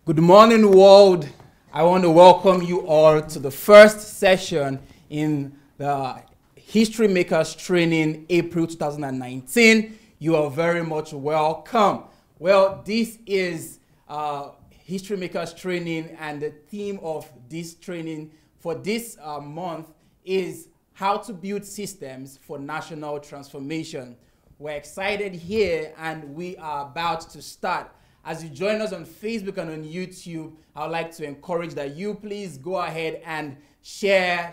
Good morning, world. I want to welcome you all to the first session in the History Makers Training, April 2019. You are very much welcome. Well, this is History Makers Training, and the theme of this training for this month is how to build systems for national transformation. We're excited here, and we are about to start. As you join us on Facebook and on YouTube, I would like to encourage that you please go ahead and share.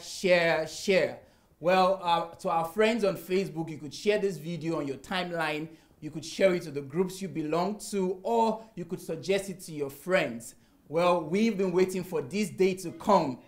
Well, to our friends on Facebook, you could share this video on your timeline, you could share it to the groups you belong to, or you could suggest it to your friends. Well, we've been waiting for this day to come,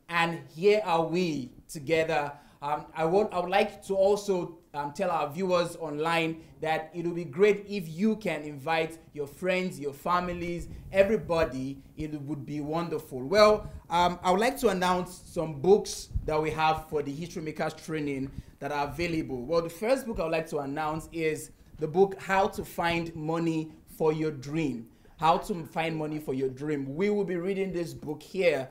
and here are we together. I would like to also tell our viewers online that it would be great if you can invite your friends, your families, everybody. It would be wonderful. Well, I would like to announce some books that we have for the History Makers Training that are available. Well, the first book I would like to announce is the book How to Find Money for Your Dream. How to Find Money for Your Dream. We will be reading this book here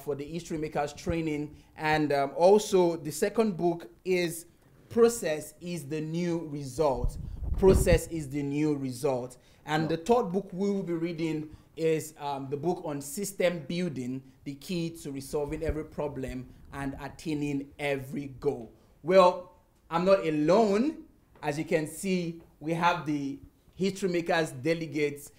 for the History Makers Training. And also the second book is Process is the New Result. Process is the New Result. And the third book we will be reading is the book on system building, the key to resolving every problem and attaining every goal. Well, I'm not alone. As you can see, we have the History Makers delegates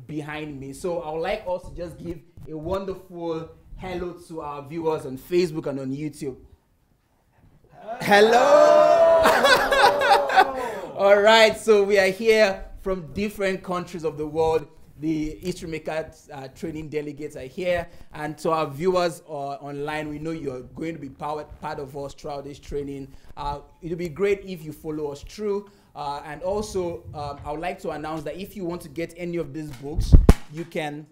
behind me. So I would like us to just give a wonderful hello to our viewers on Facebook and on YouTube. Hello! All right, so we are here from different countries of the world. The History Makers training delegates are here. And to our viewers online, we know you're going to be part of us throughout this training. It'll be great if you follow us through. And also, I would like to announce that if you want to get any of these books, you can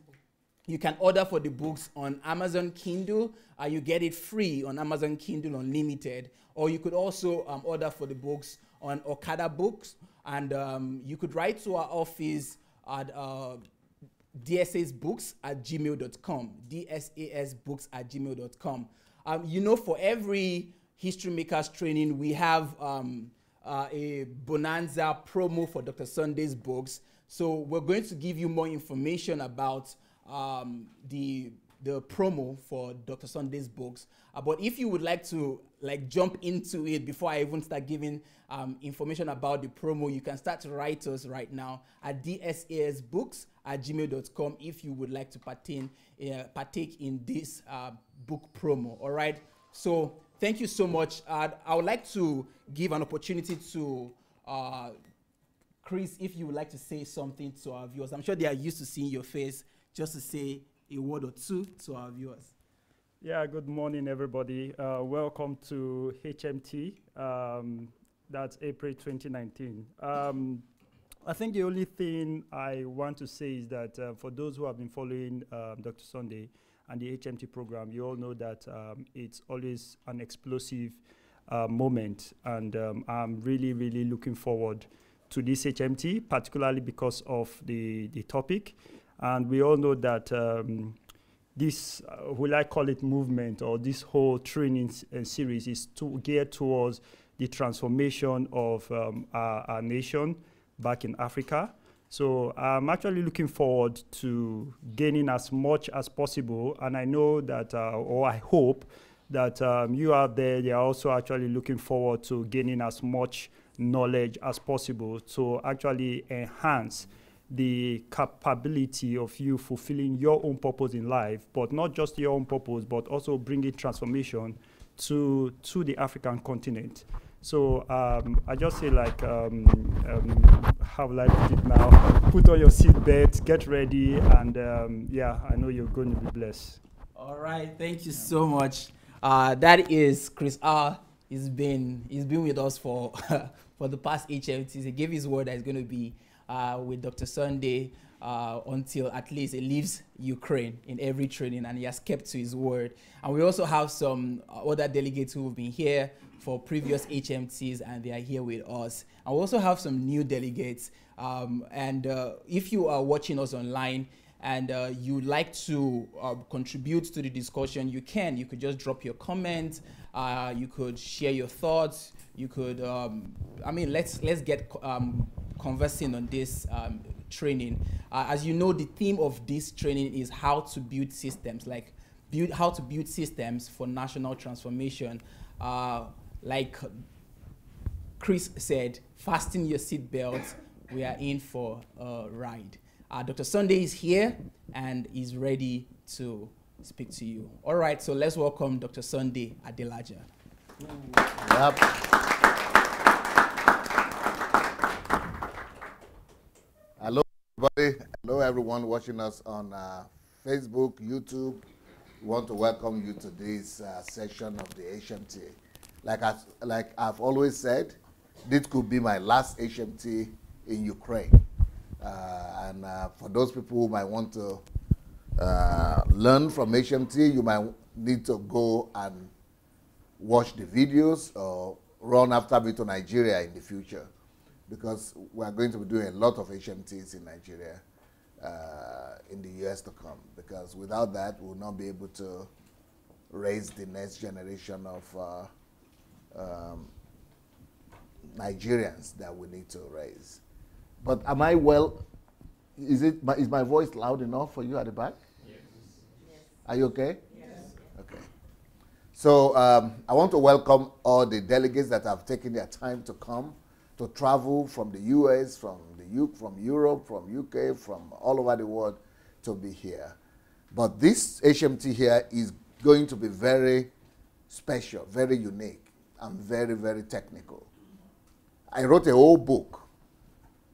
order for the books on Amazon Kindle. You get it free on Amazon Kindle Unlimited. Or you could also order for the books on Okada Books. And you could write to our office at dsasbooks@gmail.com. dsasbooks@gmail.com. You know, for every History Makers training, we have a bonanza promo for Dr. Sunday's books. So we're going to give you more information about the promo for Dr. Sunday's books. But if you would like to jump into it before I even start giving information about the promo, you can start to write us right now at dsasbooks@gmail.com if you would like to partake in this book promo. All right. So thank you so much. I would like to give an opportunity to Chris, if you would like to say something to our viewers. I'm sure they are used to seeing your face. Just to say a word or two to our viewers. Yeah, good morning, everybody. Welcome to HMT. That's April 2019. I think the only thing I want to say is that for those who have been following Dr. Sunday and the HMT program, you all know that it's always an explosive moment. And I'm really, really looking forward to this HMT, particularly because of the topic. And we all know that this, will I call it movement, or this whole training series is geared towards the transformation of our nation back in Africa. So I'm actually looking forward to gaining as much as possible. And I know that, or I hope that you out there, they are also actually looking forward to gaining as much knowledge as possible to actually enhance the capability of you fulfilling your own purpose in life, but not just your own purpose, but also bringing transformation to the African continent. So I just say how will I put it now? Put on your seatbelt, get ready, and yeah, I know you're going to be blessed. All right, thank you so much. That is Chris R. He's been with us for for the past HMTs. He gave his word that he's going to be with Dr. Sunday until at least he leaves Ukraine in every training, and he has kept to his word. And we also have some other delegates who have been here for previous HMTs, and they are here with us. And we also have some new delegates. If you are watching us online and you'd like to contribute to the discussion, you can. You could just drop your comment. You could share your thoughts. You could, I mean, let's get conversing on this training. As you know, the theme of this training is how to build systems, like how to build systems for national transformation. Like Chris said, fasten your seatbelt. We are in for a ride. Dr. Sunday is here and is ready to speak to you. All right, so let's welcome Dr. Sunday Adelaja. Yep. Hello, everybody. Hello, everyone watching us on Facebook, YouTube. We want to welcome you to this session of the HMT. Like I've always said, this could be my last HMT in Ukraine. And for those people who might want to learn from HMT, you might need to go and watch the videos or run after me to Nigeria in the future, because we are going to be doing a lot of HMTs in Nigeria in the years to come, because without that, we'll not be able to raise the next generation of Nigerians that we need to raise. But am I well? Is my voice loud enough for you at the back? Yes. Are you okay? Yes. Okay. So I want to welcome all the delegates that have taken their time to come, to travel from the US, from Europe, from UK, from all over the world to be here. But this HMT here is going to be very special, very unique, and very, very technical. I wrote a whole book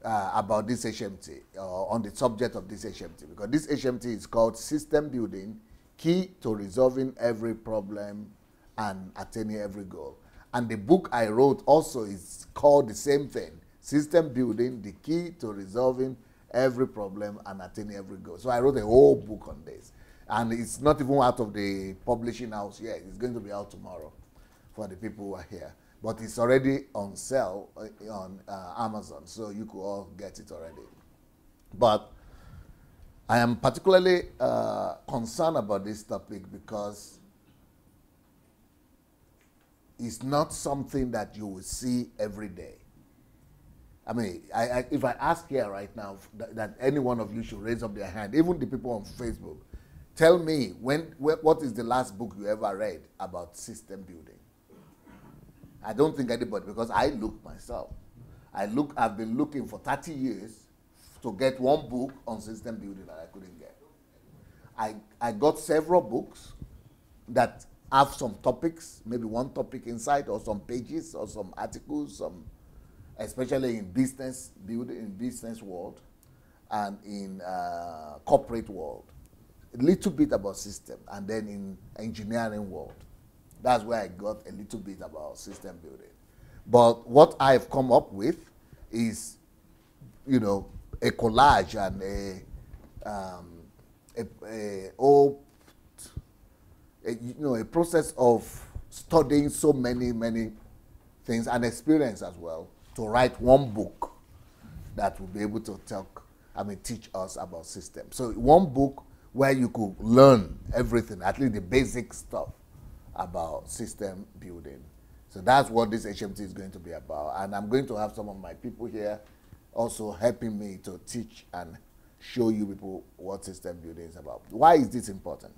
about this HMT, on the subject of this HMT, because this HMT is called System Building, Key to Resolving Every Problem and Attaining Every Goal. And the book I wrote also is called the same thing, System Building, the Key to Resolving Every Problem and Attaining Every Goal. So I wrote a whole book on this. And it's not even out of the publishing house yet. It's going to be out tomorrow for the people who are here. But it's already on sale on Amazon, so you could all get it already. But I am particularly concerned about this topic because it's not something that you will see every day. I mean, if I ask here right now that any one of you should raise up their hand, even the people on Facebook, tell me what is the last book you ever read about system building? I don't think anybody, because I look myself. I've been looking for 30 years to get one book on system building that I couldn't get. I got several books that have some topics, maybe one topic inside, or some pages, or some articles, especially in business building, in business world, and in corporate world. A little bit about system, and then in engineering world. That's where I got a little bit about system building. But what I've come up with is, a collage and a process of studying so many things and experience as well to write one book that will be able to teach us about systems. So one book where you could learn everything, at least the basic stuff about system building. So that's what this HMT is going to be about. And I'm going to have some of my people here also helping me to teach and show you people what system building is about. Why is this important?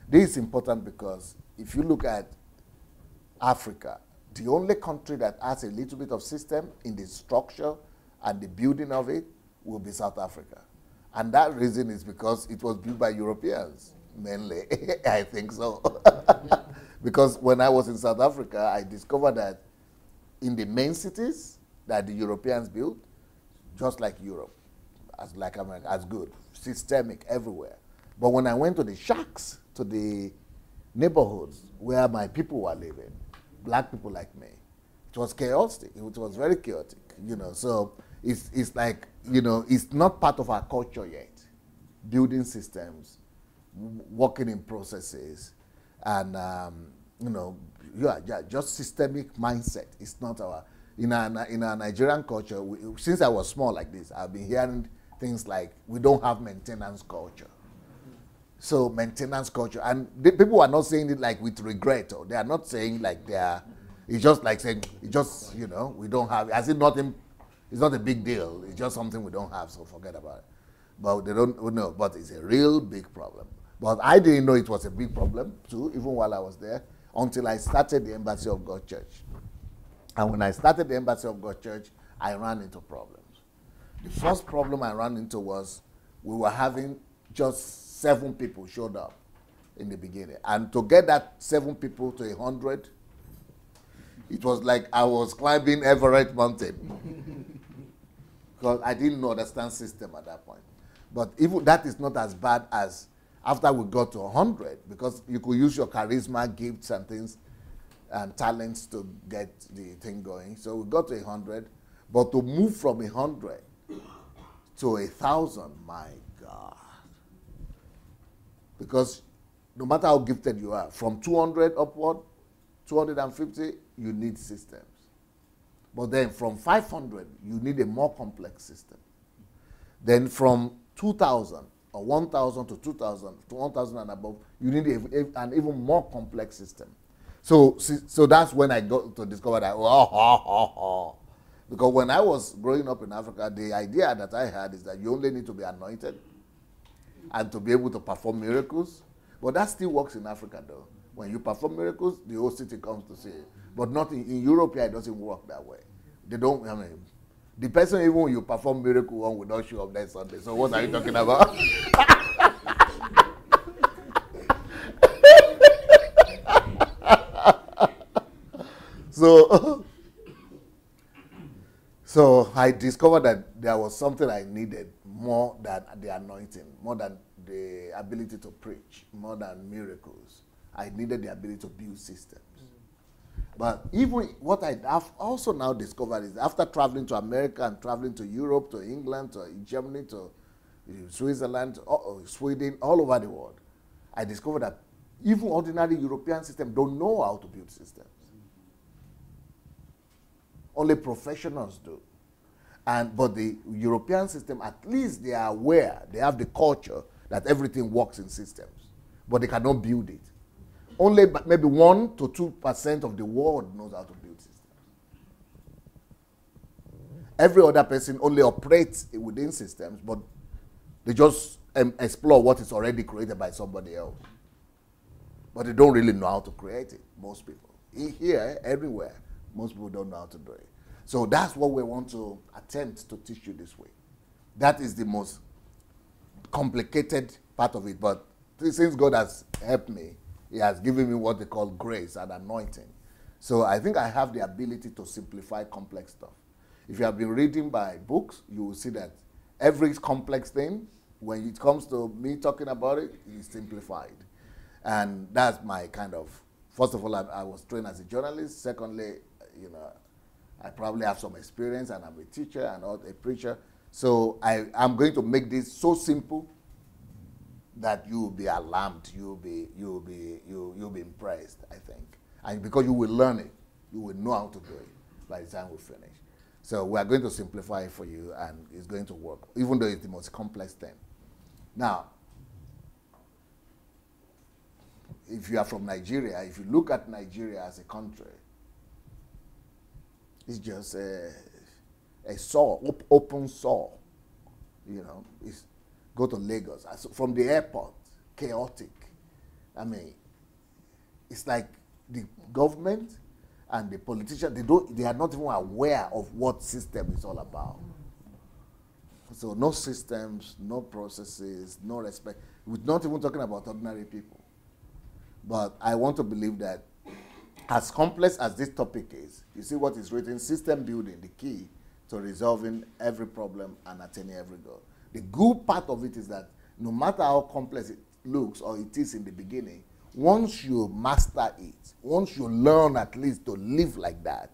This is important because if you look at Africa, the only country that has a little bit of system in the structure and the building of it will be South Africa. And that reason is because it was built by Europeans. Mainly, I think so. Because when I was in South Africa, I discovered that in the main cities that the Europeans built, just like Europe, like America, as good, systemic everywhere. But when I went to the shacks, to the neighborhoods where my people were living, black people like me, it was chaotic. It was very chaotic, So it's like, it's not part of our culture yet. Building systems, working in processes, and just systemic mindset. It's not our in our Nigerian culture. Since I was small like this, I've been hearing things like we don't have maintenance culture. So maintenance culture, and the people are not saying it like with regret, or they are not saying like they are, it's just like saying, it just, you know, we don't have, as if nothing, it's not a big deal, it's just something we don't have, so forget about it. But they don't know, but it's a real big problem. But I didn't know it was a big problem too, even while I was there, until I started the Embassy of God Church. And when I started the Embassy of God Church, I ran into problems. The first problem I ran into was we were having just 7 people showed up in the beginning. And to get that 7 people to 100, it was like I was climbing Everest Mountain. Because I didn't understand system at that point. But even that is not as bad as after we got to 100, because you could use your charisma, gifts, and things, and talents to get the thing going. So we got to 100, but to move from 100 to 1,000, my God. Because no matter how gifted you are, from 200 upward, 250, you need systems. But then from 500, you need a more complex system. Then from 2,000 or 1,000 to 2,000 to 1,000 and above, you need an even more complex system. So that's when I got to discover that, because when I was growing up in Africa, the idea that I had is that you only need to be anointed and to be able to perform miracles. But that still works in Africa, though. When you perform miracles, the whole city comes to see it. But not in Europe, it doesn't work that way. They don't, I mean, the person, even when you perform miracle on, will not show up that Sunday. So what are you talking about? So I discovered that there was something I needed more than the anointing, more than the ability to preach, more than miracles. I needed the ability to build systems. But even what I have also now discovered is after traveling to America and traveling to Europe, to England, to Germany, to Switzerland, Sweden, all over the world, I discovered that even ordinary European systems don't know how to build systems. Only professionals do. But the European system, at least they are aware, they have the culture that everything works in systems, but they cannot build it. Only maybe 1 to 2% of the world knows how to build systems. Every other person only operates within systems, but they just explore what is already created by somebody else. But they don't really know how to create it, most people. Here, everywhere, most people don't know how to do it. So that's what we want to attempt to teach you this way. That is the most complicated part of it. But since God has helped me, He has given me what they call grace and anointing. So I think I have the ability to simplify complex stuff. If you have been reading my books, you will see that every complex thing, when it comes to me talking about it, is simplified. And that's my kind of, first of all, I was trained as a journalist. Secondly, you know, I probably have some experience, and I'm a teacher and not a preacher. So I'm going to make this so simple that you will be alarmed, you'll be impressed, I think. And because you will learn it, you will know how to do it by the time we finish. So we are going to simplify it for you, and it's going to work, even though it's the most complex thing. Now, if you are from Nigeria, if you look at Nigeria as a country, it's just a open sore, you know. Go to Lagos. From the airport, chaotic. I mean, it's like the government and the politicians, they are not even aware of what system is all about. So no systems, no processes, no respect. We're not even talking about ordinary people. But I want to believe that as complex as this topic is, you see what is written, system building, the key to resolving every problem and attaining every goal. The good part of it is that no matter how complex it looks or it is in the beginning, once you master it, once you learn at least to live like that,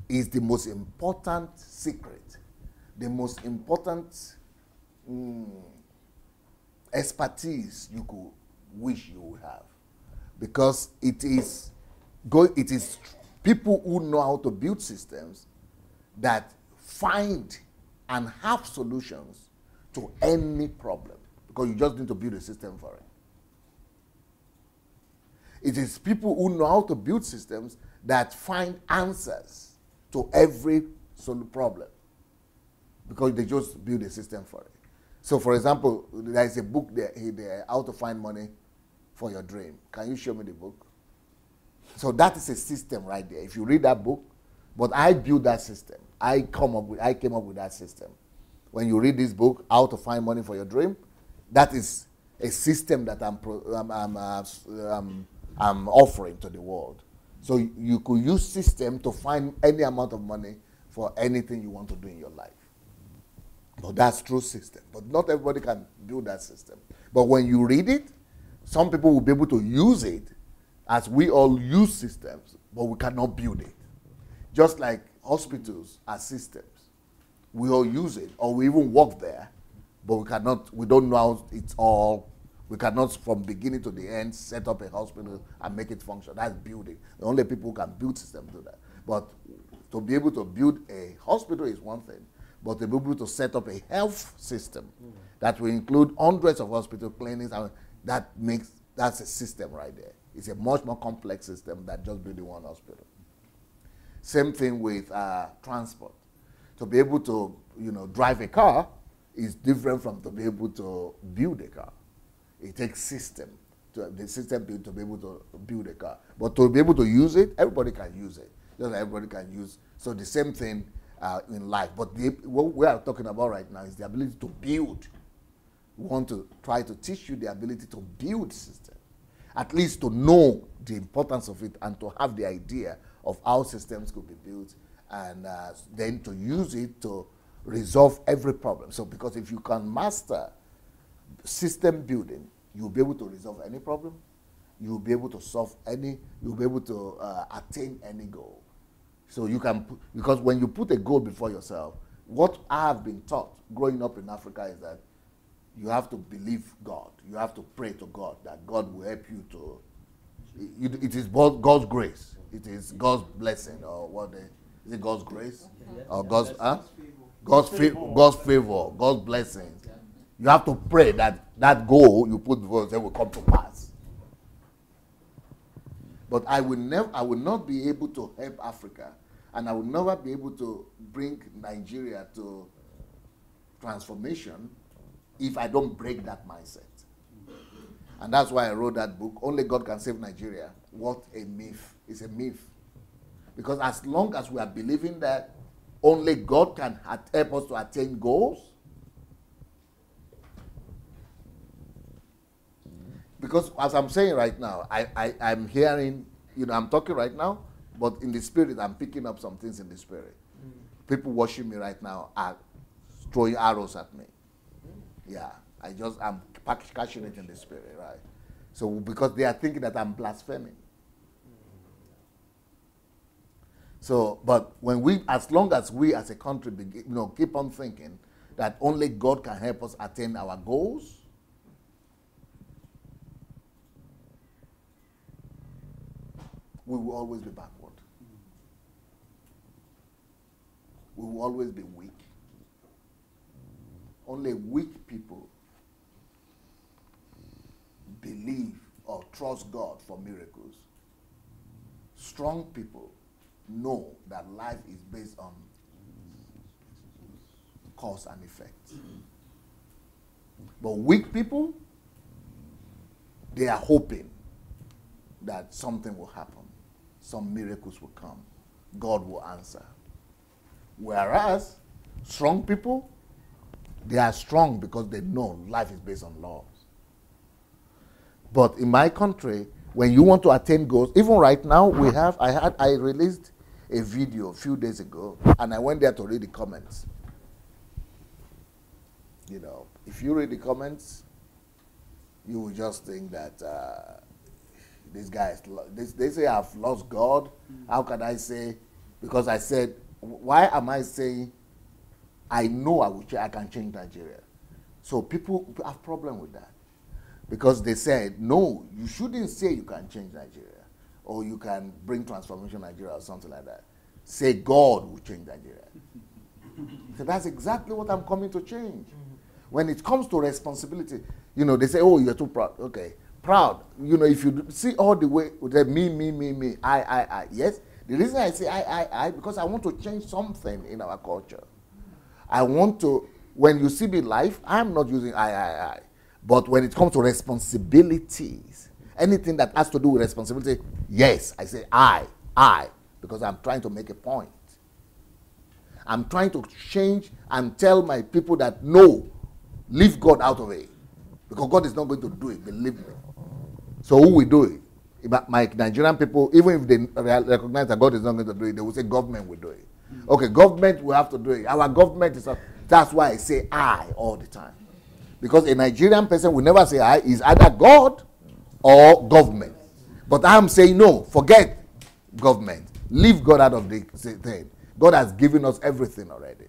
is the most important secret, the most important expertise you could wish you would have. Because it is people who know how to build systems that find and have solutions to any problem, because you just need to build a system for it. It is people who know how to build systems that find answers to every problem, because they just build a system for it. So, for example, there is a book there, How to Find Money for Your Dream. Can you show me the book? So that is a system right there. If you read that book, but I built that system. I came up with that system. When you read this book, How to Find Money for Your Dream, that is a system that I'm offering to the world. So you could use system to find any amount of money for anything you want to do in your life. But that's true system. But not everybody can build that system. But when you read it, some people will be able to use it, as we all use systems, but we cannot build it. Just like hospitals are systems. We all use it, or we even work there, but we don't know how it's all. We cannot, from beginning to the end, set up a hospital and make it function. That's building. The only people who can build systems do that. But to be able to build a hospital is one thing, but to be able to set up a health system that will include hundreds of hospital clinics, that's a system right there. It's a much more complex system than just building one hospital. Same thing with transport. To be able to, drive a car is different from to be able to build a car. It takes the system to be able to build a car. But to be able to use it, everybody can use it. Just like everybody can use. So the same thing in life. But what we are talking about right now is the ability to build. We want to try to teach you the ability to build systems. At least to know the importance of it and to have the idea of how systems could be built, and then to use it to resolve every problem. So because if you can master system building, you'll be able to resolve any problem, you'll be able to you'll be able to attain any goal. So you can, because when you put a goal before yourself, what I have been taught growing up in Africa is that you have to believe God. You have to pray to God that God will help you to. It is both God's grace. It is God's blessing, or what? Is it God's grace, or God's favor, God's blessings? You have to pray that that goal you put before yourself will come to pass. But I will not be able to help Africa, and I will never be able to bring Nigeria to transformation if I don't break that mindset. And that's why I wrote that book, Only God Can Save Nigeria. What a myth. It's a myth. Because as long as we are believing that only God can help us to attain goals, because as I'm saying right now, I'm hearing, I'm talking right now, but in the spirit, I'm picking up some things in the spirit. People watching me right now are throwing arrows at me. Yeah, I'm catching it in the spirit, right? So because they are thinking that I'm blaspheming. So, but as long as we as a country keep on thinking that only God can help us attain our goals, we will always be backward. We will always be weak. Only weak people believe or trust God for miracles. Strong people know that life is based on cause and effect. But weak people, they are hoping that something will happen. Some miracles will come. God will answer. Whereas strong people, they are strong because they know life is based on laws. But in my country, when you want to attain goals, even right now, I released a video a few days ago, and I went there to read the comments. If you read the comments, you will just think that this guy they say I've lost God. How can I say? Because I said, why am I saying I know I can change Nigeria? So people have problem with that. Because they said, no, you shouldn't say you can change Nigeria, or you can bring transformation in Nigeria or something like that. Say God will change Nigeria. So that's exactly what I'm coming to change. when it comes to responsibility, you know, they say, oh, you're too proud. Okay, proud. You know, if you see all the way, me, I. Yes, the reason I say I, because I want to change something in our culture. I want to, when you see me live, I'm not using I. But when it comes to responsibilities, anything that has to do with responsibility, yes, I say I, because I'm trying to make a point. I'm trying to change and tell my people that no, leave God out of it. Because God is not going to do it, believe me. So who will do it? My Nigerian people, even if they recognize that God is not going to do it, they will say government will do it. Okay, government will have to do it. Our government is, that's why I say I all the time. Because a Nigerian person will never say I, is either God or government. But I'm saying no, forget government. Leave God out of the thing. God has given us everything already.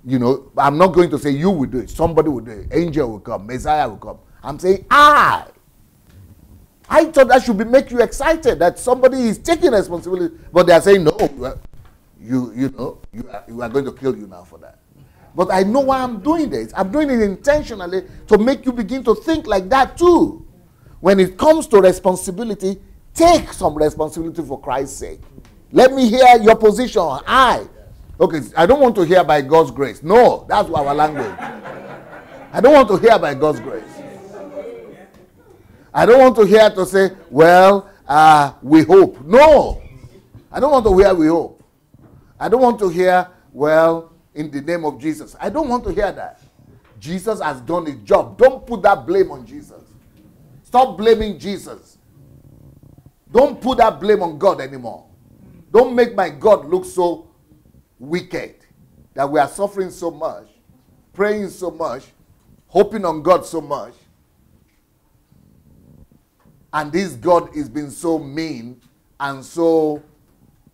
You know, I'm not going to say you will do it. Somebody will do it. Angel will come. Messiah will come. I'm saying I thought that should make you excited that somebody is taking responsibility. But they are saying, no, you are going to kill you now for that. But I know why I'm doing this. I'm doing it intentionally to make you begin to think like that too. When it comes to responsibility, take some responsibility for Christ's sake. Let me hear your position. Okay, I don't want to hear by God's grace. No, that's our language. I don't want to hear by God's grace. I don't want to hear to say, well, we hope. No, I don't want to hear we hope. I don't want to hear, well, in the name of Jesus. I don't want to hear that. Jesus has done his job. Don't put that blame on Jesus. Stop blaming Jesus. Don't put that blame on God anymore. Don't make my God look so wicked that we are suffering so much, praying so much, hoping on God so much, and this God is being so mean and so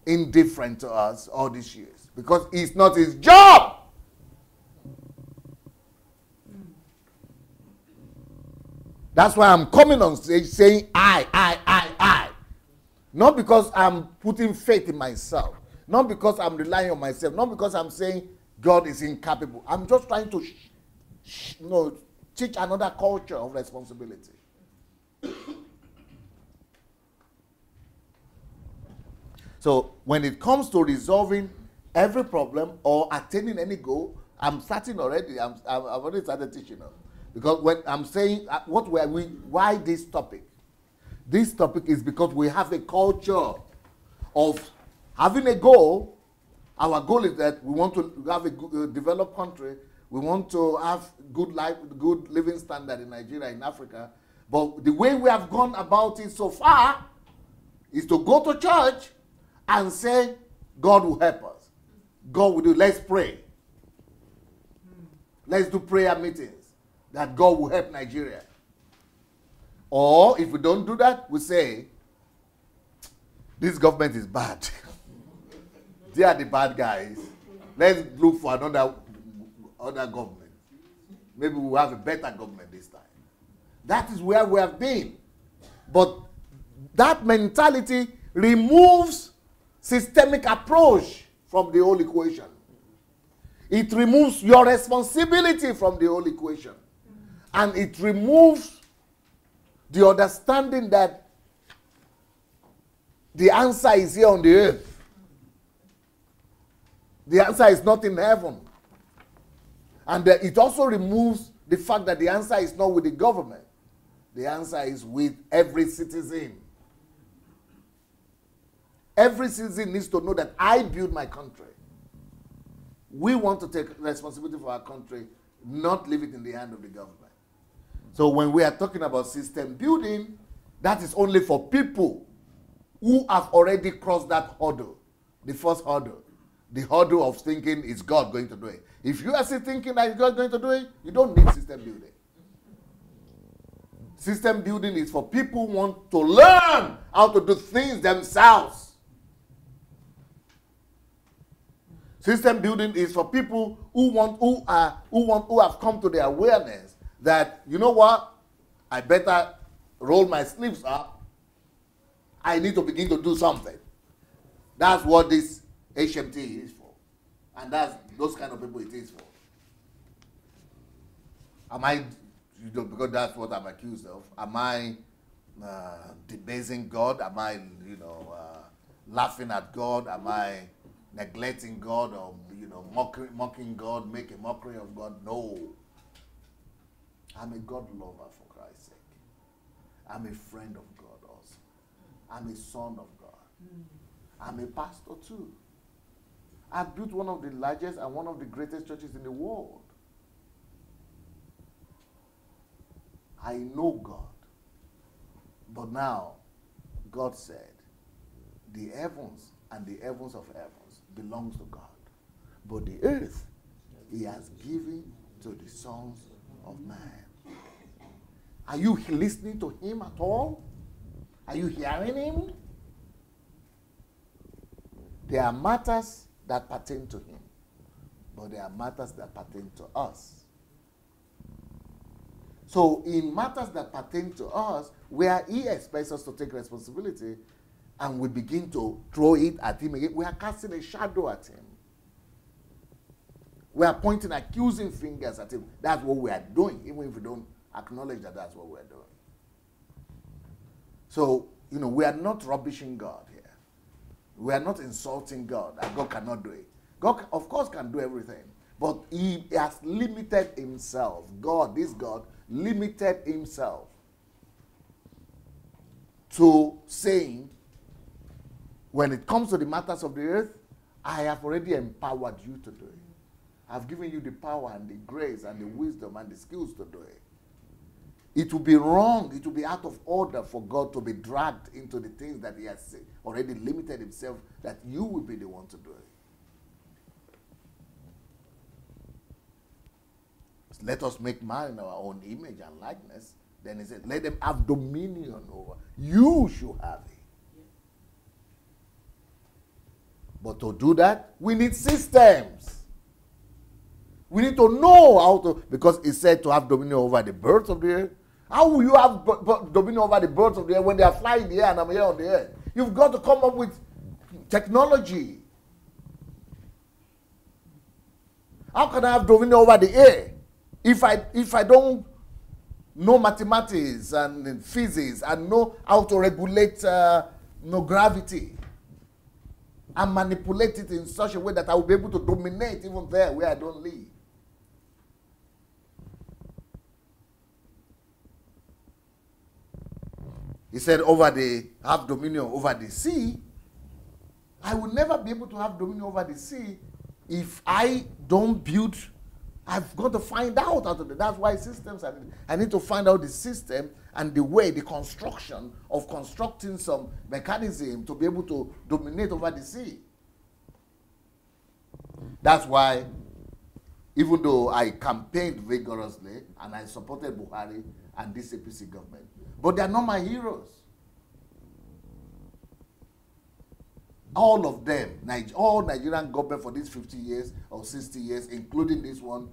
indifferent to us all these years because it's not his job. That's why I'm coming on stage saying I. Not because I'm putting faith in myself. Not because I'm relying on myself. Not because I'm saying God is incapable. I'm just trying to teach another culture of responsibility. So when it comes to resolving every problem or attaining any goal, I'm starting already. I've already started teaching them. Because when I'm saying, why this topic? This topic is because we have a culture of having a goal. Our goal is that we want to have a developed country. We want to have good life, good living standard in Nigeria, in Africa. But the way we have gone about it so far is to go to church and say, God will help us. God will do, let's pray. Let's do prayer meetings that God will help Nigeria. Or if we don't do that, we say, this government is bad. They are the bad guys. Let's look for other government. Maybe we'll have a better government this time. That is where we have been. But that mentality removes systemic approach from the whole equation. It removes your responsibility from the whole equation. And it removes the understanding that the answer is here on the earth. The answer is not in heaven. And it also removes the fact that the answer is not with the government. The answer is with every citizen. Every citizen needs to know that I build my country. We want to take responsibility for our country, not leave it in the hand of the government. So when we are talking about system building, that is only for people who have already crossed that hurdle, the first hurdle, the hurdle of thinking, is God going to do it? If you are still thinking that God is going to do it, you don't need system building. System building is for people who want to learn how to do things themselves. System building is for people who have come to the awareness that, you know what, I better roll my sleeves up. I need to begin to do something. That's what this HMT is for. And that's those kind of people it is for. Am I, because that's what I'm accused of, am I debasing God? Am I, laughing at God? Am I neglecting God, or, mocking God, making mockery of God? No. I'm a God lover, for Christ's sake. I'm a friend of God also. I'm a son of God. I'm a pastor too. I've built one of the largest and one of the greatest churches in the world. I know God. But now, God said, the heavens and the heavens of heavens belongs to God. But the earth, he has given to the sons of man. Are you listening to him at all? Are you hearing him? There are matters that pertain to him, but there are matters that pertain to us. So in matters that pertain to us, where he expects us to take responsibility, and we begin to throw it at him again, we are casting a shadow at him. We are pointing accusing fingers at him. That's what we are doing, even if we don't acknowledge that that's what we're doing. So, we are not rubbishing God here. We are not insulting God, that God cannot do it. God, of course, can do everything, but he has limited himself. God, this God, limited himself to saying, when it comes to the matters of the earth, I have already empowered you to do it. I've given you the power and the grace and the wisdom and the skills to do it. It will be wrong, it will be out of order for God to be dragged into the things that he has already limited himself, that you will be the one to do it. Let us make man in our own image and likeness. Then he said, let them have dominion over. You should have it. But to do that, we need systems. We need to know how to, because it said to have dominion over the birds of the air. How will you have dominion over the birds of the air when they are flying in the air and I'm here on the air? You've got to come up with technology. How can I have dominion over the air if I don't know mathematics and physics and know how to regulate gravity and manipulate it in such a way that I will be able to dominate even there where I don't live? He said, have dominion over the sea. I will never be able to have dominion over the sea if I don't build. I've got to find out how to do. That's why systems, I need to find out the system and the way, the construction of constructing some mechanism to be able to dominate over the sea. That's why, even though I campaigned vigorously and I supported Buhari and this APC government, but they are not my heroes. All of them, all Nigerian government for these 50 years or 60 years, including this one,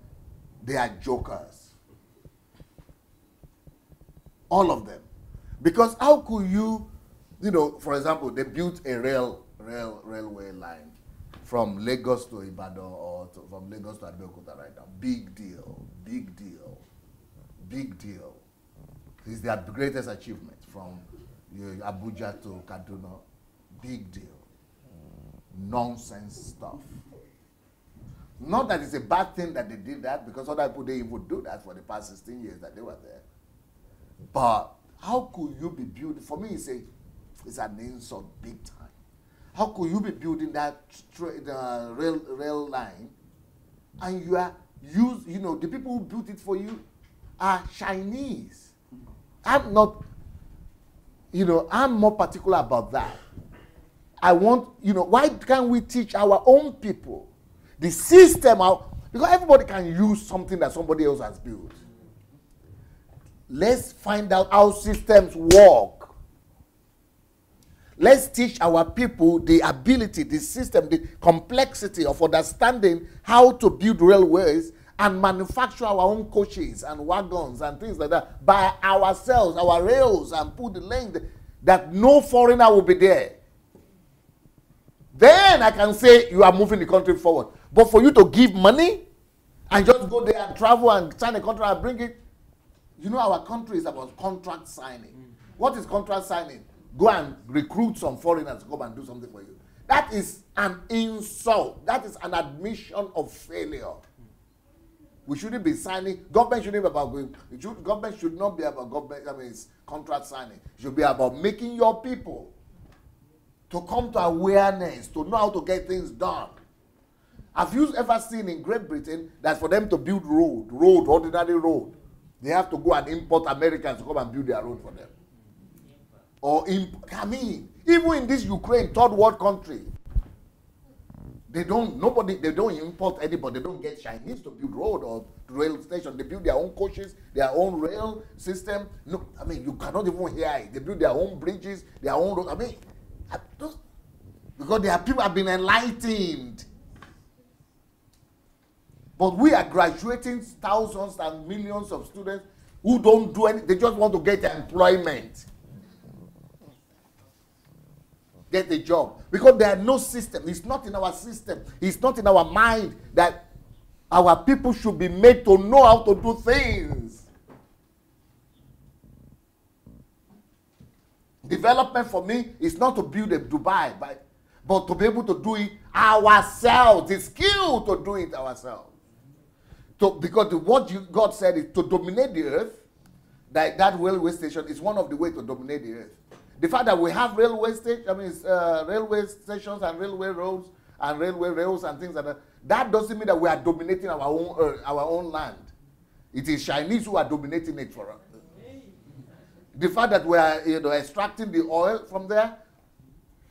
they are jokers. All of them. Because how could you, for example, they built a railway line from Lagos to Ibadan or from Lagos to Abeokuta right now. Big deal, big deal, big deal. It's their greatest achievement from Abuja to Kaduna. Big deal. Nonsense stuff. Not that it's a bad thing that they did that, because other people, they would do that for the past 16 years that they were there. But how could you be building, for me it's an insult big time. How could you be building that rail line and you are the people who built it for you are Chinese? I'm not, I'm more particular about that. I want, why can't we teach our own people the system out? Because everybody can use something that somebody else has built. Let's find out how systems work. Let's teach our people the ability, the system, the complexity of understanding how to build railways and manufacture our own coaches and wagons and things like that by ourselves, our rails, and put the length that no foreigner will be there. Then I can say you are moving the country forward. But for you to give money and just go there and travel and sign a contract and bring it. You know, our country is about contract signing. What is contract signing? Go and recruit some foreigners to come and do something for you. That is an insult. That is an admission of failure. We shouldn't be signing. Government shouldn't be about going. Government should not be about government. I mean, it's contract signing. It should be about making your people to come to awareness, to know how to get things done. Have you ever seen in Great Britain that for them to build ordinary road, they have to go and import Americans to come and build their road for them? Or I mean, even in this Ukraine, third world country, they don't import anybody. They don't get Chinese to build road or rail station. They build their own coaches, their own rail system. No, I mean, you cannot even hear it. They build their own bridges, their own road. I mean, because their people have been enlightened. But we are graduating thousands and millions of students who don't do anything. They just want to get employment. Get a job. Because there are no system. It's not in our system. It's not in our mind that our people should be made to know how to do things. Development for me is not to build a Dubai, but to be able to do it ourselves. The skill to do it ourselves. Because what God said is to dominate the earth. That railway station is one of the ways to dominate the earth. The fact that we have railway stations and railway roads and railway rails and things like that, that doesn't mean that we are dominating our own earth, our own land. It is Chinese who are dominating it for us. The fact that we are extracting the oil from there,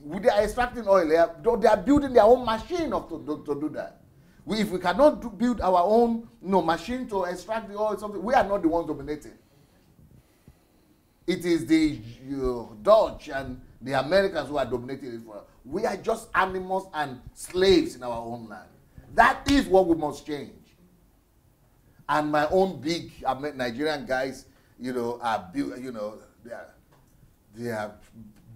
they are extracting oil. They are building their own machine to do that. If we cannot build our own machine to extract the oil, something, we are not the ones dominating. It is the Dutch and the Americans who are dominating it for us. We are just animals and slaves in our own land. That is what we must change. And my own big Nigerian guys, are they are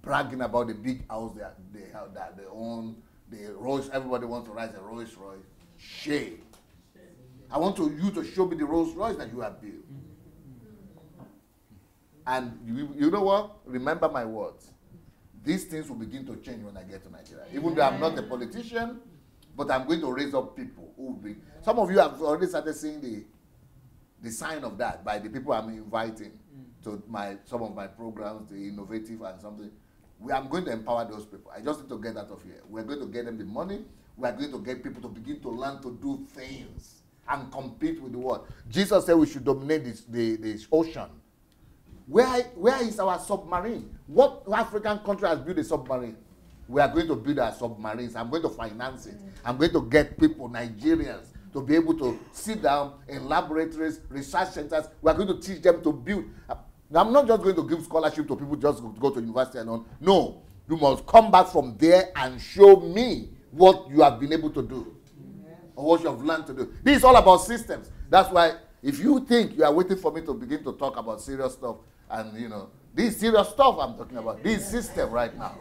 bragging about the big house they have, that they own. The Rolls, everybody wants to ride a Rolls Royce. Shame. I want you to show me the Rolls Royce that you have built. And you know what? Remember my words. These things will begin to change when I get to Nigeria. Even though I'm not a politician, but I'm going to raise up people who will be. Some of you have already started seeing the sign of that by the people I'm inviting to some of my programs, the innovative and something. I'm going to empower those people. I just need to get out of here. We're going to get them the money. We're going to get people to begin to learn to do things and compete with the world. Jesus said we should dominate this ocean. Where is our submarine? What African country has built a submarine? We are going to build our submarines. I'm going to finance it. I'm going to get people, Nigerians, to be able to sit down in laboratories, research centers. We are going to teach them to build. Now, I'm not just going to give scholarship to people just to go to university and on. No, you must come back from there and show me what you have been able to do or what you have learned to do. This is all about systems. That's why if you think you are waiting for me to begin to talk about serious stuff, and this serious stuff I'm talking about, this system right now.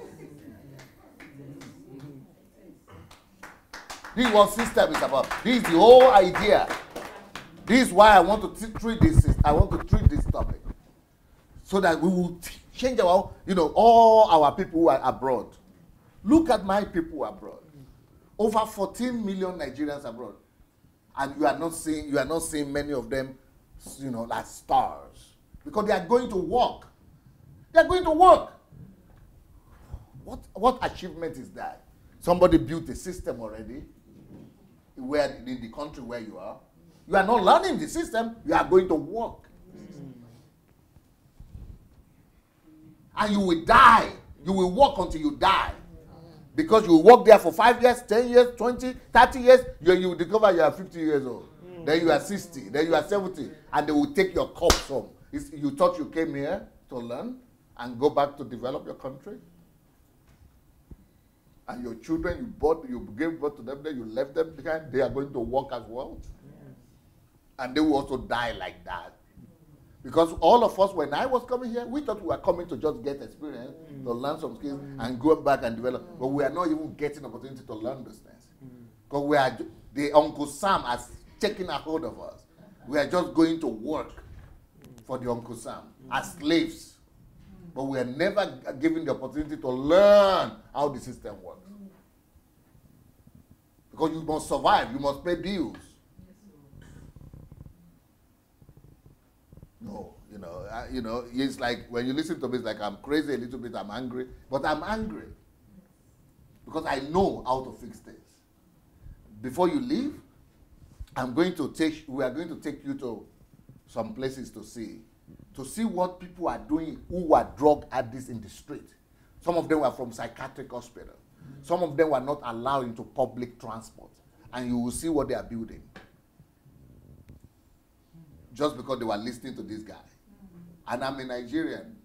This is what system is about. This is the whole idea. This is why I want to treat this. I want to treat this topic, so that we will change our, all our people who are abroad. Look at my people abroad. Over 14 million Nigerians abroad, and you are not seeing many of them, like stars, because they are going to work. They are going to work. What achievement is that? Somebody built a system already, where in the country where you are not learning the system. You are going to work, and you will die. You will work until you die. Because you work there for 5 years, 10 years, 20, 30 years, you will discover you are 50 years old. Then you are 60, then you are 70, and they will take your corpse home. You thought you came here to learn and go back to develop your country? And your children, you gave birth to them, then you left them behind, they are going to work as well. And they will also die like that. Because all of us, when I was coming here, we thought we were coming to just get experience, to learn some skills, and go back and develop. But we are not even getting opportunity to learn those things. Because the Uncle Sam has taking a hold of us. We are just going to work for the Uncle Sam as slaves. But we are never given the opportunity to learn how the system works. Because you must survive, you must pay bills. No, it's like when you listen to me, it's like I'm crazy a little bit, I'm angry. But I'm angry because I know how to fix things. Before you leave, we are going to take you to some places to see what people are doing who are drug addicts in the street. Some of them were from psychiatric hospital. Some of them were not allowed into public transport. And you will see what they are building. Just because they were listening to this guy. And I'm a Nigerian.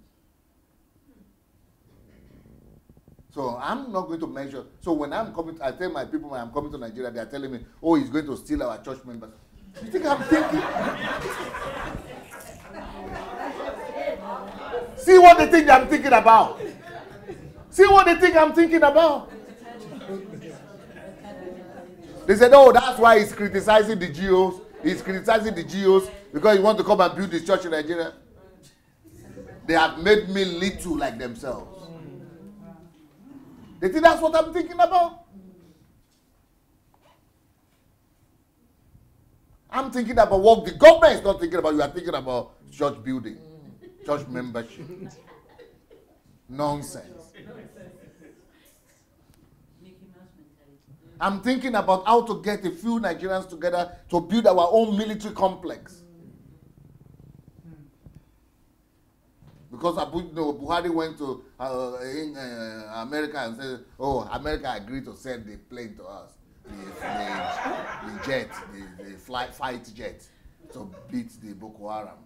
So I'm not going to measure. So when I'm coming, I tell my people when I'm coming to Nigeria, they are telling me, oh, he's going to steal our church members. You think I'm thinking? See what they think I'm thinking about. See what they think I'm thinking about. They said, oh, that's why he's criticizing the GOs. He's criticizing the GOs because he wants to come and build this church in Nigeria. They have made me little like themselves. They think that's what I'm thinking about. I'm thinking about what the government is not thinking about. You are thinking about church building, church membership. Nonsense. I'm thinking about how to get a few Nigerians together to build our own military complex. Because Buhari went to America and said, oh, America agreed to send the plane to us, the jet, the fight jet, to beat the Boko Haram.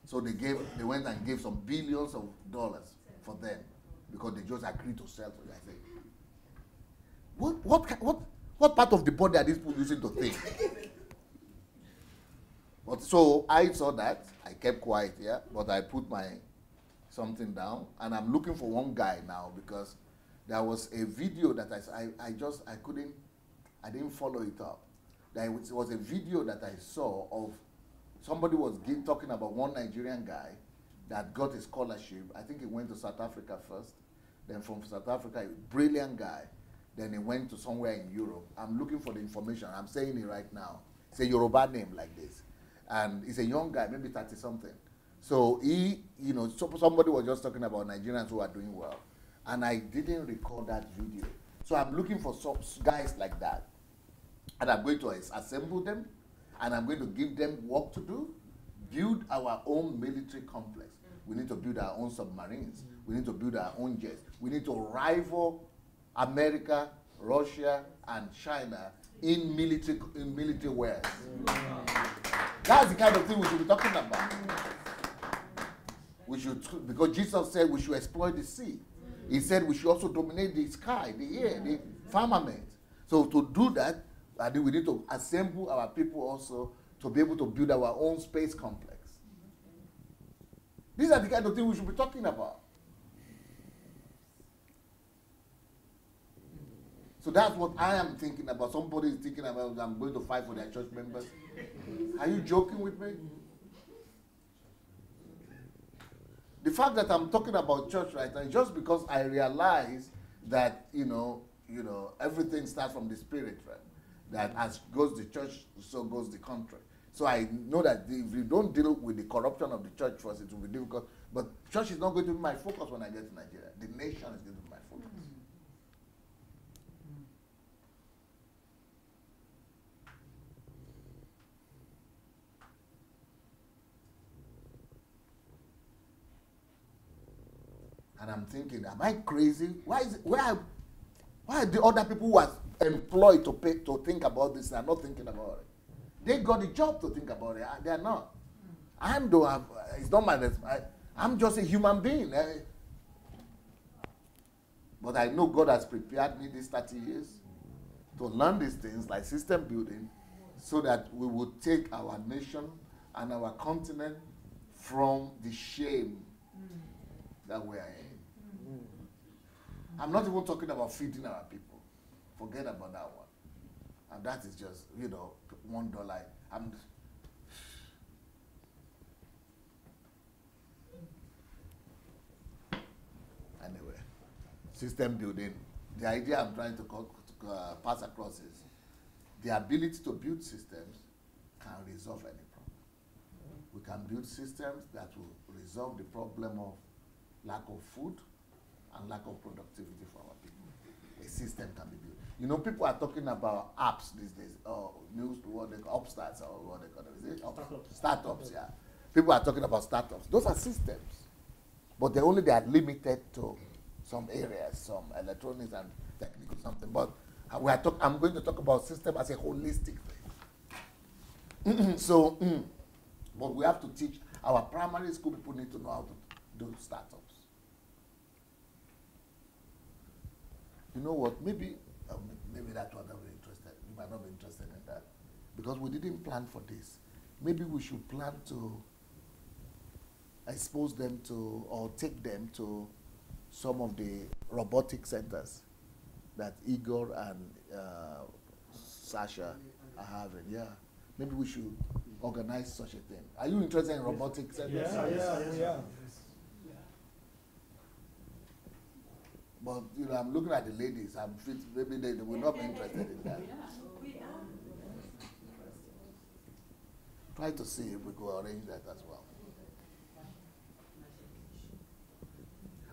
So they went and gave some billions of dollars for them because they just agreed to sell to them. I say, what part of the body are these people using to think? But so I saw that. I kept quiet here, but I put my something down, and I'm looking for one guy now because there was a video that I didn't follow it up. There was a video that I saw of somebody was talking about one Nigerian guy that got a scholarship. I think he went to South Africa first. Then from South Africa, a brilliant guy. Then he went to somewhere in Europe. I'm looking for the information. I'm saying it right now. It's a Yoruba name like this. And he's a young guy, maybe 30-something. So somebody was just talking about Nigerians who are doing well. And I didn't record that video. So I'm looking for some guys like that. And I'm going to assemble them. And I'm going to give them work to do. Build our own military complex. We need to build our own submarines. We need to build our own jets. We need to rival America, Russia, and China in military wares. That's the kind of thing we should be talking about. We should, because Jesus said we should exploit the sea. He said we should also dominate the sky, the air, the firmament. So to do that, I think we need to assemble our people also to be able to build our own space complex. These are the kind of things we should be talking about. So that's what I am thinking about. Somebody is thinking about, I'm going to fight for their church members. Are you joking with me? The fact that I'm talking about church right now is just because I realize that, everything starts from the spirit, right? That as goes the church, so goes the country. So I know that if we don't deal with the corruption of the church first, it will be difficult. But church is not going to be my focus when I get to Nigeria. The nation is going to be my focus. And I'm thinking, am I crazy? Why are the other people who are employed to think about this and not thinking about it? They got a job to think about it. They are not. It's not my responsibility. I'm just a human being. But I know God has prepared me these 30 years to learn these things like system building so that we will take our nation and our continent from the shame that we are in. I'm not even talking about feeding our people. Forget about that one. And that is just, you know, $1. Anyway, system building. The idea I'm trying to pass across is the ability to build systems can resolve any problem. We can build systems that will resolve the problem of lack of food and lack of productivity for our people. A system can be built. You know, people are talking about apps these days, or news, what they call upstarts, or what they call it. Is it? Startups, yeah. People are talking about startups. Those are systems, but they are limited to some areas, some electronics and technical something. But I'm going to talk about system as a holistic thing. So, but we have to teach our primary school people need to know how to do startups. You know what? Maybe that's what I'm interested. You might not be interested in that because we didn't plan for this. Maybe we should plan to expose them to or take them to some of the robotic centers that Igor and Sasha are having. Yeah, maybe we should organize such a thing. Are you interested in robotic centers? Yeah. But you know, I'm looking at the ladies. Maybe they will not be interested in that. Try to see if we could arrange that as well.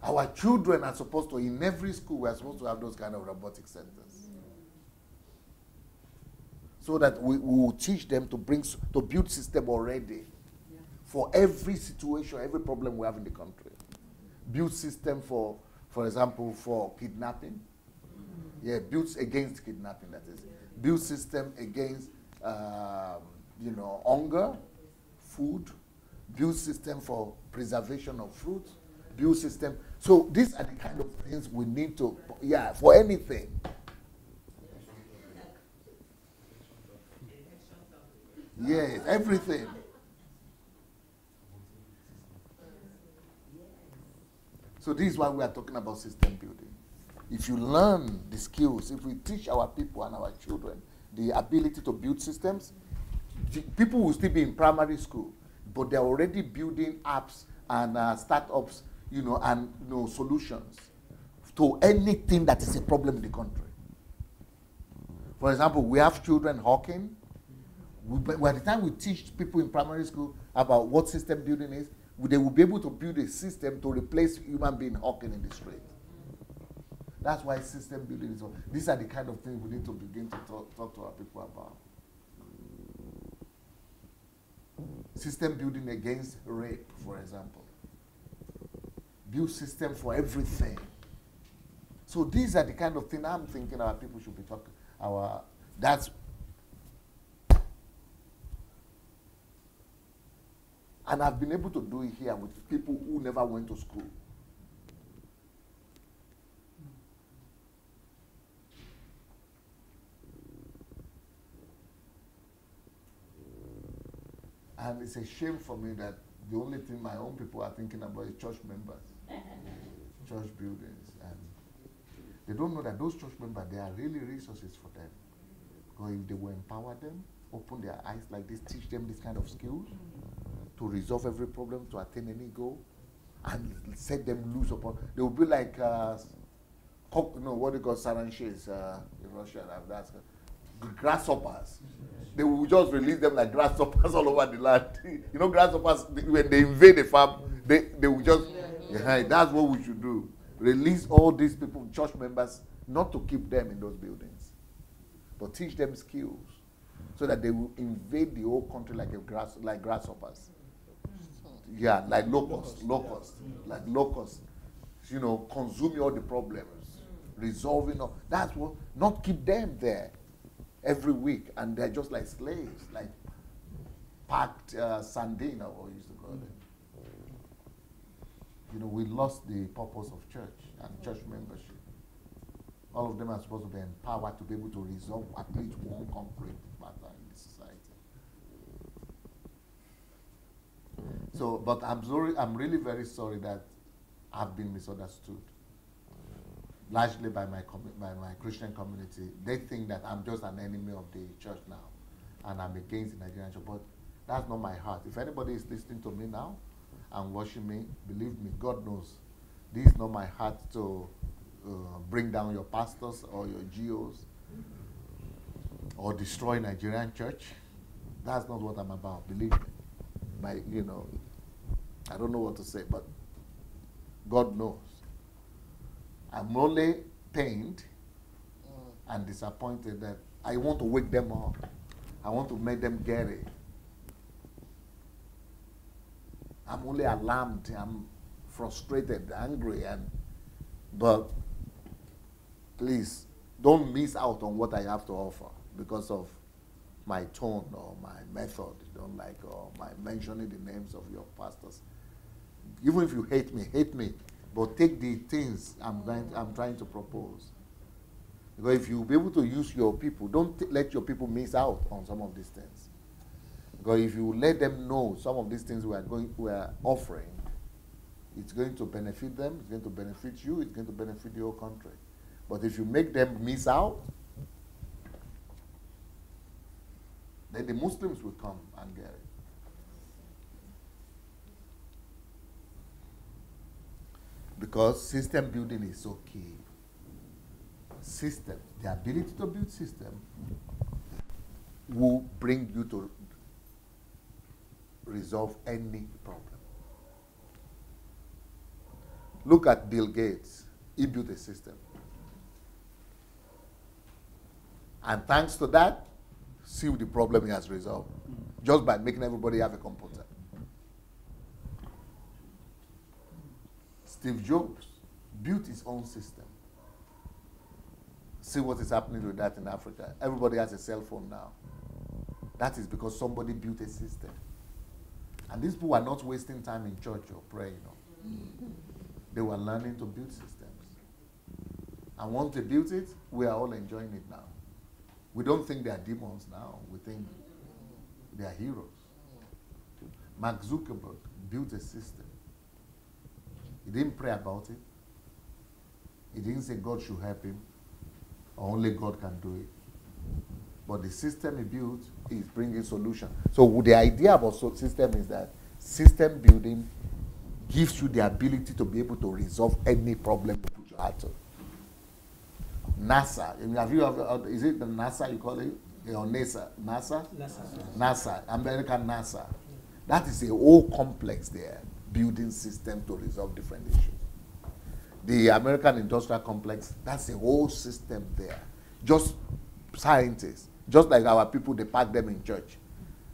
Our children are supposed to, in every school, we are supposed to have those kind of robotic centers. So that we will teach them to build system already for every situation, every problem we have in the country. Build system for example, for kidnapping. Yeah, build against kidnapping, that is. Build system against, hunger, food. Build system for preservation of fruit. Build system. So these are the kind of things we need to, for anything. Yes, everything. So this is why we are talking about system building. If you learn the skills, if we teach our people and our children the ability to build systems, people will still be in primary school, but they're already building apps and startups, and solutions to anything that is a problem in the country. For example, we have children hawking. By the time we teach people in primary school about what system building is, they will be able to build a system to replace human being hawking in the street. That's why system building is. These are the kind of things we need to begin to talk to our people about. System building against rape, for example. Build system for everything. So these are the kind of things I'm thinking our people should be talking. And I've been able to do it here with people who never went to school. And it's a shame for me that the only thing my own people are thinking about is church members, church buildings. And they don't know that those church members, they are really resources for them. Because if they will empower them, open their eyes like this, teach them this kind of skills, to resolve every problem, to attain any goal, and set them loose upon. They will be like, what they call saranches in Russia. That's grasshoppers. They will just release them like grasshoppers all over the land. Grasshoppers, when they invade a farm, they will just, that's what we should do. Release all these people, church members, not to keep them in those buildings, but teach them skills so that they will invade the whole country like grasshoppers. Yeah, like locusts, like locusts. Consuming all the problems, resolving all. That's what, not keep them there every week, and they're just like slaves, like packed sardine, or what we used to call it. We lost the purpose of church and church membership. All of them are supposed to be empowered to be able to resolve at least one concrete matter in the society. So, but I'm sorry, I'm really very sorry that I've been misunderstood. largely by my Christian community, they think that I'm just an enemy of the church now, and I'm against the Nigerian church. But that's not my heart. If anybody is listening to me now and watching me, believe me, God knows, this is not my heart to bring down your pastors or your GOs or destroy Nigerian church. That's not what I'm about. Believe me. You know, I don't know what to say, but God knows. I'm only pained and disappointed that I want to wake them up. I want to make them get it. I'm only alarmed. I'm frustrated, angry, but please don't miss out on what I have to offer because of my tone or my method. You don't like or my mentioning the names of your pastors. Even if you hate me, but take the things I'm trying to propose. Because if you be able to use your people, don't let your people miss out on some of these things. Because if you let them know some of these things we are offering, it's going to benefit them, it's going to benefit you, it's going to benefit your country. But if you make them miss out, then the Muslims will come and get it. Because system building is so key. System, the ability to build system will bring you to resolve any problem. Look at Bill Gates. He built a system. And thanks to that, see the problem he has resolved. Just by making everybody have a computer. Steve Jobs built his own system. See what is happening with that in Africa. Everybody has a cell phone now. That is because somebody built a system. And these people are not wasting time in church or praying. They were learning to build systems. And once they built it, we are all enjoying it now. We don't think they are demons now. We think they are heroes. Mark Zuckerberg built a system. He didn't pray about it. He didn't say God should help him, or only God can do it. But the system he built is bringing solution. So the idea about system is that system building gives you the ability to be able to resolve any problem you put your heart to. NASA, have you ever, is it the NASA you call it? Or NASA? NASA? NASA, American NASA. That is a whole complex there, building system to resolve different issues. The American industrial complex, that's a whole system there. Just scientists, just like our people, they pack them in church.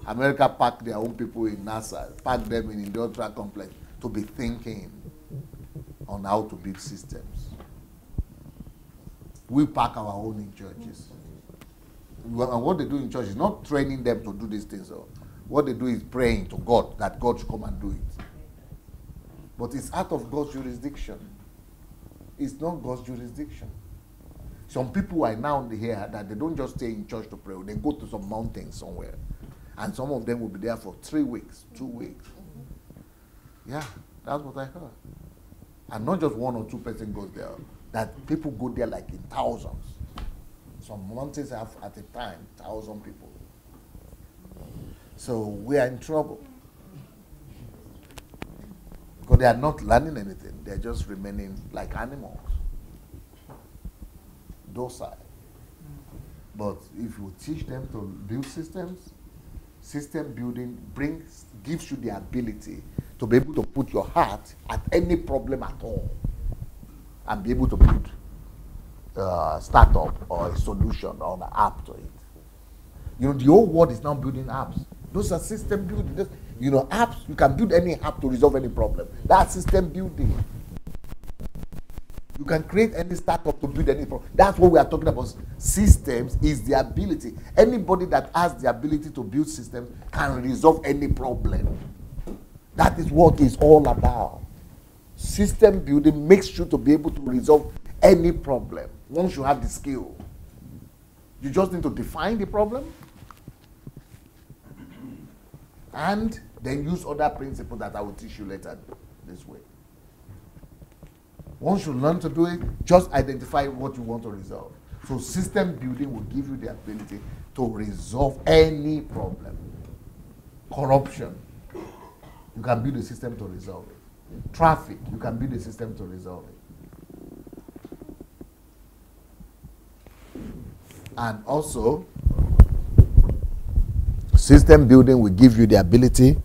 America pack their own people in NASA, pack them in industrial complex to be thinking on how to build systems. We pack our own in churches. And what they do in church is not training them to do these things. What they do is praying to God that God should come and do it. But it's out of God's jurisdiction. It's not God's jurisdiction. Some people are now here that they don't just stay in church to pray. They go to some mountain somewhere. And some of them will be there for 3 weeks, 2 weeks. Yeah, that's what I heard. And not just 1 or 2 person goes there. That people go there like in thousands. Some mountains have at a time 1,000 people. So we are in trouble. Because they are not learning anything. They are just remaining like animals. Docile. But if you teach them to build systems, system building gives you the ability to be able to put your heart at any problem at all and be able to build a startup or a solution or an app to it. You know, the whole world is now building apps. Those are system building. You know, apps, you can build any app to resolve any problem. That's system building. You can create any startup to build any problem. That's what we are talking about. Systems is the ability. Anybody that has the ability to build systems can resolve any problem. That is what it's all about. System building makes you to be able to resolve any problem once you have the skill. You just need to define the problem and then use other principles that I will teach you later this way. Once you learn to do it, just identify what you want to resolve. So system building will give you the ability to resolve any problem. Corruption, you can build a system to resolve it. Traffic, you can build a system to resolve it. And also, system building will give you the ability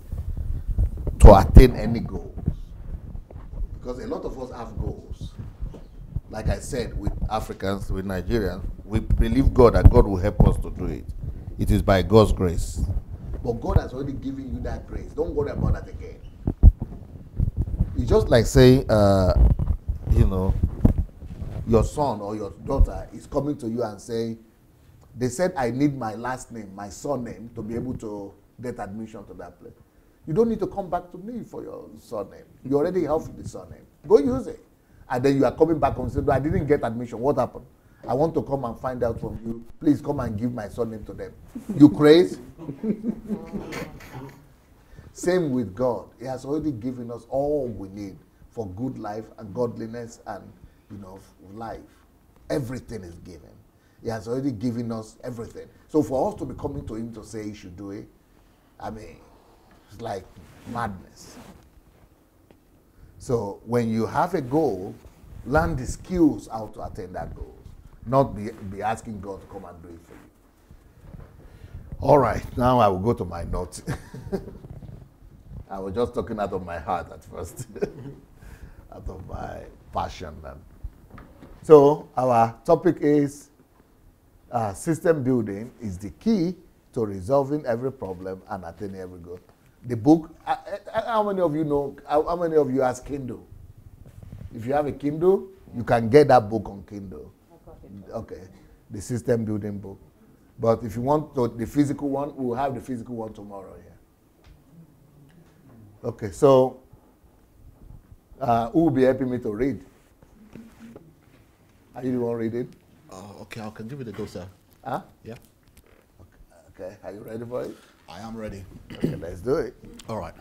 to attain any goals. Because a lot of us have goals. Like I said, with Africans, with Nigerians, we believe God and God will help us to do it. It is by God's grace. But God has already given you that grace. Don't worry about that again. It's just like saying, your son or your daughter is coming to you and saying, they said I need my last name, my surname, to be able to get admission to that place. You don't need to come back to me for your surname. You already have the surname. Go use it. And then you are coming back and say, I didn't get admission. What happened? I want to come and find out from you. Please come and give my surname to them. You crazy? Same with God. He has already given us all we need for good life and godliness and, life. Everything is given. He has already given us everything. So for us to be coming to him to say he should do it, it's like madness. So when you have a goal, learn the skills how to attain that goal. Not be asking God to come and do it for you. All right, now I will go to my notes. I was just talking out of my heart at first, out of my passion. So our topic is system building is the key to resolving every problem and attaining every goal. The book, how many of you know, how many of you has Kindle? If you have a Kindle, you can get that book on Kindle. Okay, the system building book. But if you want the physical one, we'll have the physical one tomorrow here. Okay, so who will be helping me to read? Are you the one reading? Okay, I can give it a go, sir. Huh? Yeah. Okay, are you ready for it? I am ready. Okay, let's do it. All right.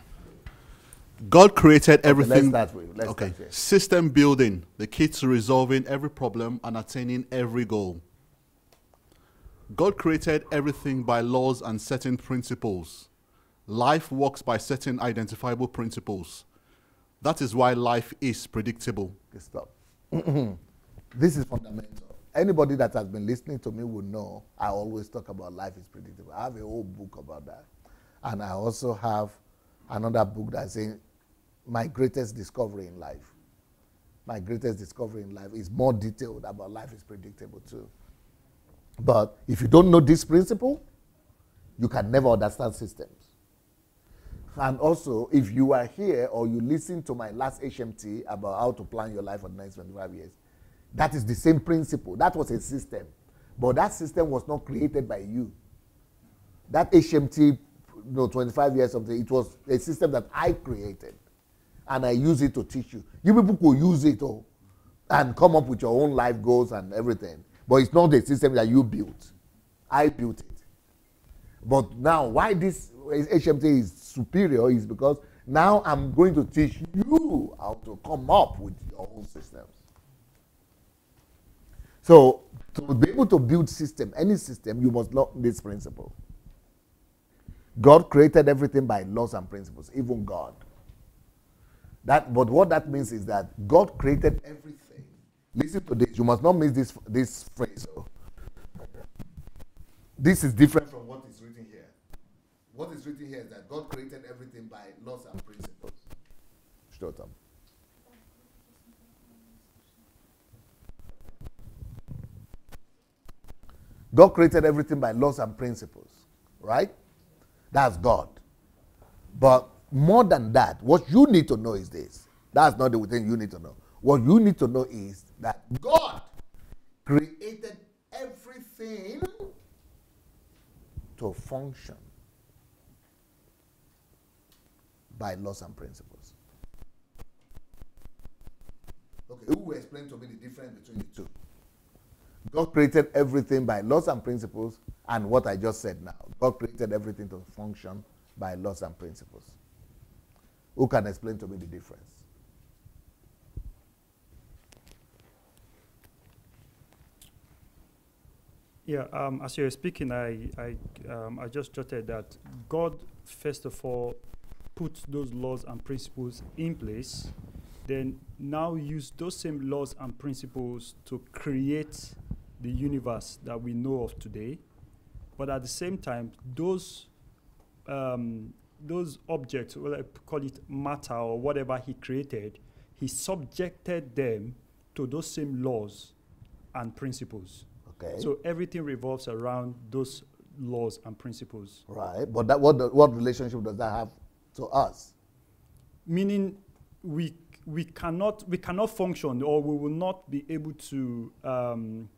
God created everything. Let's start with. Let's start here. System building, the key to resolving every problem and attaining every goal. God created everything by laws and certain principles. Life works by certain identifiable principles. That is why life is predictable. Okay, stop. This is fundamental. Anybody that has been listening to me will know I always talk about life is predictable. I have a whole book about that. And I also have another book that's saying my greatest discovery in life. My greatest discovery in life is more detailed about life is predictable too. But if you don't know this principle, you can never understand systems. And also, if you are here or you listen to my last HMT about how to plan your life for the next 25 years, that is the same principle. That was a system. But that system was not created by you. That HMT, 25 years something, it was a system that I created. And I use it to teach you. You people could use it all and come up with your own life goals and everything. But it's not the system that you built. I built it. But now, why this HMT is superior is because now I'm going to teach you how to come up with your own systems. So, to be able to build system, any system, you must learn this principle. God created everything by laws and principles, even God. But what that means is that God created everything. Listen to this. You must not miss this phrase. This is different from what is written here. What is written here is that God created everything by laws and principles. Shut up. God created everything by laws and principles, right? That's God. But more than that, what you need to know is this. That's not the thing you need to know. What you need to know is that God created everything to function by laws and principles. Okay, who will explain to me the difference between the two? God created everything by laws and principles, and what I just said now. God created everything to function by laws and principles. Who can explain to me the difference? Yeah, as you were speaking, I just jotted that God, first of all, put those laws and principles in place, then now use those same laws and principles to create the universe that we know of today. But at the same time, those objects, well, I call it matter or whatever he created, he subjected them to those same laws and principles. Okay. So everything revolves around those laws and principles. Right, but that what relationship does that have to us? Meaning we cannot function, or we will not be able to, I'm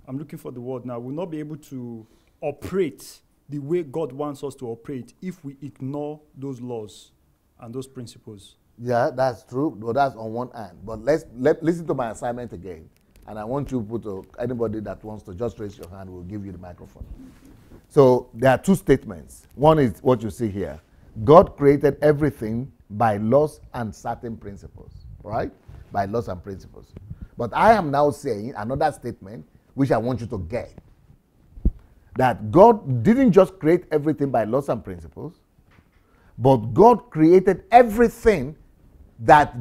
looking for the word now, we will not be able to operate the way God wants us to operate if we ignore those laws and those principles. Yeah, that's true, but that's on one hand. But listen to my assignment again. And I want you to put anybody that wants to just raise your hand, we'll give you the microphone. So there are two statements. One is what you see here. God created everything by laws and certain principles, right? By laws and principles. But I am now saying another statement, which I want you to get. That God didn't just create everything by laws and principles, but God created everything that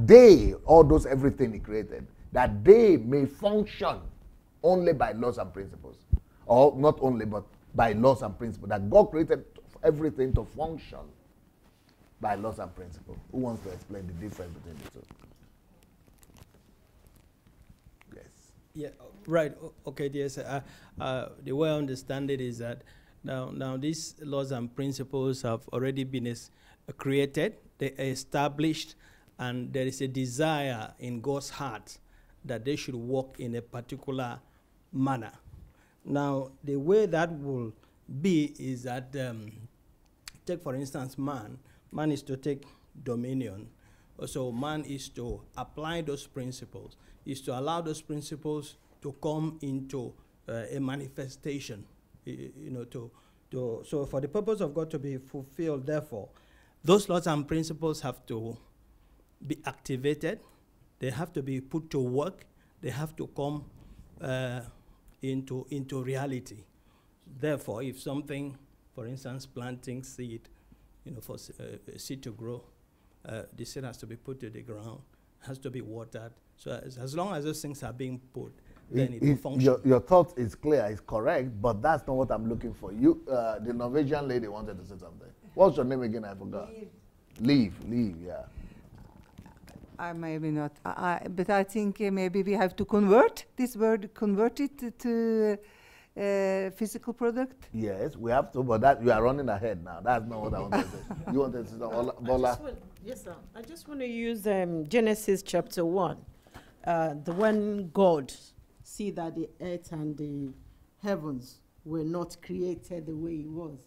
all those everything he created, that they may function only by laws and principles. Or not only, but by laws and principles. That God created everything to function by laws and principles. Who wants to explain the difference between the two? Yes. Yeah, right. Okay, yes. The way I understand it is that now these laws and principles have already been created, they are established, and there is a desire in God's heart that they should work in a particular manner. Now, the way that will be is that, take for instance, man is to take dominion. So man is to apply those principles, is to allow those principles to come into a manifestation, so for the purpose of God to be fulfilled, therefore, those laws and principles have to be activated. They have to be put to work. They have to come into reality. Therefore, if something, for instance, planting seed, for seed to grow, the seed has to be put to the ground, has to be watered. So as long as those things are being put, then it will function. Your thought is clear, is correct, but that's not what I'm looking for. You, the Norwegian lady wanted to say something. What's your name again? I forgot. Leave, yeah. Maybe not, but I think maybe we have to convert this word, convert it to physical product. Yes, we have to, but that you are running ahead now. That's not what I want to say. You want to say something, Bola? Yes, sir. I just want to use Genesis chapter 1. When God see that the earth and the heavens were not created the way it was,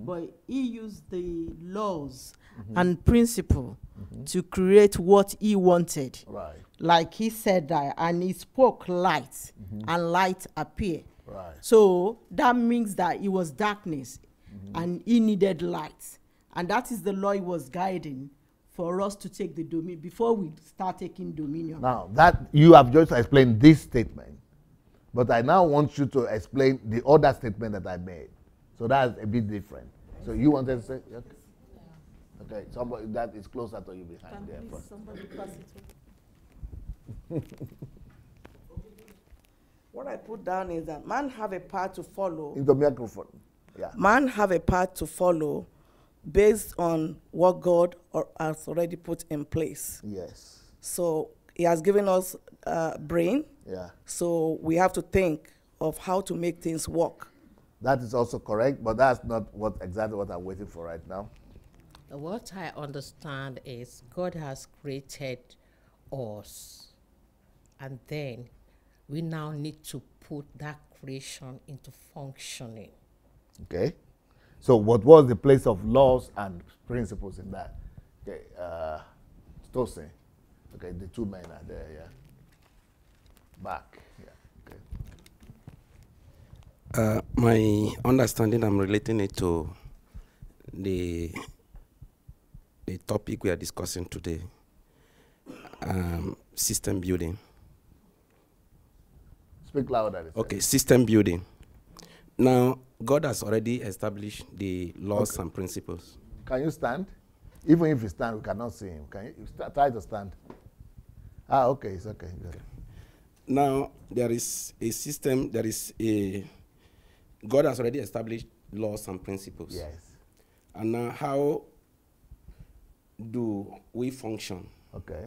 but he used the laws and principle to create what he wanted. Right. Like he said that, and he spoke light, and light appeared. Right. So that means that it was darkness, and he needed light. And that is the law he was guiding for us to take the dominion, before we start taking dominion. Now, that you have just explained this statement, but I now want you to explain the other statement that I made. So that's a bit different. So you wanted to say? Okay. Okay, somebody that is closer to you behind there. Somebody pass it to What I put down is that man have a path to follow. In the microphone. Yeah. Man have a path to follow based on what God has already put in place. Yes. So he has given us a brain. Yeah. So we have to think of how to make things work. That is also correct, but that's not exactly what I'm waiting for right now. What I understand is God has created us, and then we now need to put that creation into functioning. Okay. So what was the place of laws and principles in that? Okay. Stose. Okay, the two men are there, yeah. Back, yeah. Okay. My understanding, I'm relating it to the topic we are discussing today, system building. Speak louder. Okay, system building. Now, God has already established the laws and principles. Can you stand? Even if you stand, we cannot see him. Can you try to stand? Ah, okay, it's okay. Good. Now, there is a system, God has already established laws and principles. Yes. And now, how do we function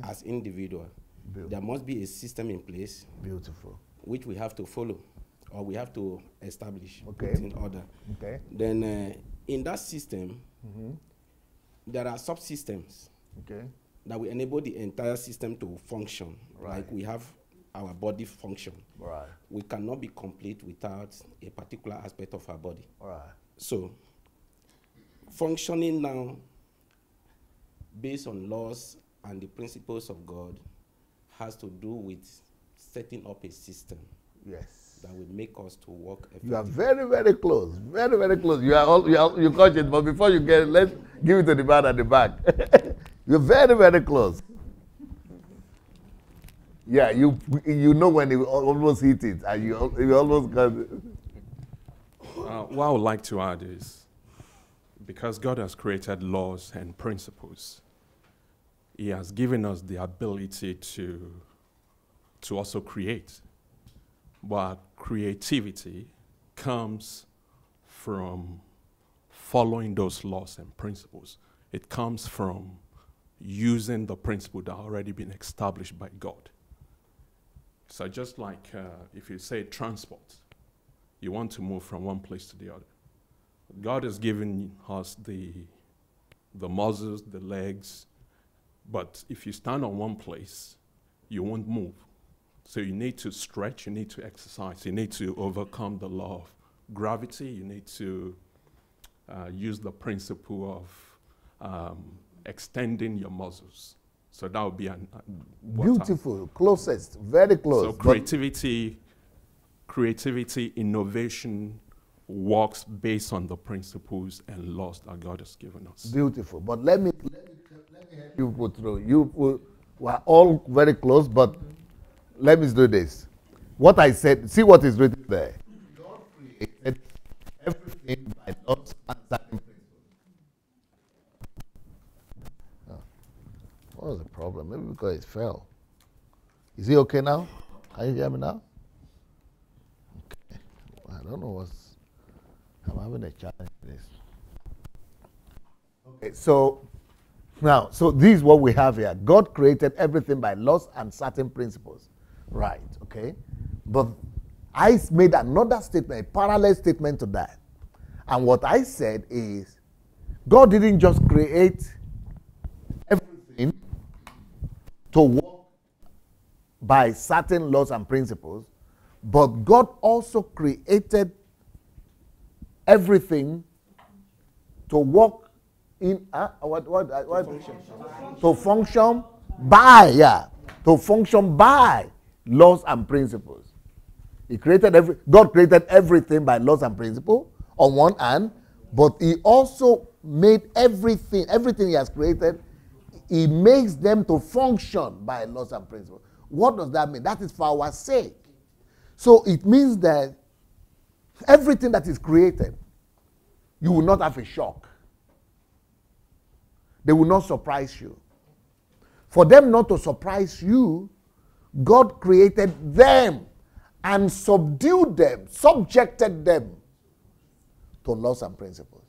as individuals? There must be a system in place. Beautiful. Which we have to follow, or we have to establish put in order. Okay. Then in that system, there are subsystems that will enable the entire system to function. Right. Like we have our body function. Right. We cannot be complete without a particular aspect of our body. Right. So, functioning now based on laws and the principles of God has to do with setting up a system. Yes. That will make us to work effectively. You are very, very close. Very, very close. You catch it, but before you get it, let's give it to the man at the back. You're very, very close. Yeah, you know when you almost hit it, and you almost got it. What I would like to add is, because God has created laws and principles, He has given us the ability to also create. But creativity comes from following those laws and principles. It comes from using the principle that already been established by God. So just like if you say transport, you want to move from one place to the other. God has given us the muscles, the legs, but if you stand on one place, you won't move. So you need to stretch, you need to exercise, you need to overcome the law of gravity, you need to use the principle of extending your muscles. So that would be beautiful, closest, very close. So creativity, innovation works based on the principles and laws that God has given us. Beautiful. But let me help you go through. You were all very close, but let me do this. What I said, see what is written there. God created everything by laws and certain principles. What was the problem? Maybe because it fell. Is he okay now? Can you hear me now? Okay. I don't know what's... I'm having a challenge with this. Okay, so now, so this is what we have here. God created everything by laws and certain principles. Right, okay? But I made another statement, a parallel statement to that. And what I said is, God didn't just create everything to work by certain laws and principles, but God also created everything to work in to function by laws and principles. God created everything by laws and principles on one hand, but He also made everything He has created, He makes them to function by laws and principles. What does that mean? That is for our sake. So it means that everything that is created, you will not have a shock. They will not surprise you. For them not to surprise you, God created them and subdued them, subjected them to laws and principles.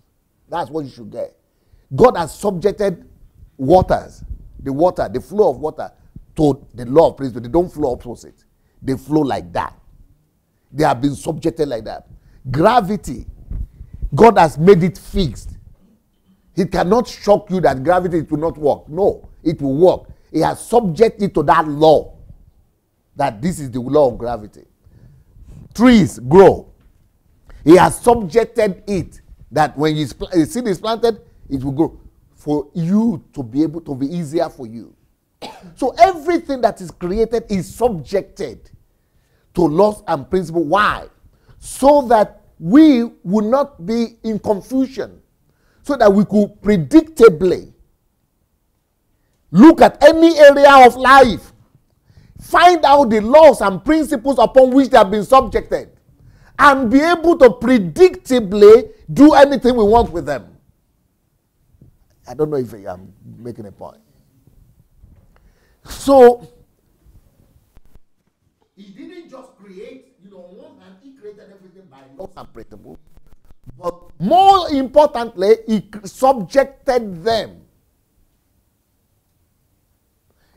That's what you should get. God has subjected waters, the flow of water, to the law of principle. They don't flow opposite. They flow like that. They have been subjected like that. Gravity, God has made it fixed. He cannot shock you that gravity will not work. No, it will work. He has subjected it to that law, that this is the law of gravity. Trees grow. He has subjected it that when a seed is planted, it will grow for you to be able to be easier for you. So everything that is created is subjected to laws and principles. Why? So that we will not be in confusion. So that we could predictably look at any area of life, find out the laws and principles upon which they have been subjected, and be able to predictably do anything we want with them. I don't know if I'm making a point. So, he didn't just create, on one hand, he created everything by laws and principles. But more importantly, he subjected them.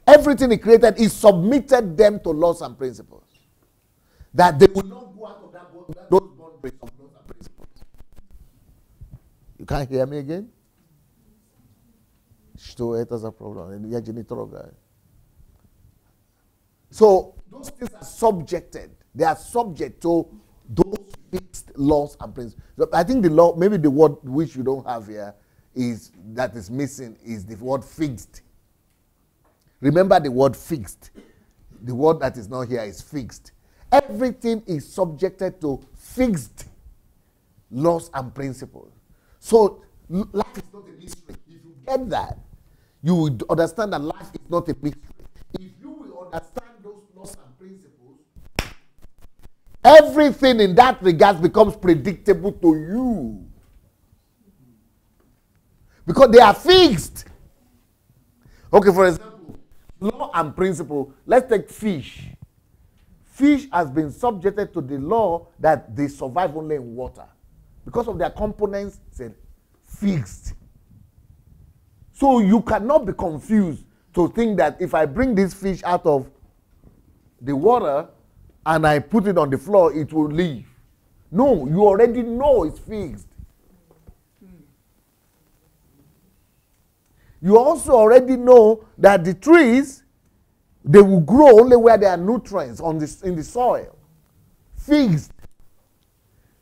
Everything he created, he submitted them to laws and principles. That they will not go out of those boundaries of laws and principles. You can't hear me again? Что это за проблема? Я же не трогаю. So, those things are subjected. They are subject to those fixed laws and principles. So I think the law, maybe the word which you don't have here that is missing is the word fixed. Remember the word fixed. The word that is not here is fixed. Everything is subjected to fixed laws and principles. So life is not a mystery. If you get that, you will understand that life is not a mystery. If you will understand those laws and principles, everything in that regard becomes predictable to you. Because they are fixed. Okay, for example, law and principle. Let's take fish. Fish has been subjected to the law that they survive only in water. Because of their components, it's fixed. So you cannot be confused to think that if I bring this fish out of the water and I put it on the floor, it will leave. No, you already know it's fixed. You also already know that the trees, they will grow only where there are nutrients in the soil. Fixed.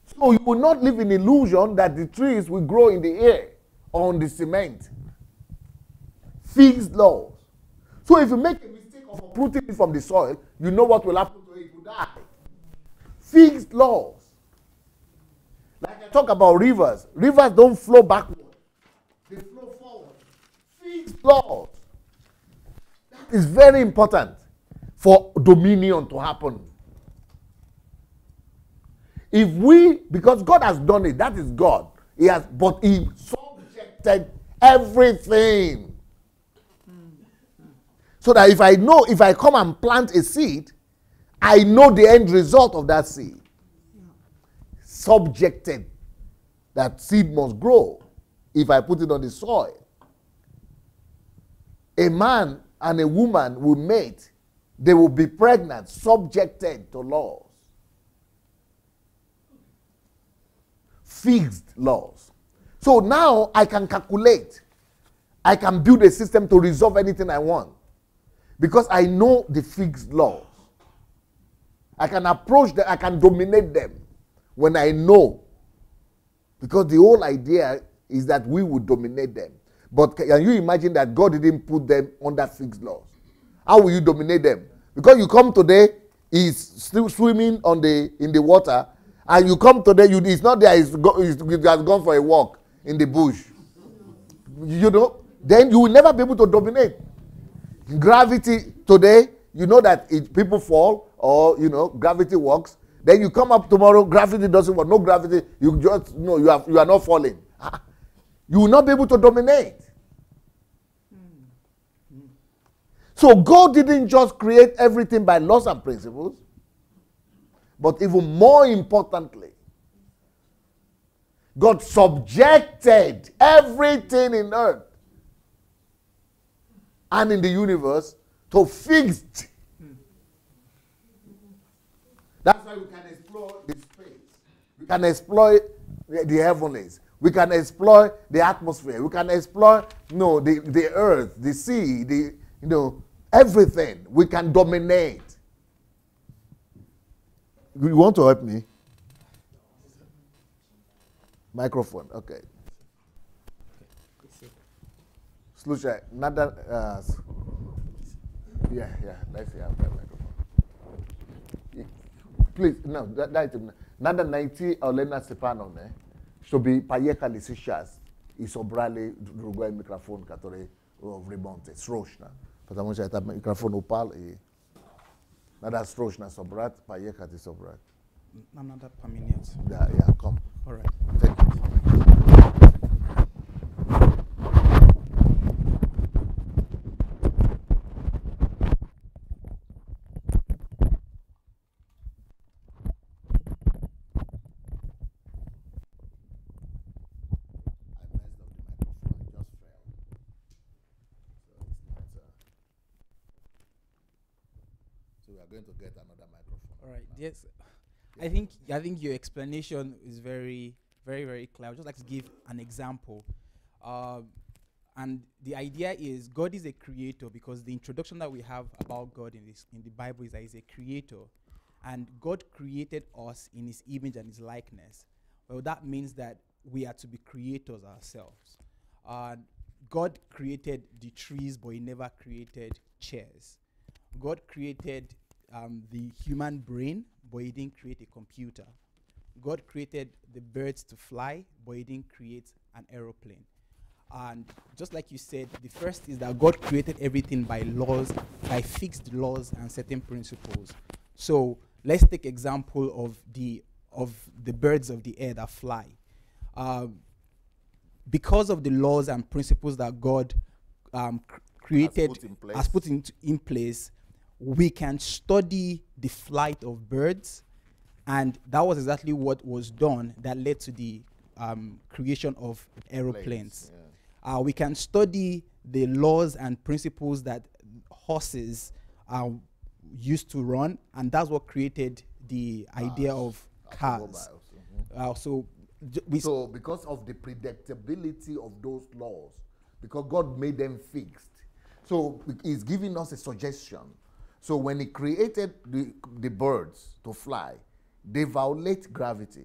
So you will not live in illusion that the trees will grow in the air or on the cement. Fixed laws. So if you make a mistake of uprooting it from the soil, you know what will happen to it. It will die. Fixed laws. Like I talk about rivers. Rivers don't flow backward. They flow forward. Fixed laws. That is very important for dominion to happen. If we, because God has done it, that is God. But he subjected everything. So that if I come and plant a seed, I know the end result of that seed. Subjected. That seed must grow if I put it on the soil. A man and a woman will mate. They will be pregnant, subjected to laws. Fixed laws. So now I can calculate. I can build a system to resolve anything I want. Because I know the fixed laws. I can approach them, I can dominate them when I know. Because the whole idea is that we would dominate them. But can you imagine that God didn't put them under fixed laws? How will you dominate them? Because you come today, he's still swimming in the water, and you come today, he's not there, he has gone for a walk in the bush. Then you will never be able to dominate. Gravity today, you know that people fall or gravity works. Then you come up tomorrow, gravity doesn't work. No gravity, you just you are not falling. You will not be able to dominate. So God didn't just create everything by laws and principles, but even more importantly, God subjected everything in earth and in the universe to fixed. That's why we can explore the space. We can explore the heavens. We can explore the atmosphere. We can explore the earth, the sea, everything. We can dominate. You want to help me? Microphone, okay. Slucha, nada. Let's see. Microphone. Please, no, nada 90 Olena Stepano, ne? Чтобы поехали сейчас и собрали другой микрофон, который в ремонте, срочно. Потому что этот микрофон упал, и надо срочно собрать, поехать и собрать. Another per minute. Yeah, yeah, come. All right. Take it. So we are going to get another microphone. All right. Yes. I think your explanation is very clear. I would just like to give an example. And the idea is God is a creator, because the introduction that we have about God in the Bible is that he's a creator. And God created us in his image and his likeness. Well, that means that we are to be creators ourselves. God created the trees, but he never created chairs. God created the human brain, but he didn't create a computer. God created the birds to fly, but he didn't create an aeroplane. And just like you said, the first is that God created everything by laws, by fixed laws and certain principles. So let's take example of the birds of the air that fly. Because of the laws and principles that God created, has put in place, we can study the flight of birds, and that was exactly what was done that led to the creation of aeroplanes. Yeah. We can study the laws and principles that horses used to run, and that's what created the idea of cars. So because of the predictability of those laws, because God made them fixed, so he's giving us a suggestion. So when he created the birds to fly, they violate gravity.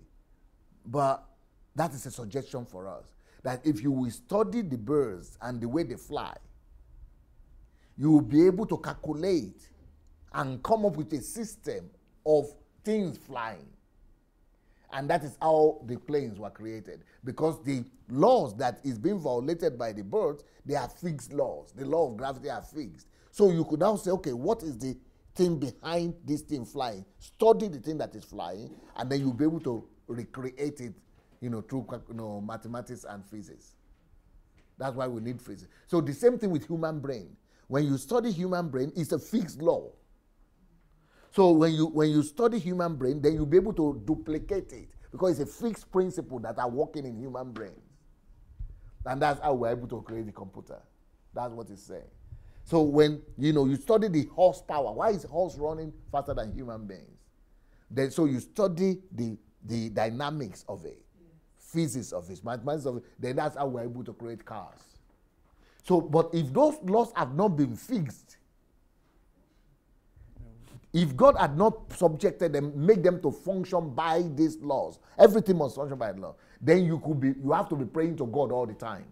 But that is a suggestion for us, that if you will study the birds and the way they fly, you will be able to calculate and come up with a system of things flying. And that is how the planes were created. Because the laws that is being violated by the birds, they are fixed laws. The law of gravity are fixed. So you could now say, okay, what is the thing behind this thing flying? Study the thing that is flying, and then you'll be able to recreate it, through mathematics and physics. That's why we need physics. So the same thing with human brain. When you study human brain, it's a fixed law. So when you study human brain, then you'll be able to duplicate it, because it's a fixed principle that are working in human brains. And that's how we're able to create the computer. That's what it's saying. So when you study the horsepower, why is horse running faster than human beings? Then so you study the dynamics of it, physics of it, mathematics of it, then that's how we're able to create cars. So, but if those laws have not been fixed, if God had not subjected them, make them to function by these laws, everything must function by the law, then you have to be praying to God all the time.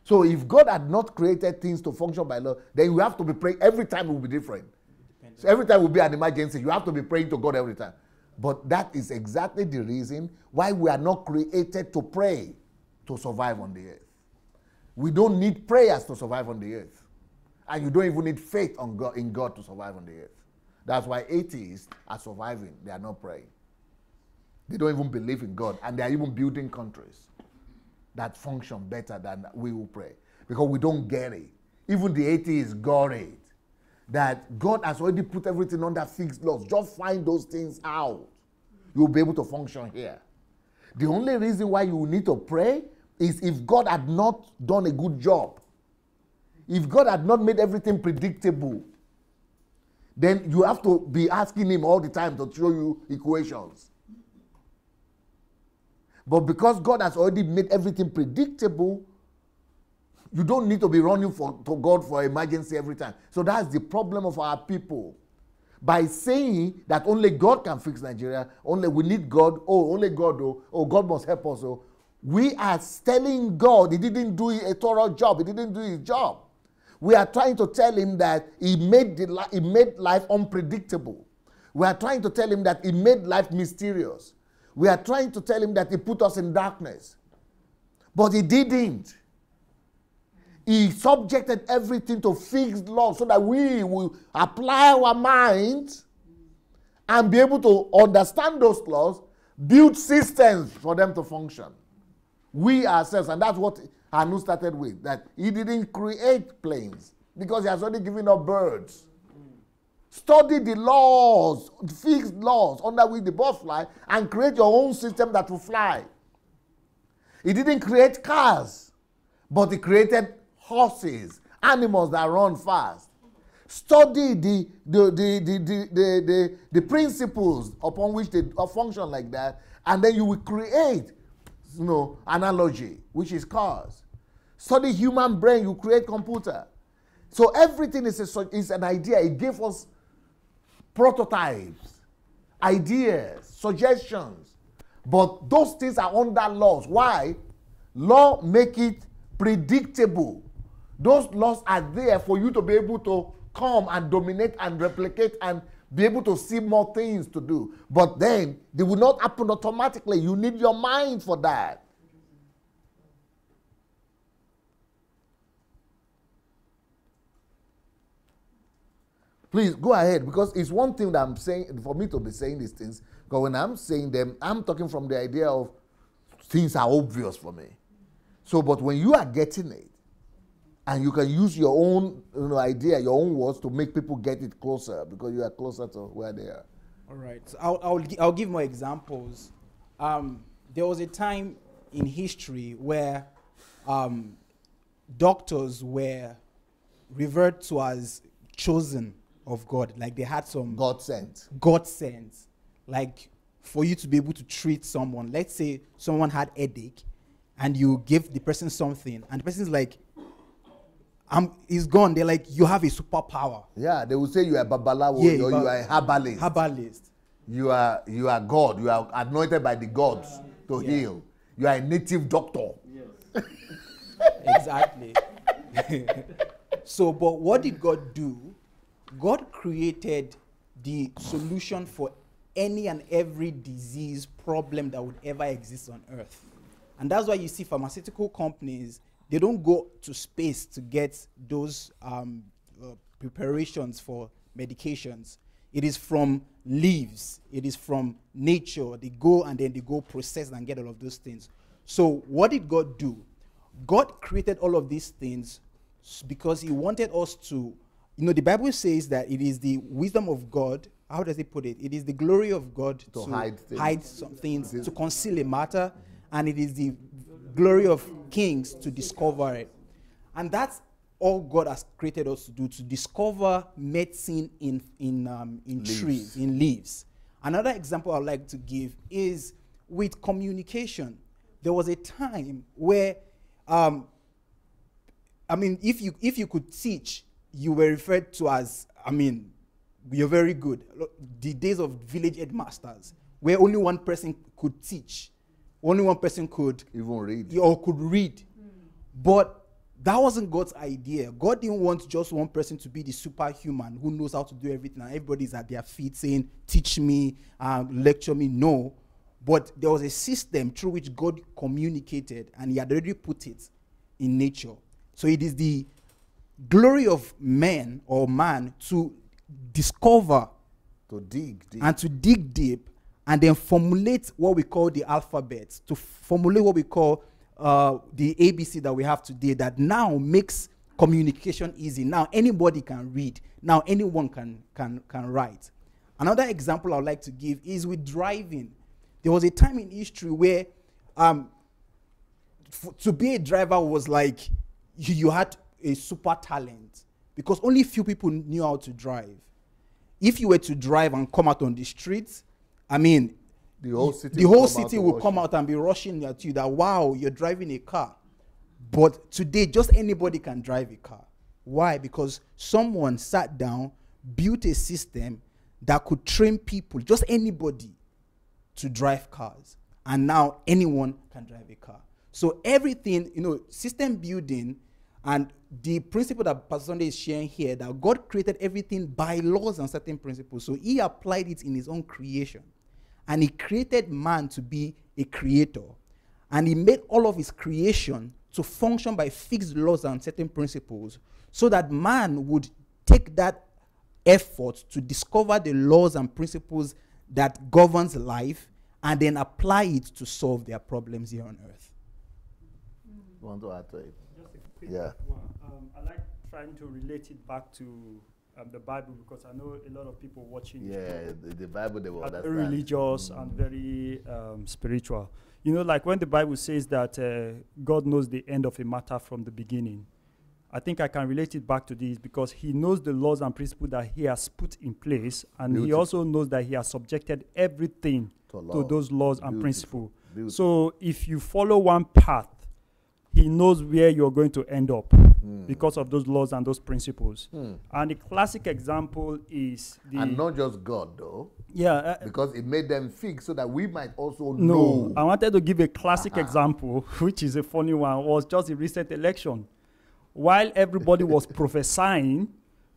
So if God had not created things to function by law, then you have to be praying. Every time it will be different. So every time will be an emergency. You have to be praying to God every time. But that is exactly the reason why we are not created to pray to survive on the earth. We don't need prayers to survive on the earth. And you don't even need faith in God to survive on the earth. That's why atheists are surviving. They are not praying. They don't even believe in God. And they are even building countries that function better than we will pray, because we don't get it. Even the atheists got it, that God has already put everything under fixed laws. Just find those things out. You'll be able to function here. The only reason why you need to pray is if God had not done a good job. If God had not made everything predictable, then you have to be asking him all the time to show you equations. But because God has already made everything predictable, you don't need to be running to God for emergency every time. So that's the problem of our people. By saying that only God can fix Nigeria, only we need God, only God, God must help us. We are telling God he didn't do a thorough job, he didn't do his job. We are trying to tell him that he made life unpredictable. We are trying to tell him that he made life mysterious. We are trying to tell him that he put us in darkness. But he didn't. He subjected everything to fixed laws so that we will apply our minds and be able to understand those laws, build systems for them to function. We ourselves, and that's what Anu started with, that he didn't create planes because he has already given up birds. Study the laws, fixed laws under which the birds fly, and create your own system that will fly. He didn't create cars, but he created horses, animals that run fast. Study the principles upon which they function like that, and then you will create, analogy, which is cars. Study human brain, you create computer. So everything is an idea. It gave us prototypes, ideas, suggestions. But those things are under laws. Why? Law make it predictable. Those laws are there for you to be able to come and dominate and replicate and be able to see more things to do. But then they will not happen automatically. You need your mind for that. Please go ahead, because it's one thing that I'm saying, for me to be saying these things, because when I'm saying them, I'm talking from the idea of things are obvious for me. So, but when you are getting it, and you can use your own idea, your own words to make people get it closer, because you are closer to where they are. All right. So I'll give more examples. There was a time in history where doctors were referred to as chosen of God. Like they had some... God sent. God sent. Like for you to be able to treat someone. Let's say someone had headache and you give the person something and the person's like, he's gone. They're like, you have a superpower. Yeah, they will say you are Babalawo, or you are a herbalist. Herbalist. You are God. You are anointed by the gods to heal. You are a native doctor. Yes. Exactly. So, but what did God do? God created the solution for any and every disease problem that would ever exist on earth. And that's why you see pharmaceutical companies, they don't go to space to get those preparations for medications. It is from leaves. It is from nature. They go and then they go process and get all of those things. So what did God do? God created all of these things because he wanted us to, the Bible says that it is the wisdom of God. How does it put it? It is the glory of God to hide some things, to conceal a matter, and it is the glory of kings to discover it. And that's all God has created us to do, to discover medicine in trees, in leaves. Another example I'd like to give is with communication. There was a time where, if you could teach, you were referred to as, you're very good. The days of village headmasters, where only one person could teach. Only one person could even read. Or could read. But that wasn't God's idea. God didn't want just one person to be the superhuman who knows how to do everything and everybody's at their feet saying, teach me, lecture me. No. But there was a system through which God communicated, and he had already put it in nature. So it is the glory of man to discover, to dig deep, and to dig deep, and then formulate what we call the alphabet, to formulate what we call the ABC that we have today, that now makes communication easy. Now anybody can read. Now anyone can write. Another example I would like to give is with driving. There was a time in history where to be a driver was like you had a super talent, because only few people knew how to drive. If you were to drive and come out on the streets, the whole city will come out and be rushing at you that, wow, you're driving a car. But today, just anybody can drive a car. Why? Because someone sat down, built a system that could train people, just anybody, to drive cars. And now anyone can drive a car. So everything, system building, and the principle that Pastor Sunday is sharing here, that God created everything by laws and certain principles. So he applied it in his own creation. And he created man to be a creator. And he made all of his creation to function by fixed laws and certain principles, so that man would take that effort to discover the laws and principles that governs life and then apply it to solve their problems here on earth. You want to add to it? Just a quick Yeah. one. I like trying to relate it back to the Bible, because I know a lot of people watching Yeah, the Bible, they will are understand. very religious and very spiritual. You know, like when the Bible says that God knows the end of a matter from the beginning, I think I can relate it back to this, because he knows the laws and principles that he has put in place, and he also knows that he has subjected everything to those laws and principles. So if you follow one path, he knows where you're going to end up because of those laws and those principles. And the classic example is and not just God, though. Yeah. Because it made them fix so that we might also No, know. I wanted to give a classic example, which is a funny one, was just the recent election. While everybody was prophesying,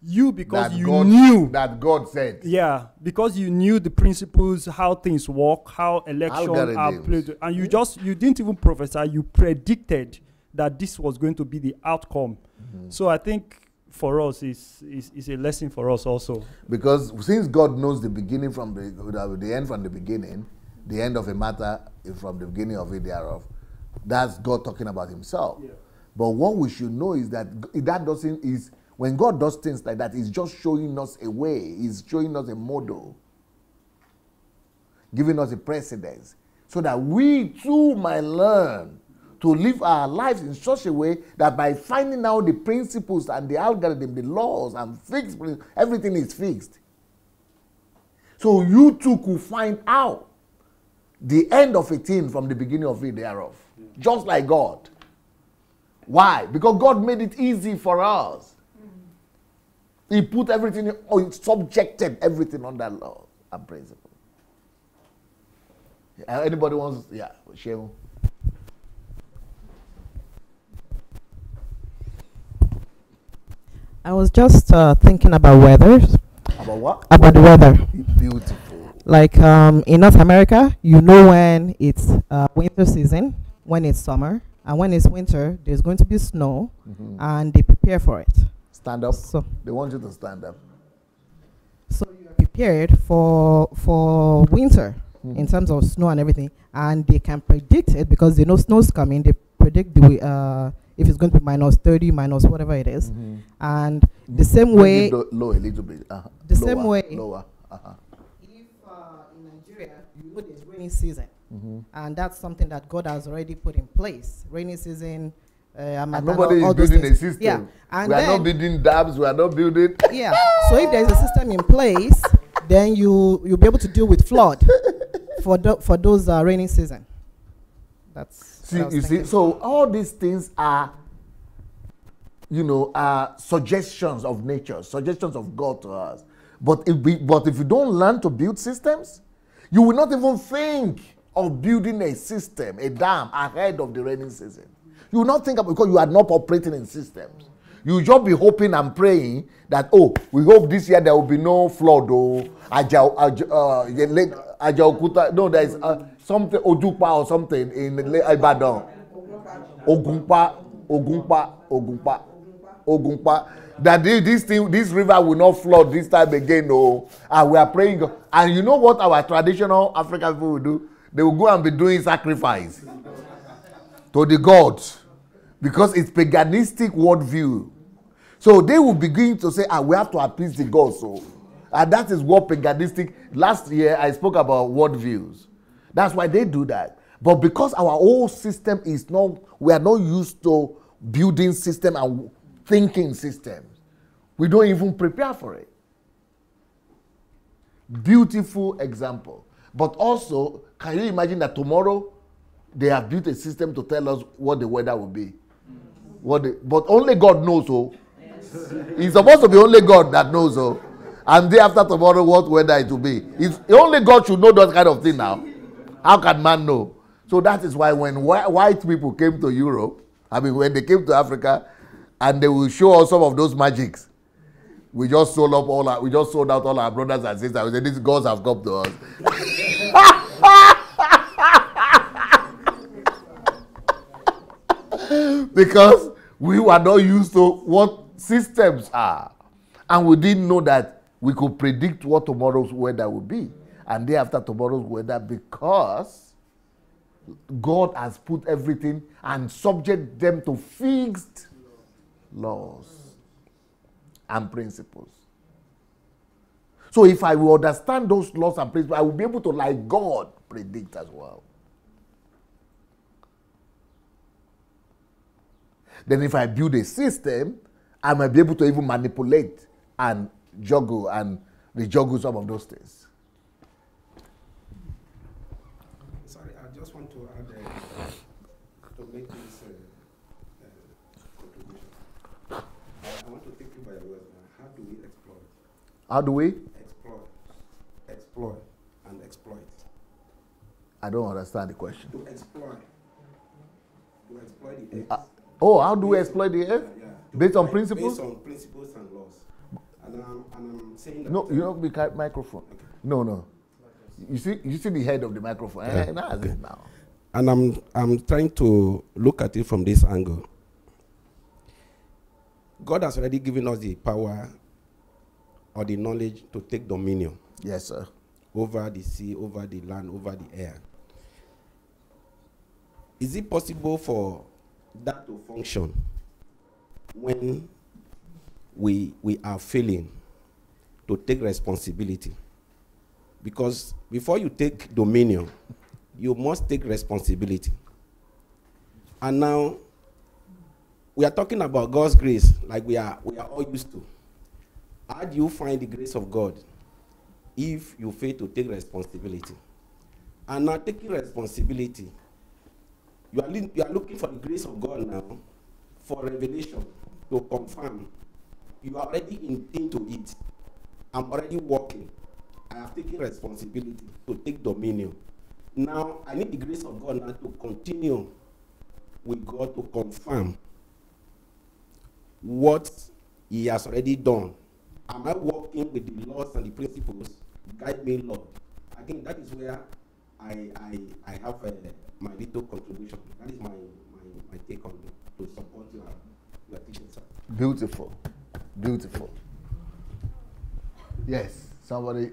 you, because That you God- knew that God said. Yeah, because you knew the principles, how things work, how elections are Algorithms. played, and you didn't even prophesy, you predicted that this was going to be the outcome. So I think for us is a lesson for us also. Because since God knows the beginning from the end from the beginning, the end of a matter is from the beginning of it thereof, that's God talking about himself. Yeah. But what we should know is that when God does things like that, he's just showing us a way, he's showing us a model, giving us a precedence, so that we too might learn to live our lives in such a way that by finding out the principles and the algorithm, the laws and fixed, everything is fixed. So you too could find out the end of a thing from the beginning of it thereof. Just like God. Why? Because God made it easy for us. He put everything, or he subjected everything under law and principle. Anybody wants, yeah, share. I was just thinking about weather. About what? About the weather. Beautiful. Like in North America, you know when it's winter season, when it's summer, and when it's winter, there's going to be snow, and they prepare for it. Stand up. So They want you to stand up. So you are prepared for winter in terms of snow and everything, and they can predict it because they know snow's coming. They predict the way, if it's going to be -30, minus whatever it is, and the same way. Low a little bit. The same way. Lower. If in Nigeria, you know there's rainy season, and that's something that God has already put in place. Rainy season. And nobody is building a system. Yeah. And we are not building dams. We are not building. Yeah. So if there's a system in place, then you'll be able to deal with flood for those rainy season. That's See, you see. So all these things are, are suggestions of nature, suggestions of God to us. But if you don't learn to build systems, you will not even think of building a system, a dam ahead of the rainy season. You will not think about, because you are not operating in systems. You will just be hoping and praying that, we hope this year there will be no flood. No, there is something, Ojupa or something in Ibadan. Ogumpa. That this river will not flood this time again. And we are praying. And you know what our traditional African people will do? They will go and be doing sacrifice to the gods, because it's paganistic worldview. So they will begin to say, we have to appease the gods. And that is what paganistic. Last year I spoke about worldviews. That's why they do that. But because our whole system is not, we are not used to building system and thinking systems. We don't even prepare for it. Beautiful example. But also, can you imagine that tomorrow they have built a system to tell us what the weather will be? But only God knows. It's supposed to be only God that knows. And day after tomorrow, what weather it will be. Only God should know that kind of thing now. How can man know? So that is why when white people came to Europe, when they came to Africa, and they will show us some of those magics, we just sold out all our brothers and sisters. We said, these gods have come to us. Because we were not used to what systems are. And we didn't know that We could predict what tomorrow's weather will be and day after tomorrow's weather, because God has put everything and subject them to fixed laws and principles. So if I will understand those laws and principles, I will be able to, like God, predict as well. Then if I build a system, I might be able to even manipulate and juggle and rejuggle some of those things. Sorry, I just want to add to make this contribution. I want to take you by the word. How do we exploit? How do we? Exploit and exploit. I don't understand the question. To exploit the earth. How do we exploit the earth? Yeah. Based on principles? Based on principles and laws. And I'm saying that. No, you don't be microphone. Okay. No. You see the head of the microphone. Okay. That's it now. And I'm trying to look at it from this angle. God has already given us the power or the knowledge to take dominion. Yes, sir. Over the sea, over the land, over the air. Is it possible for that to function when we are failing to take responsibility? Because before you take dominion, you must take responsibility. And now we are talking about God's grace, like we are all used to. How do you find the grace of God if you fail to take responsibility? And now taking responsibility, you are looking for the grace of God now for revelation, to confirm. You are already into it. I'm already working. I have taken responsibility to take dominion. Now, I need the grace of God now to continue with God to confirm what He has already done. Am I working with the laws and the principles? Guide me, Lord. I think that is where I have my little contribution. That is my take on it, to support your teaching, sir. Beautiful. Beautiful. Yes, somebody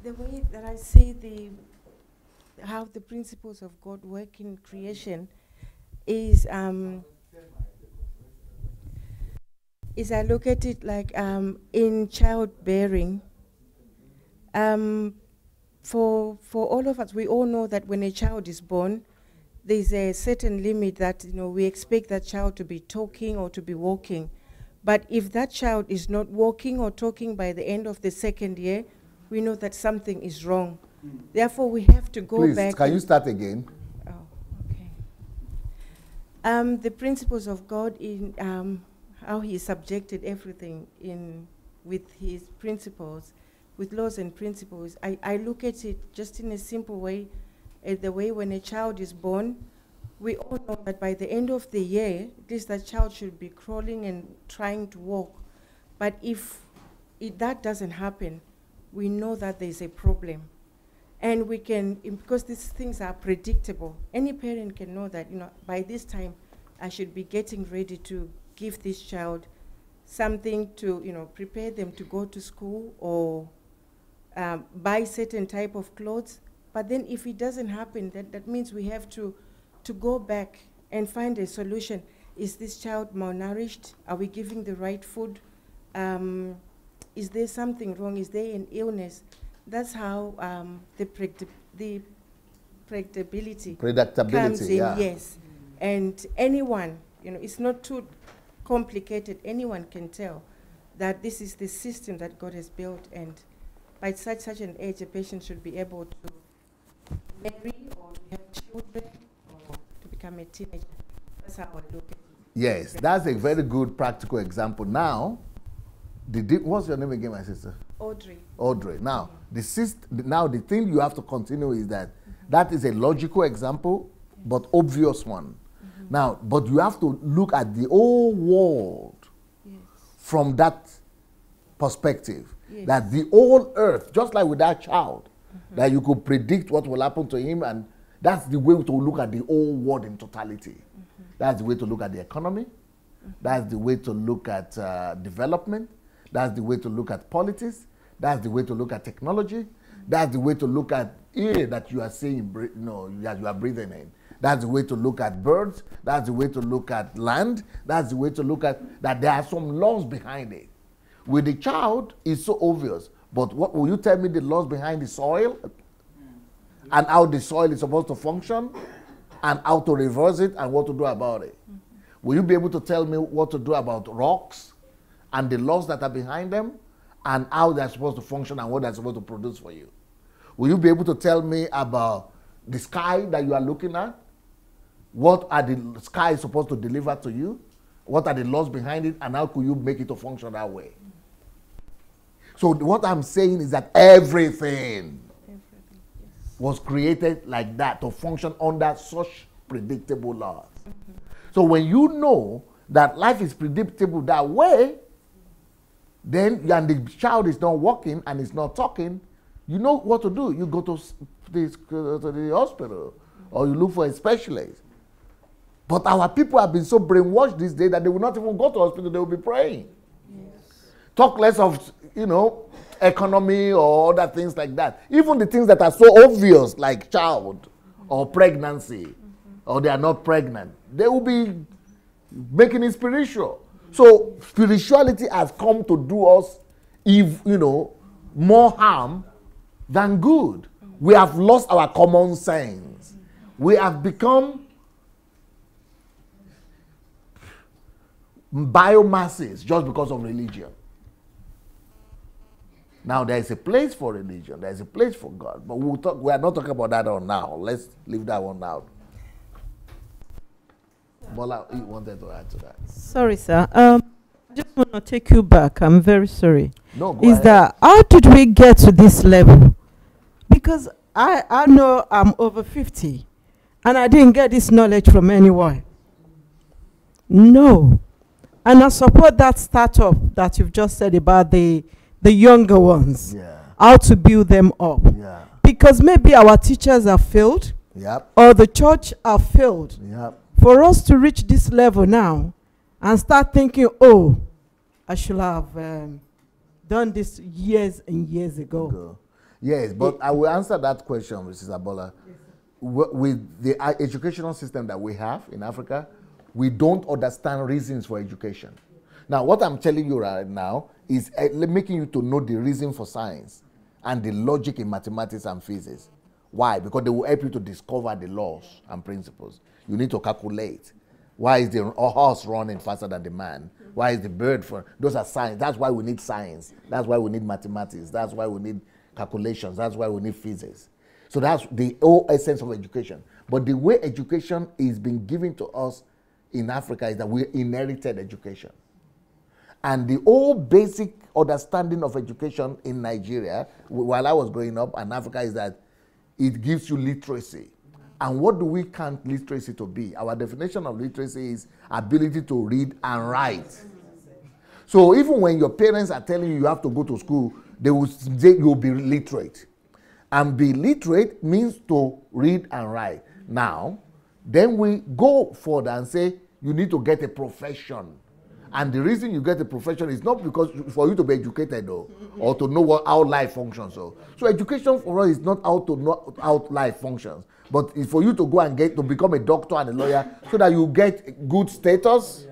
the way that I see how the principles of God work in creation is I look at it like in childbearing. For all of us, we all know that when a child is born, there's a certain limit that we expect that child to be talking or to be walking. But if that child is not walking or talking by the end of the second year, we know that something is wrong. Therefore, we have to go back. Please, can you start again? Oh, okay. The principles of God in how He subjected everything with His principles, with laws and principles. I look at it just in a simple way, the way when a child is born, we all know that by the end of the year, at least that child should be crawling and trying to walk. But if that doesn't happen, we know that there's a problem. And we can, because these things are predictable, any parent can know that, by this time, I should be getting ready to give this child something to, prepare them to go to school or buy certain type of clothes. But then if it doesn't happen, that means we have to go back and find a solution. Is this child malnourished? Are we giving the right food? Is there something wrong? Is there an illness? That's how the predictability comes in, yeah. yes. And anyone, it's not too complicated. Anyone can tell that this is the system that God has built, and by such an age, a patient should be able to marry or to have children or to become a teenager. That's how I look at it. Yes, that's a very good practical example. Now, what's your name again, my sister? Audrey. Audrey. Now, the thing you have to continue is that that is a logical example, but obvious one. Now, but you have to look at the whole world from that perspective. Yes. That the whole earth, just like with that child, that you could predict what will happen to him, and that's the way to look at the whole world in totality. That's the way to look at the economy. That's the way to look at development. That's the way to look at politics. That's the way to look at technology. That's the way to look at air that you are seeing, that you are breathing in. That's the way to look at birds. That's the way to look at land. That's the way to look at that there are some laws behind it. With the child, it's so obvious. But what will you tell me the laws behind the soil? And how the soil is supposed to function? And how to reverse it and what to do about it? Will you be able to tell me what to do about rocks and the laws that are behind them and how they're supposed to function and what they're supposed to produce for you? Will you be able to tell me about the sky that you are looking at? What are the sky supposed to deliver to you? What are the laws behind it and how could you make it to function that way? So what I'm saying is that everything was created like that to function under such predictable laws. So when you know that life is predictable that way, then and the child is not walking and is not talking, you know what to do. You go to the hospital or you look for a specialist. But our people have been so brainwashed this day that they will not even go to hospital, they will be praying. Yes. Talk less of, economy or other things like that. Even the things that are so obvious, like child or pregnancy, or they are not pregnant, they will be making it spiritual. So spirituality has come to do us, more harm than good. We have lost our common sense. We have become biomasses just because of religion. Now there is a place for religion, there is a place for God, but we are not talking about that on now. Let's leave that one out. Bola, you wanted to add to that? Sorry, sir. I just want to take you back. I'm very sorry. No, go ahead. That how did we get to this level? Because I know I'm over 50 and I didn't get this knowledge from anyone. No. And I support that startup that you've just said about the younger ones. Yeah. How to build them up. Yeah. Because maybe our teachers have failed. Yep. Or the church have failed. Yep. For us to reach this level now and start thinking, oh, I should have done this years and years ago. Yes, but I will answer that question, Mrs. Abola. Yes, with the educational system that we have in Africa, we don't understand reasons for education. Now, what I'm telling you right now is making you to know the reason for science and the logic in mathematics and physics. Why? Because they will help you to discover the laws and principles. You need to calculate. Why is the horse running faster than the man? Why is the bird for? Those are science. That's why we need science. That's why we need mathematics. That's why we need calculations. That's why we need physics. So that's the whole essence of education. But the way education is being given to us in Africa is that we inherited education. And the whole basic understanding of education in Nigeria, while I was growing up, and Africa, is that it gives you literacy. And what do we count literacy to be? Our definition of literacy is ability to read and write. So even when your parents are telling you have to go to school, they will say you'll be literate. And be literate means to read and write. Now, then we go further and say you need to get a profession. And the reason you get a profession is not because for you to be educated though, or to know how life functions. So education for us is not how to know how life functions, but it's for you to go and get to become a doctor and a lawyer so that you get good status,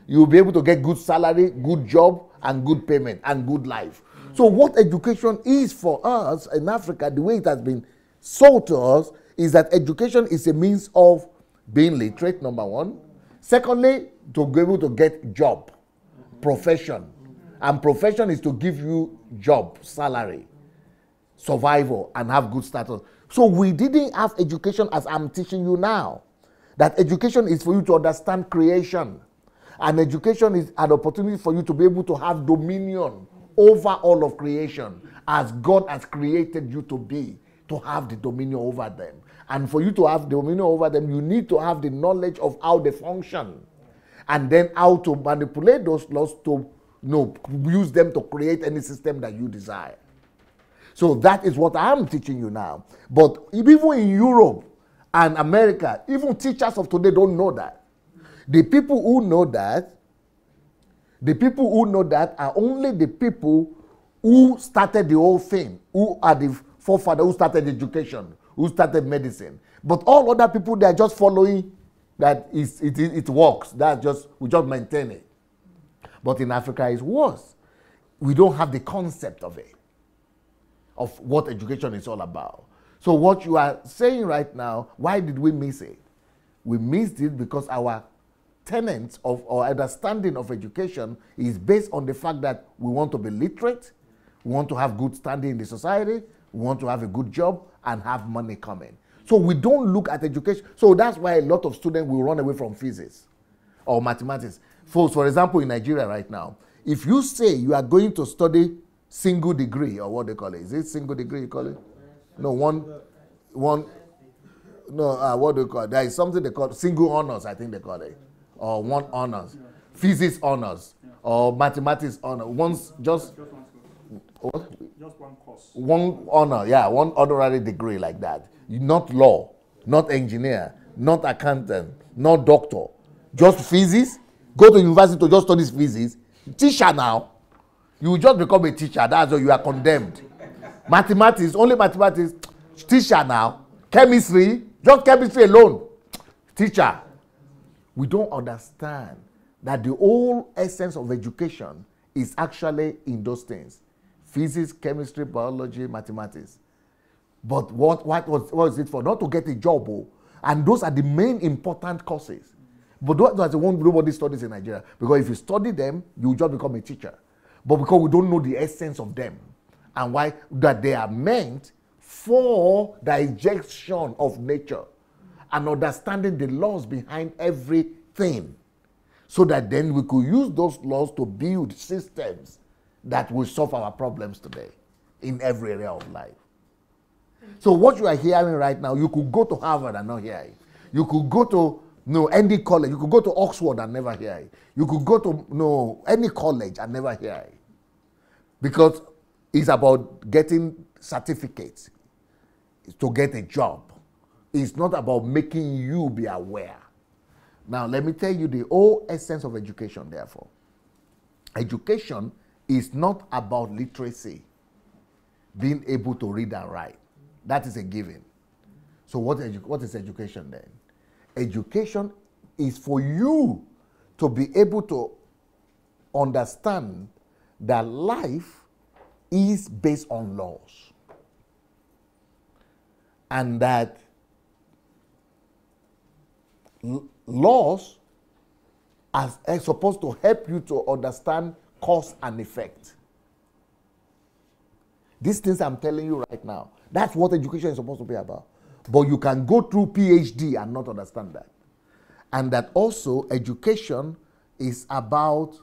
you'll be able to get good salary, good job, and good payment, and good life. So what education is for us in Africa, the way it has been sold to us, is that education is a means of being literate, number one. Secondly, to be able to get job, profession. And profession is to give you job, salary, survival, and have good status. So we didn't have education as I'm teaching you now. That education is for you to understand creation. And education is an opportunity for you to be able to have dominion over all of creation as God has created you to be, to have the dominion over them. And for you to have dominion over them, you need to have the knowledge of how they function. And then how to manipulate those laws to use them to create any system that you desire. So that is what I'm teaching you now. But even in Europe and America, even teachers of today don't know that. The people who know that The people who know that are only the people who started the whole thing, who are the forefathers, who started education, who started medicine. But all other people, they are just following that it works. That's just, we just maintain it. But in Africa, it's worse. We don't have the concept of it, of what education is all about. So what you are saying right now, why did we miss it? We missed it because our tenets of our understanding of education is based on the fact that we want to be literate, we want to have good standing in the society, we want to have a good job and have money coming. So we don't look at education. So that's why a lot of students will run away from physics or mathematics. For example, in Nigeria right now, if you say you are going to study single degree, or what they call it, is it single degree you call it? No, what do you call it? There is something they call single honors, I think they call it, or one honors, physics honors, or mathematics honors. Just one course. One honor, yeah, one honorary degree like that. Not law, not engineer, not accountant, not doctor, just physics. Go to university to just study physics. Teacher now, you will just become a teacher. That's why you are condemned. Mathematics, only mathematics. Teacher now. Chemistry, just chemistry alone. Teacher. We don't understand that the whole essence of education is actually in those things. Physics, chemistry, biology, mathematics. But what is it for? Not to get a job. And those are the main important courses. But that's the one nobody studies in Nigeria. Because if you study them, you just become a teacher. But because we don't know the essence of them and why that they are meant for digestion of nature and understanding the laws behind everything, so that then we could use those laws to build systems that will solve our problems today in every area of life. So what you are hearing right now, you could go to Harvard and not hear it. You could go to any college. You could go to Oxford and never hear it. You could go to any college and never hear it. Because it's about getting certificates to get a job. It's not about making you be aware. Now, let me tell you the whole essence of education, therefore. Education is not about literacy, being able to read and write. That is a given. So what is education then? Education is for you to be able to understand that life is based on laws. And that laws are supposed to help you to understand cause and effect. These things I'm telling you right now, that's what education is supposed to be about. But you can go through PhD and not understand that. And that also education is about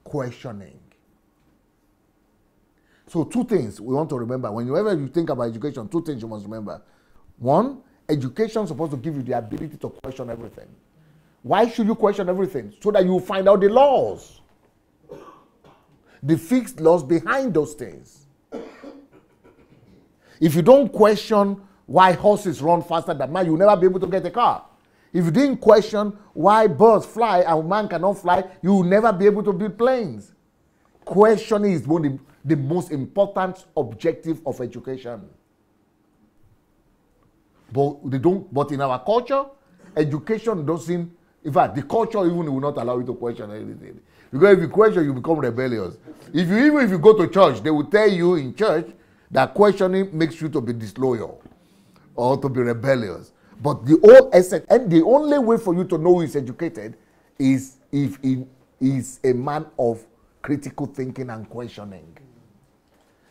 questioning. So two things we want to remember. Whenever you think about education, two things you must remember. One, education is supposed to give you the ability to question everything. Why should you question everything? So that you find out the laws. The fixed laws behind those things. If you don't question why horses run faster than man, you'll never be able to get a car. If you didn't question why birds fly and man cannot fly, you will never be able to build planes. Questioning is one of the most important objective of education. But in our culture, education doesn't, in fact, the culture even will not allow you to question anything. Because if you question, you become rebellious. Even if you go to church, they will tell you in church that questioning makes you to be disloyal or to be rebellious. But the whole essence, and the only way for you to know who is educated is if he is a man of critical thinking and questioning.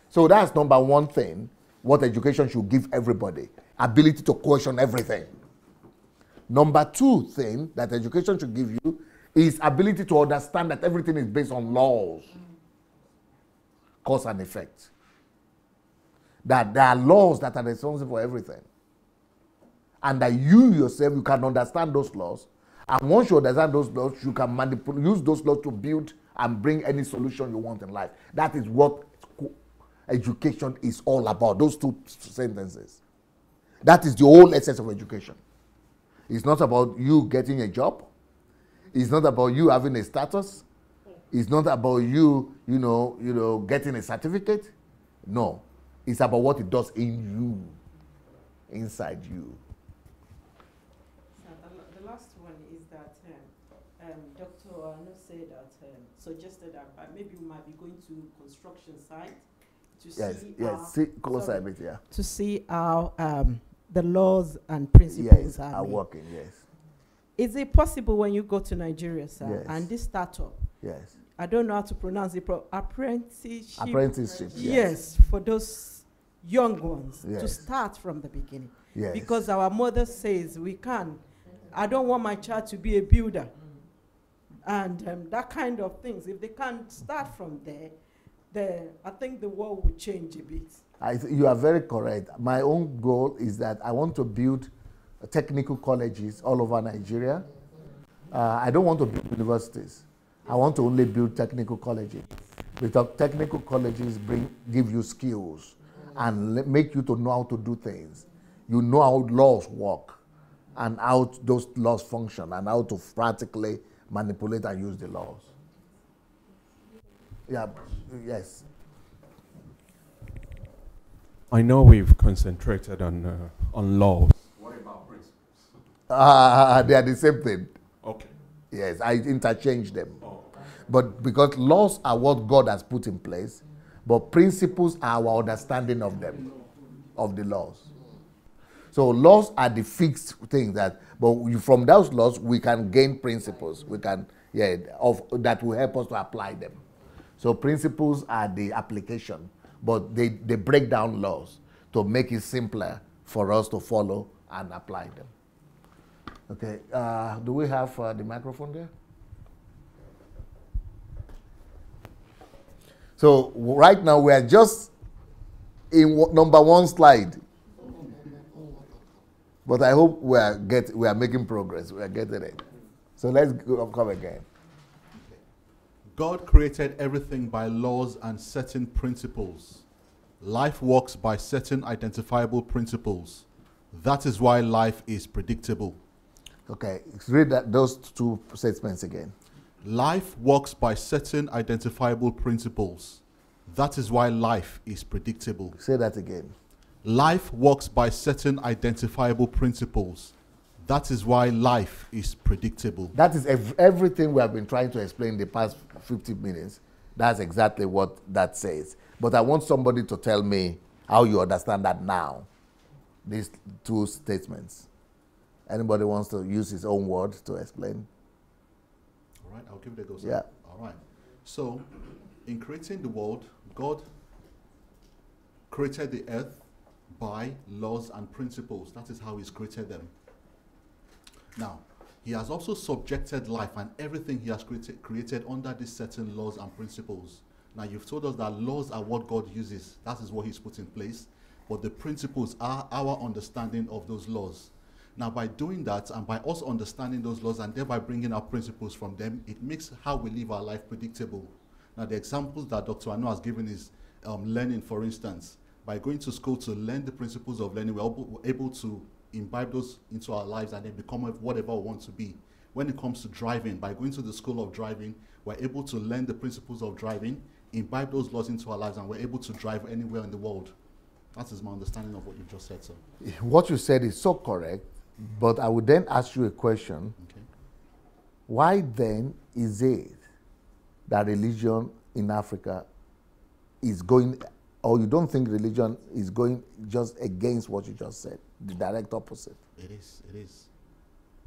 So that's number one thing, what education should give everybody. Ability to question everything. Number two thing that education should give you is ability to understand that everything is based on laws. Cause and effect. That there are laws that are responsible for everything. And that you yourself, you can understand those laws. And once you understand those laws, you can use those laws to build and bring any solution you want in life. That is what education is all about, those two sentences. That is the whole essence of education. It's not about you getting a job. It's not about you having a status. It's not about you, getting a certificate. No, it's about what it does in you, inside you. So the last one is that Dr. Ano said that suggested that maybe we might be going to construction site to to see how the laws and principles are working. Yes. Is it possible when you go to Nigeria, sir, yes. and this startup? Yes. I don't know how to pronounce it. Apprenticeship. Apprenticeship. Yes, for those young ones to start from the beginning. Yes. Because our mother says we can. I don't want my child to be a builder, and that kind of things. If they can't start from there, I think the world will change a bit. You are very correct. My own goal is that I want to build technical colleges all over Nigeria. I don't want to build universities. I want to only build technical colleges. Because technical colleges give you skills and make you to know how to do things. You know how laws work and how those laws function and how to practically manipulate and use the laws. Yeah, yes. I know we've concentrated on laws. What about principles? They are the same thing. Okay. Yes, I interchange them. Oh. But because laws are what God has put in place, but principles are our understanding of them, of the laws. So laws are the fixed thing from those laws we can gain principles. We can, that will help us to apply them. So principles are the application, but they break down laws to make it simpler for us to follow and apply them. Okay, do we have the microphone there? So right now we are just in number 1 slide, but I hope we are making progress. We are getting it. So let's come again. God created everything by laws and certain principles. Life works by certain identifiable principles. That is why life is predictable. Okay, read those 2 statements again. Life works by certain identifiable principles. That is why life is predictable. Say that again. Life works by certain identifiable principles. That is why life is predictable. That is everything we have been trying to explain in the past 50 minutes. That's exactly what that says. But I want somebody to tell me how you understand that now. These 2 statements. Anybody wants to use his own word to explain? All right, I'll give it a go. Yeah. All right. So, in creating the world, God created the earth by laws and principles. That is how He's created them. Now, He has also subjected life and everything He has created under these certain laws and principles. Now, you've told us that laws are what God uses. That is what He's put in place. But the principles are our understanding of those laws. Now, by doing that, and by us understanding those laws and thereby bringing our principles from them, it makes how we live our life predictable. Now, the examples that Dr. Ano has given is learning, for instance. By going to school to learn the principles of learning, we're able to imbibe those into our lives and then become whatever we want to be. When it comes to driving, by going to the school of driving, we're able to learn the principles of driving, imbibe those laws into our lives, and we're able to drive anywhere in the world. That is my understanding of what you just said, sir. What you said is so correct, but I would then ask you a question. Okay. Why then is it that religion in Africa is going, or you don't think religion is going just against what you just said, the direct opposite? It is.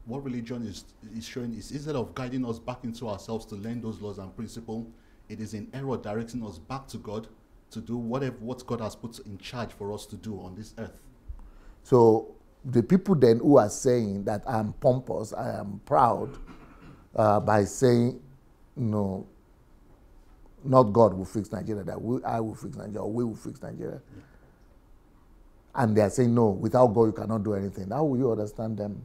What religion is showing is, instead of guiding us back into ourselves to learn those laws and principles, it is in error directing us back to God to do what God has put in charge for us to do on this earth. So the people then who are saying that I'm pompous, I am proud, by saying, no, not God will fix Nigeria, that I will fix Nigeria, or we will fix Nigeria. Yeah. And they are saying, no, without God you cannot do anything. How will you understand them?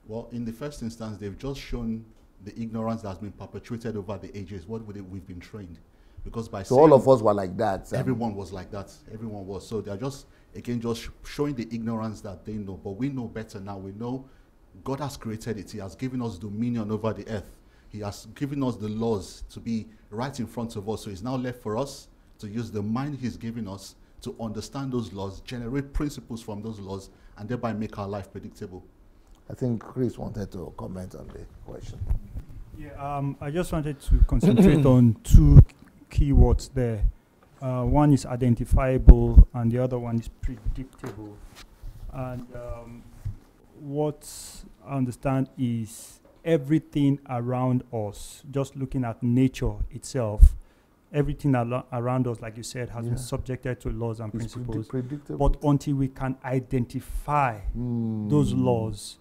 Well, in the first instance, they've just shown the ignorance that has been perpetuated over the ages. We've been trained. Because by so all of us were like that. Everyone was like that. Everyone was. So they're just showing the ignorance that they know. But we know better now. We know God has created it. He has given us dominion over the earth. He has given us the laws to be right in front of us. So it's now left for us to use the mind he's given us to understand those laws, generate principles from those laws, and thereby make our life predictable. I think Chris wanted to comment on the question. Yeah, I just wanted to concentrate on two keywords there. One is identifiable, and the other one is predictable. And what I understand is everything around us, just looking at nature itself, everything around us, like you said, has been subjected to laws and principles. But until we can identify those laws,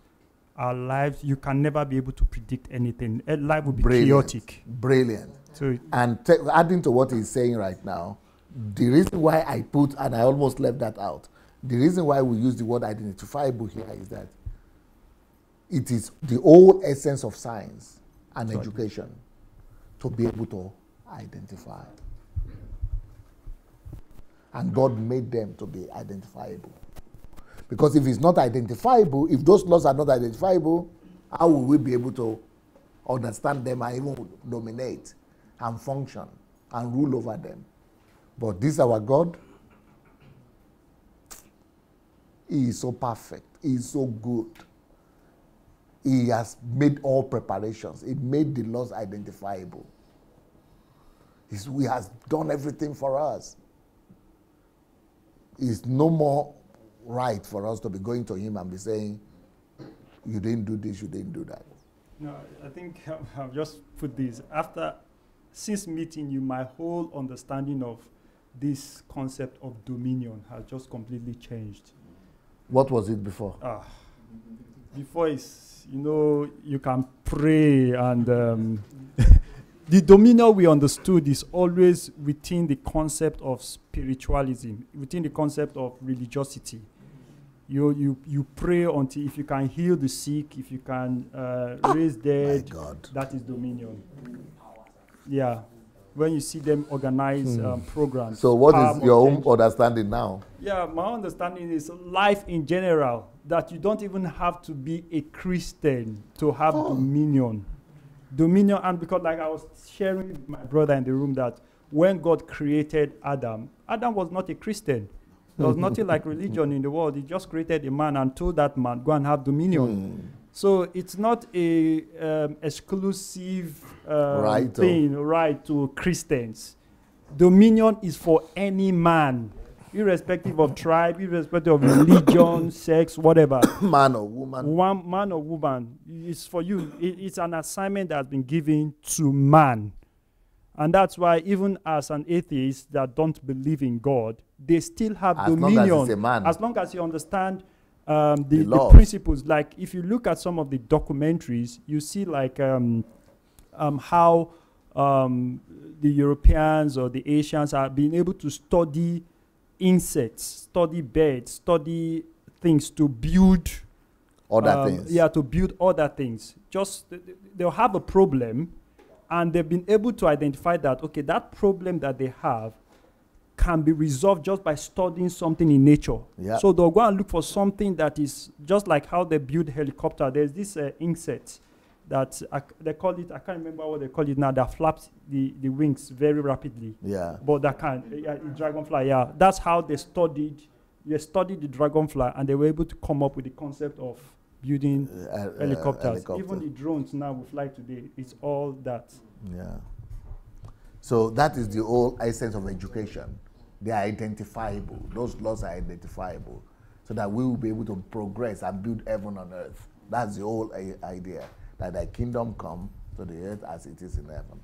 our lives, you can never be able to predict anything. Life will be chaotic. Brilliant. So and adding to what he's saying right now, the reason why I put, and I almost left that out, the reason why we use the word identifiable here is that it is the whole essence of science and education to be able to identify. And God made them to be identifiable. Because if it's not identifiable, if those laws are not identifiable, how will we be able to understand them and even dominate and function and rule over them? But this our God, he is so perfect, he is so good. He has made all preparations. He made the laws identifiable. He has done everything for us. It's no more right for us to be going to him and be saying, you didn't do this, you didn't do that. No, I think I'll just put this. Since meeting you, my whole understanding of this concept of dominion has just completely changed. What was it before? Before is, you can pray and the dominion we understood is always within the concept of spiritualism, within the concept of religiosity. You pray until if you can heal the sick, if you can raise dead, that is dominion. Yeah. When you see them organize programs. So what is your own understanding now? Yeah, my understanding is life in general, that you don't even have to be a Christian to have dominion. Dominion, and because like I was sharing with my brother in the room that when God created Adam was not a Christian. There was nothing like religion in the world. He just created a man and told that man, go and have dominion. So it's not a exclusive right to Christians. Dominion is for any man, irrespective of tribe, irrespective of religion, sex, whatever. Man or woman. One man or woman. It's for you. It's an assignment that has been given to man. And that's why even as an atheist that don't believe in God, they still have dominion. As long as it's a man. As long as you understand the principles. Like if you look at some of the documentaries, you see like how the Europeans or the Asians are being able to study insects, study birds, study things to build other things. Yeah, to build other things. Just they'll have a problem, and they've been able to identify that, okay, that problem that they have can be resolved just by studying something in nature. Yep. So they'll go and look for something that is just like how they build helicopter. There's this insect that they call it, I can't remember what they call it now, that flaps the wings very rapidly. Yeah. But that dragonfly, yeah. That's how they studied the dragonfly, and they were able to come up with the concept of building helicopters. Even the drones now we fly today, it's all that. Yeah. So that is the whole essence of education. They are identifiable. Those laws are identifiable so that we will be able to progress and build heaven on earth. That's the whole idea, that thy kingdom come to the earth as it is in heaven.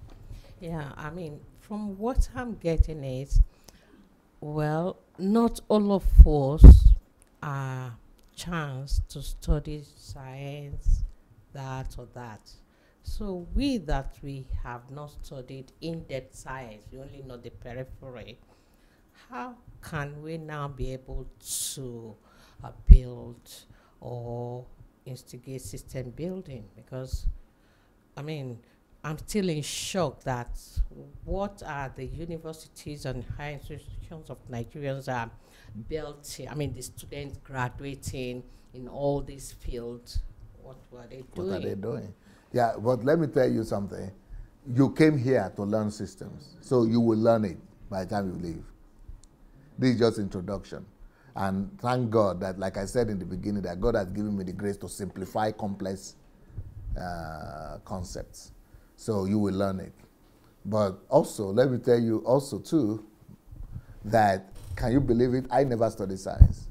Yeah, I mean, from what I'm getting is, well, not all of us are chance to study science, that or that. So we have not studied in-depth science, we only know the periphery. How can we now be able to build or instigate system building? Because, I mean, I'm still in shock that what are the universities and higher institutions of Nigerians are built, I mean, the students graduating in all these fields, what were they doing? What are they doing? Yeah, but let me tell you something. You came here to learn systems, so you will learn it by the time you leave. This is just introduction. And thank God that, like I said in the beginning, that God has given me the grace to simplify complex concepts. So you will learn it. But also, let me tell you also too, that, can you believe it? I never studied science.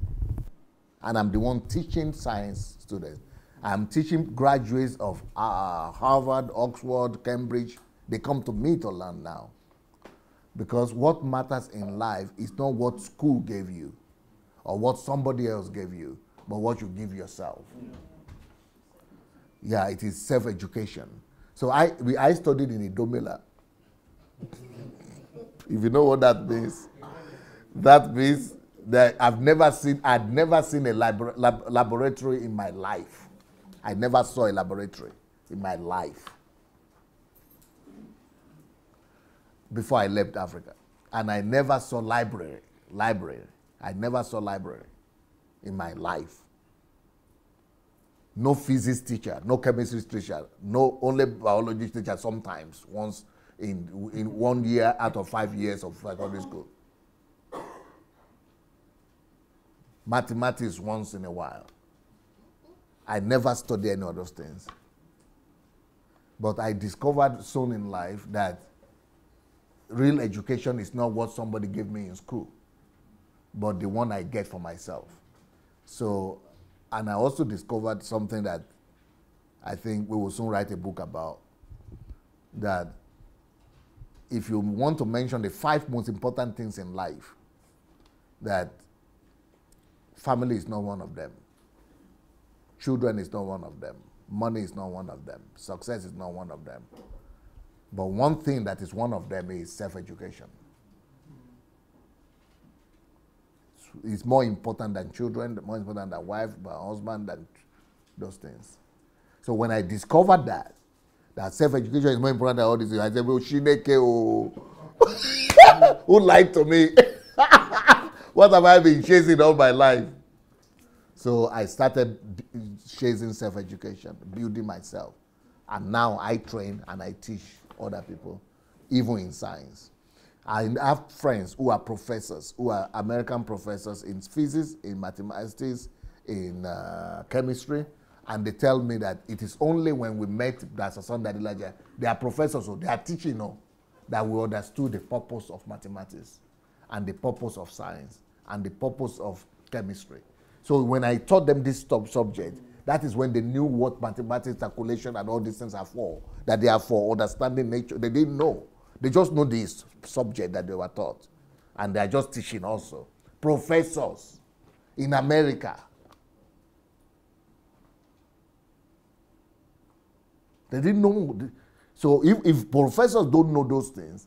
And I'm the one teaching science students. I'm teaching graduates of Harvard, Oxford, Cambridge. They come to me to learn now. Because what matters in life is not what school gave you or what somebody else gave you, but what you give yourself. Yeah, it is self-education. So I studied in Idomela. If you know what that means that I'd never seen a laboratory in my life. I never saw a laboratory in my life before I left Africa. And I never saw library. I never saw library in my life. No physics teacher, no chemistry teacher, no only biology teacher sometimes, once in 1 year out of 5 years of secondary school. Mathematics once in a while. I never studied any of those things. But I discovered soon in life that real education is not what somebody gave me in school, but the one I get for myself. So, and I also discovered something that I think we will soon write a book about, that if you want to mention the 5 most important things in life, that family is not one of them. Children is not one of them. Money is not one of them. Success is not one of them. But one thing that is one of them is self-education. It's more important than children, more important than wife, than husband, than those things. So when I discovered that self-education is more important than all these things, I said, well, Shineke, who lied to me? What have I been chasing all my life? So I started chasing self-education, building myself. And now I train and I teach other people, even in science. I have friends who are professors, who are American professors in physics, in mathematics, in chemistry, and they tell me that it is only when we met Adelaja, they are professors, so they are teaching us, that we understood the purpose of mathematics and the purpose of science and the purpose of chemistry. So when I taught them this subject, that is when they knew what mathematics, calculation, and all these things are for, that they are for understanding nature. They didn't know. They just know this subject that they were taught. And they are just teaching also. Professors in America. They didn't know. So if professors don't know those things,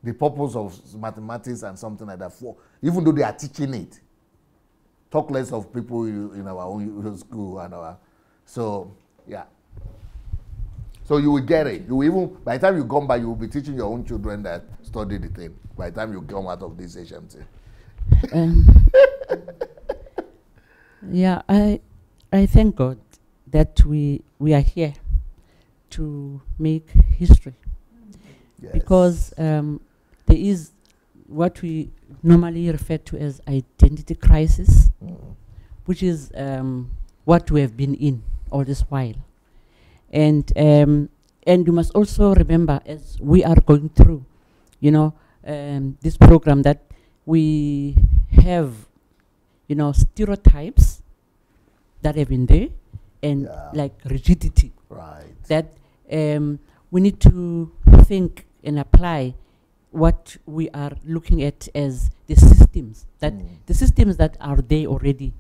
the purpose of mathematics and something like that, even though they are teaching it, talk less of people in our own school and our, so yeah. So you will get it. You will even, by the time you come back, you will be teaching your own children that study the thing. By the time you come out of this HMT. Yeah, I thank God that we are here to make history. Yes. Because there is what we normally refer to as identity crisis, which is what we have been in all this while. And you must also remember, as we are going through, this program, that we have, stereotypes that have been there, and like rigidity. Right. That we need to think and apply what we are looking at as the systems that the systems that are there already.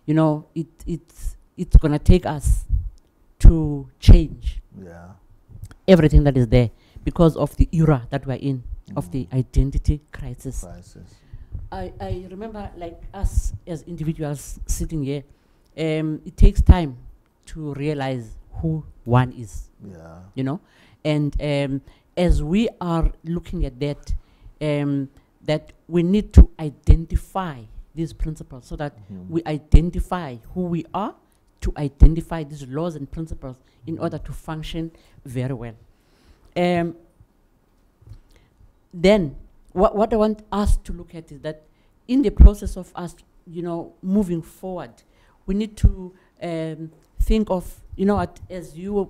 It's gonna take us to change everything that is there because of the era that we're in, of the identity crisis. I remember, like, us as individuals sitting here, it takes time to realize who one is. And as we are looking at that, that we need to identify these principles so that we identify who we are to identify these laws and principles in order to function very well. Then, what I want us to look at is that in the process of us, moving forward, we need to think of, as we are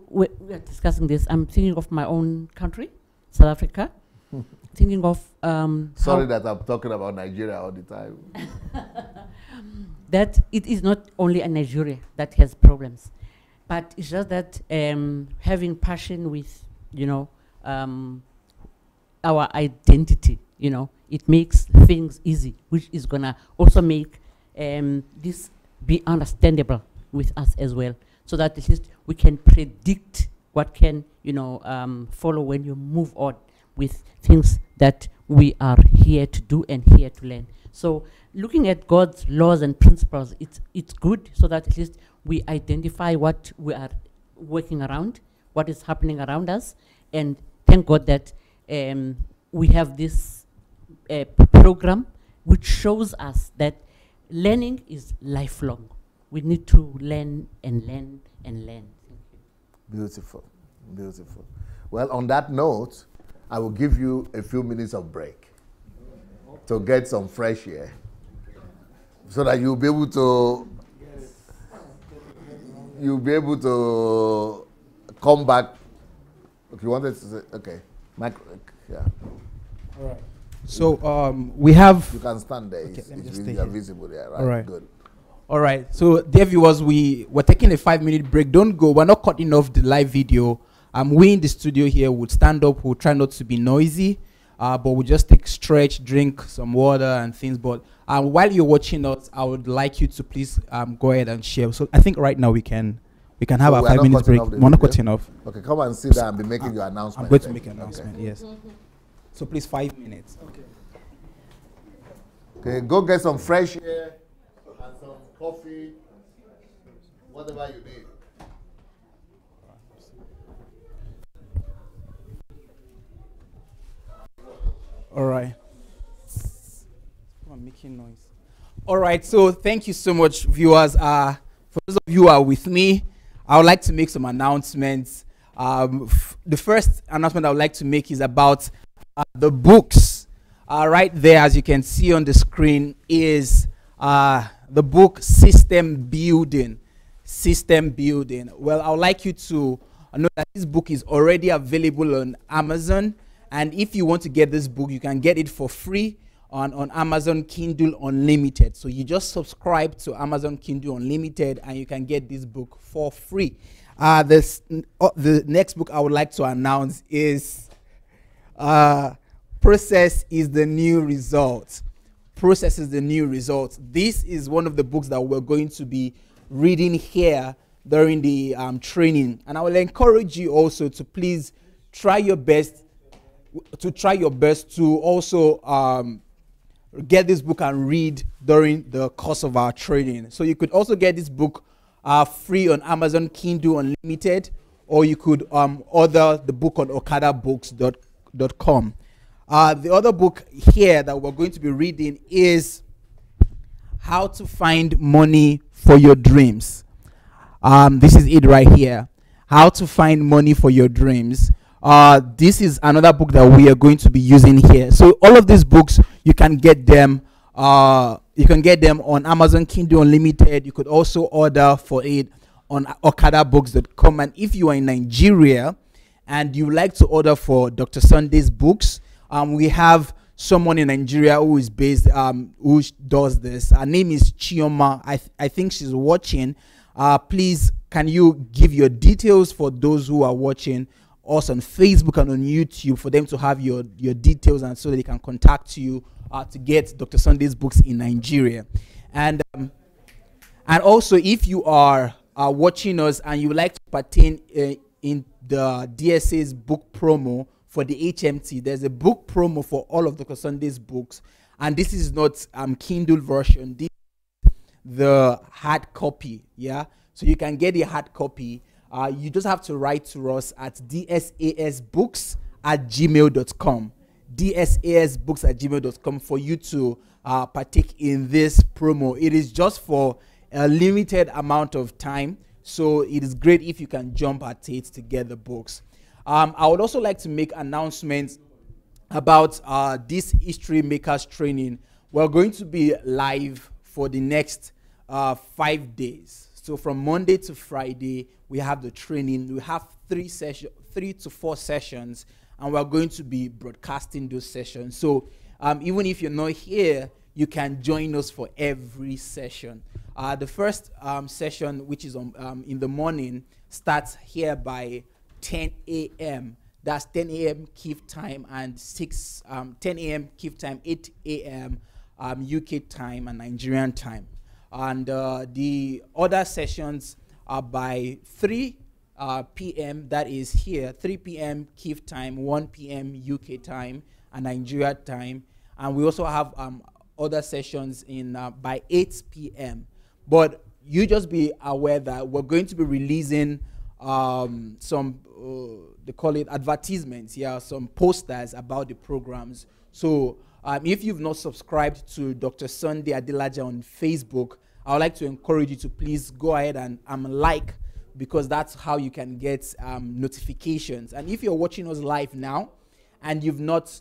discussing this, I'm thinking of my own country, South Africa, thinking of... Sorry that I'm talking about Nigeria all the time. That it is not only a Nigeria that has problems, but it's just that having passion with, our identity, it makes things easy, which is gonna also make this be understandable with us as well, so that at least we can predict what can, follow when you move on with things that we are here to do and here to learn. So looking at God's laws and principles, it's good so that at least we identify what we are working around, what is happening around us, and thank God that we have this program which shows us that learning is lifelong. We need to learn and learn and learn. Beautiful, beautiful. Well, on that note, I will give you a few minutes of break to get some fresh air, so that you'll be able to come back. If you wanted to say, okay, yeah. All right. So we have. You can stand there. Okay, It's visible there, right? All right. Good. All right. So, dear viewers, we're taking a 5-minute break. Don't go. We're not cutting off the live video. We in the studio here would stand up. We'll try not to be noisy, but we'll just take stretch, drink some water and things. But while you're watching us, I would like you to please go ahead and share. So I think right now we can have our 5 minutes break. We're not cutting off. Okay, come and sit down and be making your announcement. I'm going to make an announcement. Okay. Yes. So please, 5 minutes. Okay, go get some fresh air and some coffee, whatever you need. All right. I'm making noise. All right. So thank you so much, viewers. For those of you who are with me, I would like to make some announcements. The first announcement I would like to make is about the books. Right there, as you can see on the screen, is the book System Building. System Building. Well, I would like you to know that this book is already available on Amazon. And if you want to get this book, you can get it for free on Amazon Kindle Unlimited. So you just subscribe to Amazon Kindle Unlimited and you can get this book for free. The next book I would like to announce is Process is the New Result. Process is the New Result. This is one of the books that we're going to be reading here during the training. And I will encourage you also to please try your best to also get this book and read during the course of our training. So you could also get this book free on Amazon Kindle Unlimited, or you could order the book on okadabooks.com. The other book here that we're going to be reading is How to Find Money for Your Dreams. This is it right here. How to Find Money for Your Dreams. This is another book that we are going to be using here. So all of these books, you can get them on Amazon Kindle Unlimited. You could also order for it on okadabooks.com. And if you are in Nigeria and you like to order for Dr. Sunday's books, we have someone in Nigeria who is based, who does this. Her name is Chioma. I think she's watching. Please, can you give your details for those who are watching us on Facebook and on YouTube, for them to have your details, and so that they can contact you to get Dr. Sunday's books in Nigeria. And also, if you are watching us and you would like to partake in the DSA's book promo for the HMT, there's a book promo for all of Dr. Sunday's books, and this is not Kindle version. This is the hard copy. Yeah, so you can get the hard copy. You just have to write to us at dsasbooks@gmail.com. dsasbooks@gmail.com for you to partake in this promo. It is just for a limited amount of time, so it is great if you can jump at it to get the books. I would also like to make announcements about this History Makers training. We're going to be live for the next 5 days. So from Monday to Friday, we have the training. We have 3 to 4 sessions, and we're going to be broadcasting those sessions. So even if you're not here, you can join us for every session. The first session, which is in the morning, starts here by 10 a.m. That's 10 a.m. Kyiv time and 10 a.m. Kyiv time, 8 a.m. UK time and Nigerian time. And the other sessions are by 3 p.m. That is here, 3 p.m. Kyiv time, 1 p.m. UK time and Nigeria time. And we also have other sessions in by 8 p.m. But you just be aware that we're going to be releasing some, they call it advertisements, some posters about the programs. So if you've not subscribed to Dr. Sunday Adelaja on Facebook, I would like to encourage you to please go ahead and like, because that's how you can get notifications. And if you're watching us live now and you've not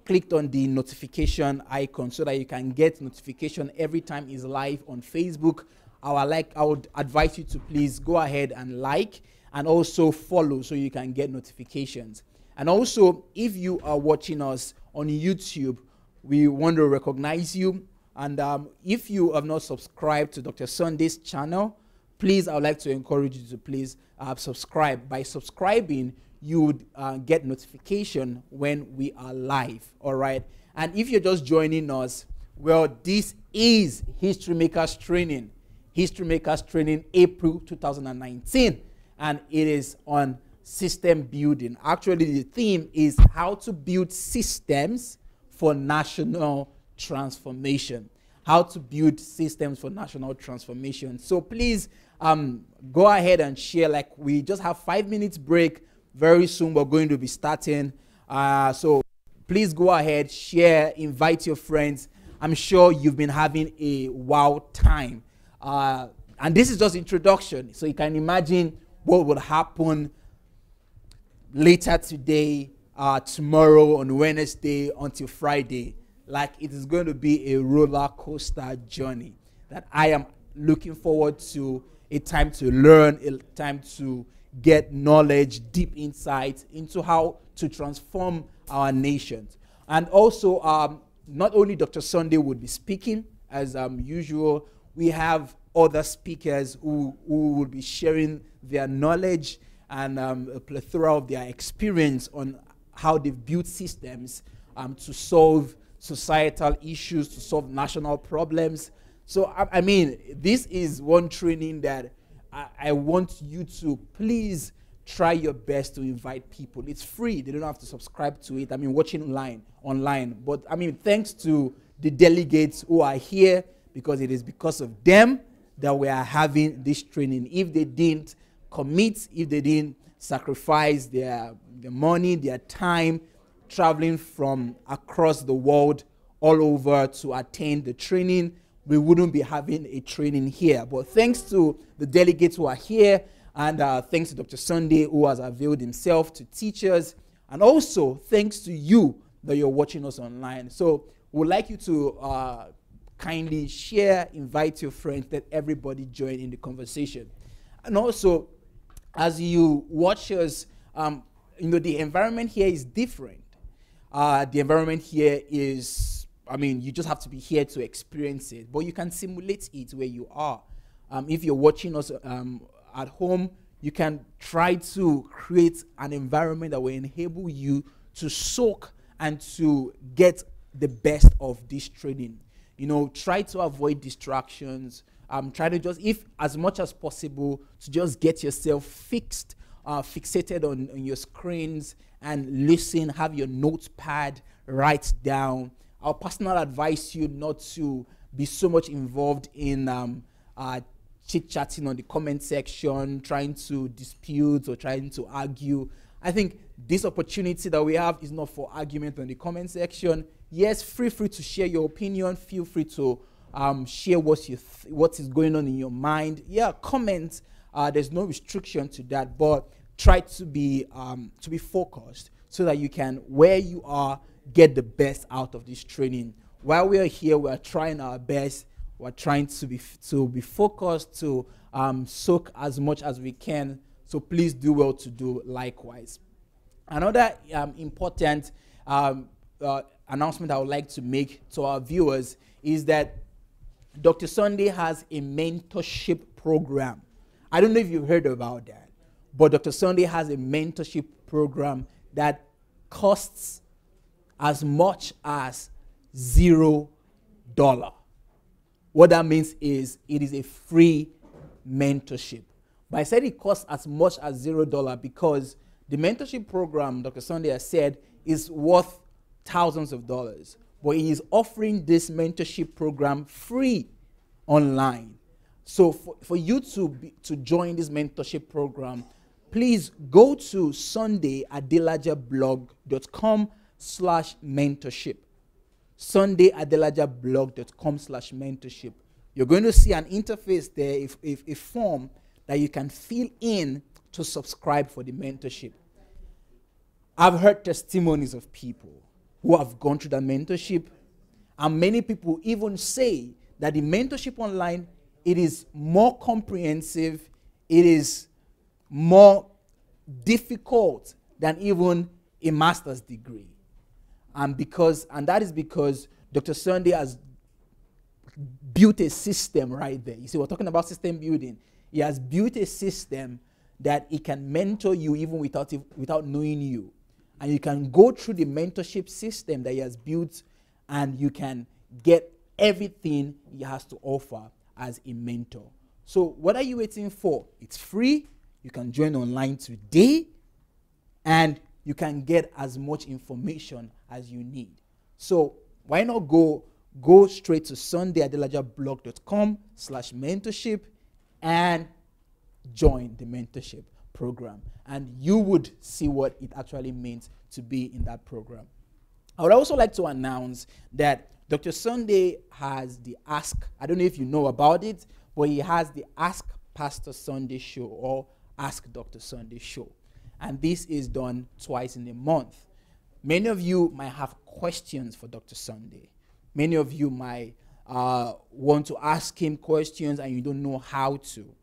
clicked on the notification icon so that you can get notification every time it's live on Facebook, I would advise you to please go ahead and like and also follow so you can get notifications. And also, if you are watching us on YouTube, we want to recognize you. And if you have not subscribed to Dr. Sunday's channel, please, I would like to encourage you to please subscribe. By subscribing, you would get notification when we are live, all right? And if you're just joining us, well, this is History Makers Training. History Makers Training, April 2019. And it is on system building. Actually, the theme is how to build systems for national transformation. How to build systems for national transformation. So please go ahead and share. Like, we just have 5 minutes break. Very soon we're going to be starting. So please go ahead, share, invite your friends. I'm sure you've been having a wow time. And this is just introduction. So you can imagine what will happen later today, tomorrow, on Wednesday, until Friday. Like, it is going to be a roller coaster journey that I am looking forward to. A time to learn, a time to get knowledge, deep insight into how to transform our nations. And also, not only Dr. Sunday would be speaking, as usual, we have other speakers who will be sharing their knowledge and a plethora of their experience on how they've built systems to solve societal issues, to solve national problems. So, I mean, this is one training that I want you to please try your best to invite people. It's free. They don't have to subscribe to it. I mean, watching online. But, I mean, thanks to the delegates who are here, because it is because of them that we are having this training. If they didn't commit, if they didn't sacrifice their money, their time, traveling from across the world all over to attend the training, we wouldn't be having a training here. But thanks to the delegates who are here, and thanks to Dr. Sunday, who has availed himself to teach us, and also thanks to you that you're watching us online. So we'd like you to kindly share, invite your friends, let everybody join in the conversation. And also, as you watch us, the environment here is different. The environment here is, I mean, you just have to be here to experience it, but you can simulate it where you are. If you're watching us at home, you can try to create an environment that will enable you to soak and to get the best of this training. You know, try to avoid distractions. Try to just, if as much as possible, to just get yourself fixated on your screens and listen, have your notepad, write down. I'll personally advise you not to be so much involved in chit-chatting on the comment section, trying to dispute or trying to argue. I think this opportunity that we have is not for argument on the comment section. Yes, feel free to share your opinion. Feel free to share what is going on in your mind. Yeah, comment. There's no restriction to that, but try to be focused so that you can, where you are, get the best out of this training. While we are here, we are trying our best. We're trying to be focused, to soak as much as we can. So please do well to do likewise. Another important announcement I would like to make to our viewers is that Dr. Sunday has a mentorship program. I don't know if you've heard about that, but Dr. Sunday has a mentorship program that costs as much as $0. What that means is it is a free mentorship. But I said it costs as much as $0 because the mentorship program, Dr. Sunday has said, is worth thousands of dollars. But he is offering this mentorship program free online. So for you to join this mentorship program, please go to sundayadelajablog.com/mentorship. sundayadelajablog.com/mentorship. You're going to see an interface there, a form that you can fill in to subscribe for the mentorship. I've heard testimonies of people who have gone through that mentorship, and many people even say that the mentorship online, it is more comprehensive, it is more difficult than even a master's degree. And that is because Dr. Sunday has built a system right there. You see, we're talking about system building. He has built a system that he can mentor you even without knowing you. And you can go through the mentorship system that he has built, and you can get everything he has to offer as a mentor. So what are you waiting for? It's free. You can join online today, and you can get as much information as you need. So why not go straight to sundayadelajablog.com/mentorship and join the mentorship program, and you would see what it actually means to be in that program. I would also like to announce that Dr. Sunday has the Ask, I don't know if you know about it, but he has the Ask Pastor Sunday show or Ask Dr. Sunday show. And this is done twice in a month. Many of you might have questions for Dr. Sunday. Many of you might want to ask him questions and you don't know how to.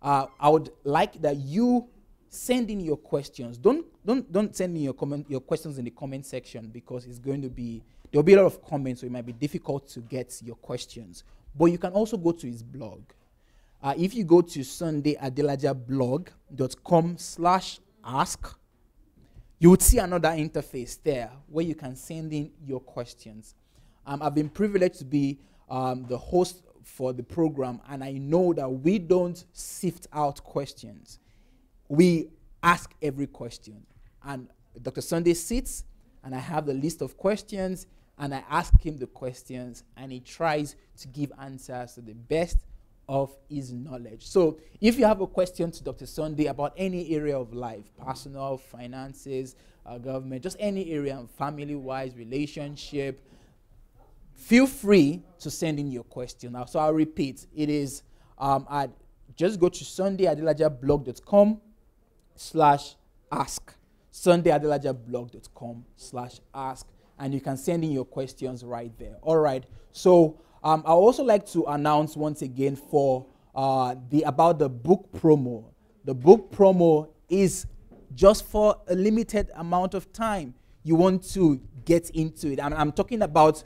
I would like that you send in your questions. Don't send in your questions in the comment section, because there'll be a lot of comments, so it might be difficult to get your questions. But you can also go to his blog. If you go to sundayadelajablog.com/ask, you would see another interface there where you can send in your questions. I've been privileged to be the host for the program, and I know that we don't sift out questions. We ask every question. And Dr. Sunday sits, and I have the list of questions, and I ask him the questions, and he tries to give answers to the best of his knowledge. So if you have a question to Dr. Sunday about any area of life, personal, finances, government, just any area, family-wise, relationship, feel free to send in your question. Now, so I'll repeat. It is just go to sundayadelajablog.com/ask. sundayadelajablog.com/ask, and you can send in your questions right there. All right. So I also like to announce once again for about the book promo. The book promo is just for a limited amount of time. You want to get into it. I'm talking about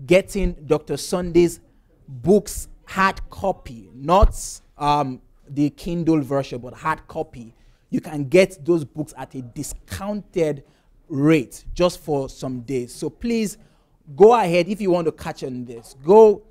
getting Dr. Sunday's books hard copy, not the Kindle version, but hard copy. You can get those books at a discounted rate just for some days. So please go ahead if you want to catch on this. Go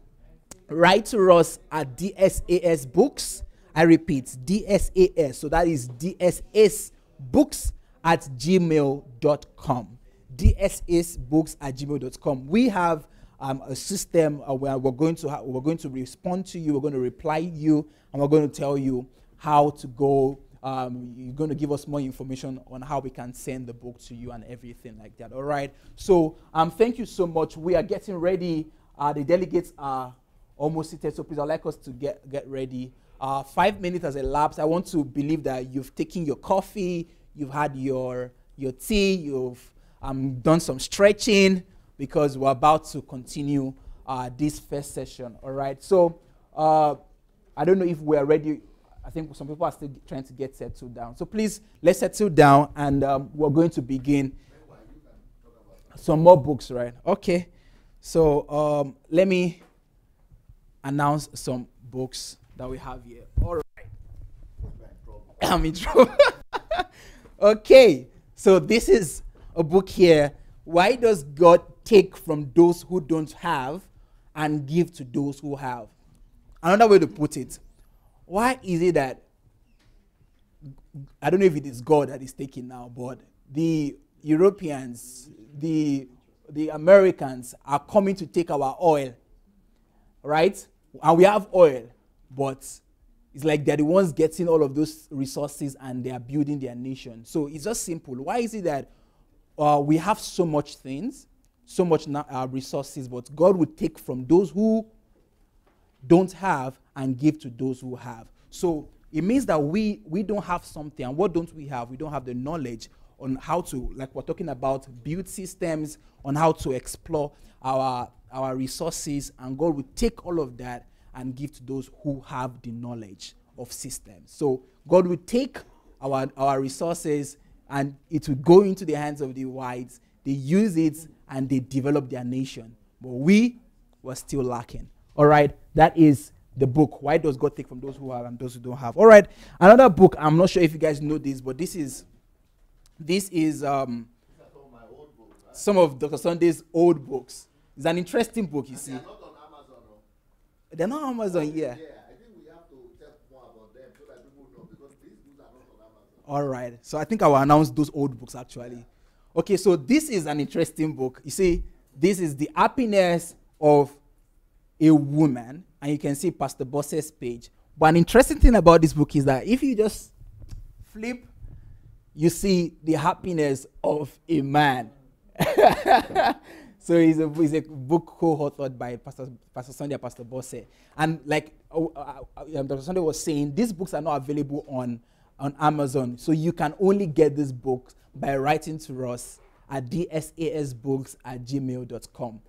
write to us at DSAS Books. I repeat, DSAS. So that is DSAsbooks@gmail.com. DSAsbooks@gmail.com. We have a system where we're going to respond to you, we're going to reply to you, and we're going to tell you how to go. You're going to give us more information on how we can send the book to you and everything like that. All right. So thank you so much. We are getting ready. The delegates are almost seated. So please, I'd like us to get ready. 5 minutes has elapsed. I want to believe that you've taken your coffee, you've had your tea, you've done some stretching, because we're about to continue this first session. All right. So I don't know if we're ready. I think some people are still trying to get settled down. So please, let's settle down, and we're going to begin. Some more books, right? Okay. So let me announce some books that we have here. All right. I'm in trouble. Okay. So this is a book here. Why does God take from those who don't have and give to those who have? Another way to put it, why is it that, I don't know if it is God that is taking now, but the Europeans, the Americans are coming to take our oil, right? And we have oil, but it's like they're the ones getting all of those resources and they are building their nation. So it's just simple. Why is it that we have so much things, so much resources, but God would take from those who don't have and give to those who have? So it means that we don't have something. And what don't we have? We don't have the knowledge on how to, like we're talking about, build systems, on how to explore our resources. And God will take all of that and give to those who have the knowledge of systems. So God will take our resources and it will go into the hands of the whites. They use it and they develop their nation. But we were still lacking. All right, that is the book. Why does God take from those who have and those who don't have? All right, another book. I'm not sure if you guys know this, but this is some of Dr. Sunday's old books. It's an interesting book, you see. They're not on Amazon. No? They're not on Amazon, yeah. I think we have to tell more about them so that people know, because these books are not on Amazon. All right, so I think I will announce those old books actually. Okay, so this is an interesting book. You see, this is The Happiness of a Woman, and you can see Pastor Boss's page. But an interesting thing about this book is that if you just flip, you see The Happiness of a Man. So it's a book co-authored by Pastor Sunday and Pastor Bosse. And like Dr. Sunday was saying, these books are not available on Amazon. So you can only get these books by writing to us at dsasbooks@gmail.com.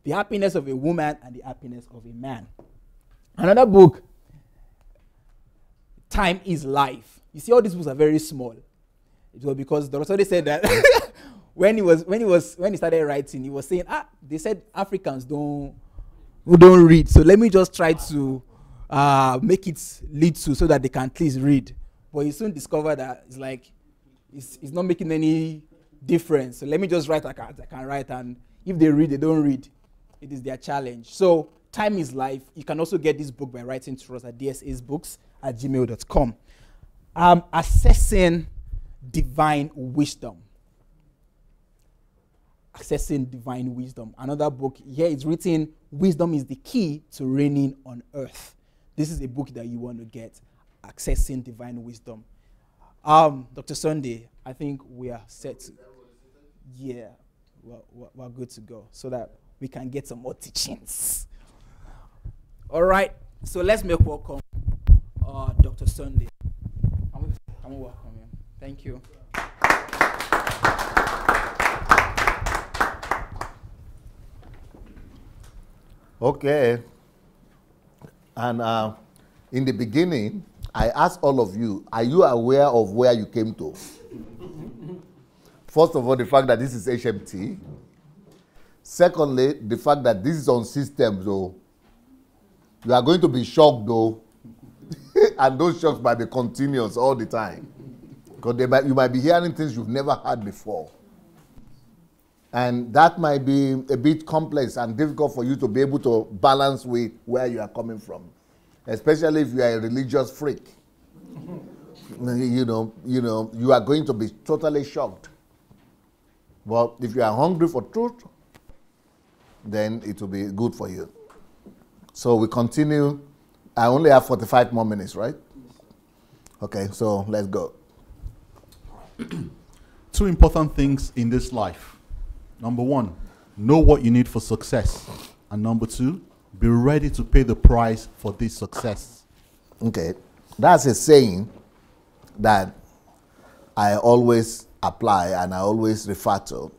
The Happiness of a Woman and The Happiness of a Man. Another book, Time is Life. You see, all these books are very small. It was because Dr. Sunday said that when he started writing, he was saying, they said Africans don't read. So let me just try to make it lead to so that they can at least read. But he soon discovered that it's like it's not making any difference. So let me just write like I can write, and if they read, they don't read. It is their challenge. So Time is Life. You can also get this book by writing to us at dsasbooks@gmail.com. Assessing Divine Wisdom. Accessing Divine Wisdom. Another book here is written, Wisdom is the Key to Reigning on Earth. This is a book that you want to get, Accessing Divine Wisdom. Dr. Sunday, I think we are set. Yeah, we're good to go so that we can get some more teachings. All right, so let's make welcome Dr. Sunday. Can we welcome him? Thank you. Okay. And in the beginning, I asked all of you, are you aware of where you came to? First of all, the fact that this is HMT. Secondly, the fact that this is on systems, though. You are going to be shocked, though. And those shocks might be continuous all the time. Because you might be hearing things you've never heard before. And that might be a bit complex and difficult for you to be able to balance with where you are coming from. Especially if you are a religious freak. You are going to be totally shocked. But if you are hungry for truth, then it will be good for you. So we continue. I only have 45 more minutes, right? Okay, so let's go. Two important things in this life. Number one, know what you need for success. And number two, Be ready to pay the price for this success. Okay. That's a saying that I always apply and I always refer to,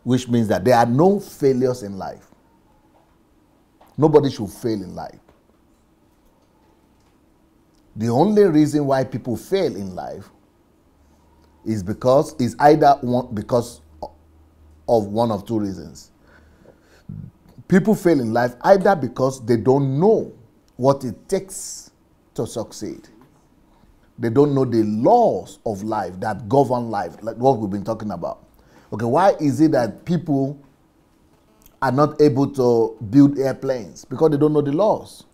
which means that there are no failures in life. Nobody should fail in life. The only reason why people fail in life is because of one of two reasons. People fail in life either because they don't know what it takes to succeed. They don't know the laws of life that govern life, like what we've been talking about. Okay, why is it that people are not able to build airplanes? Because they don't know the laws.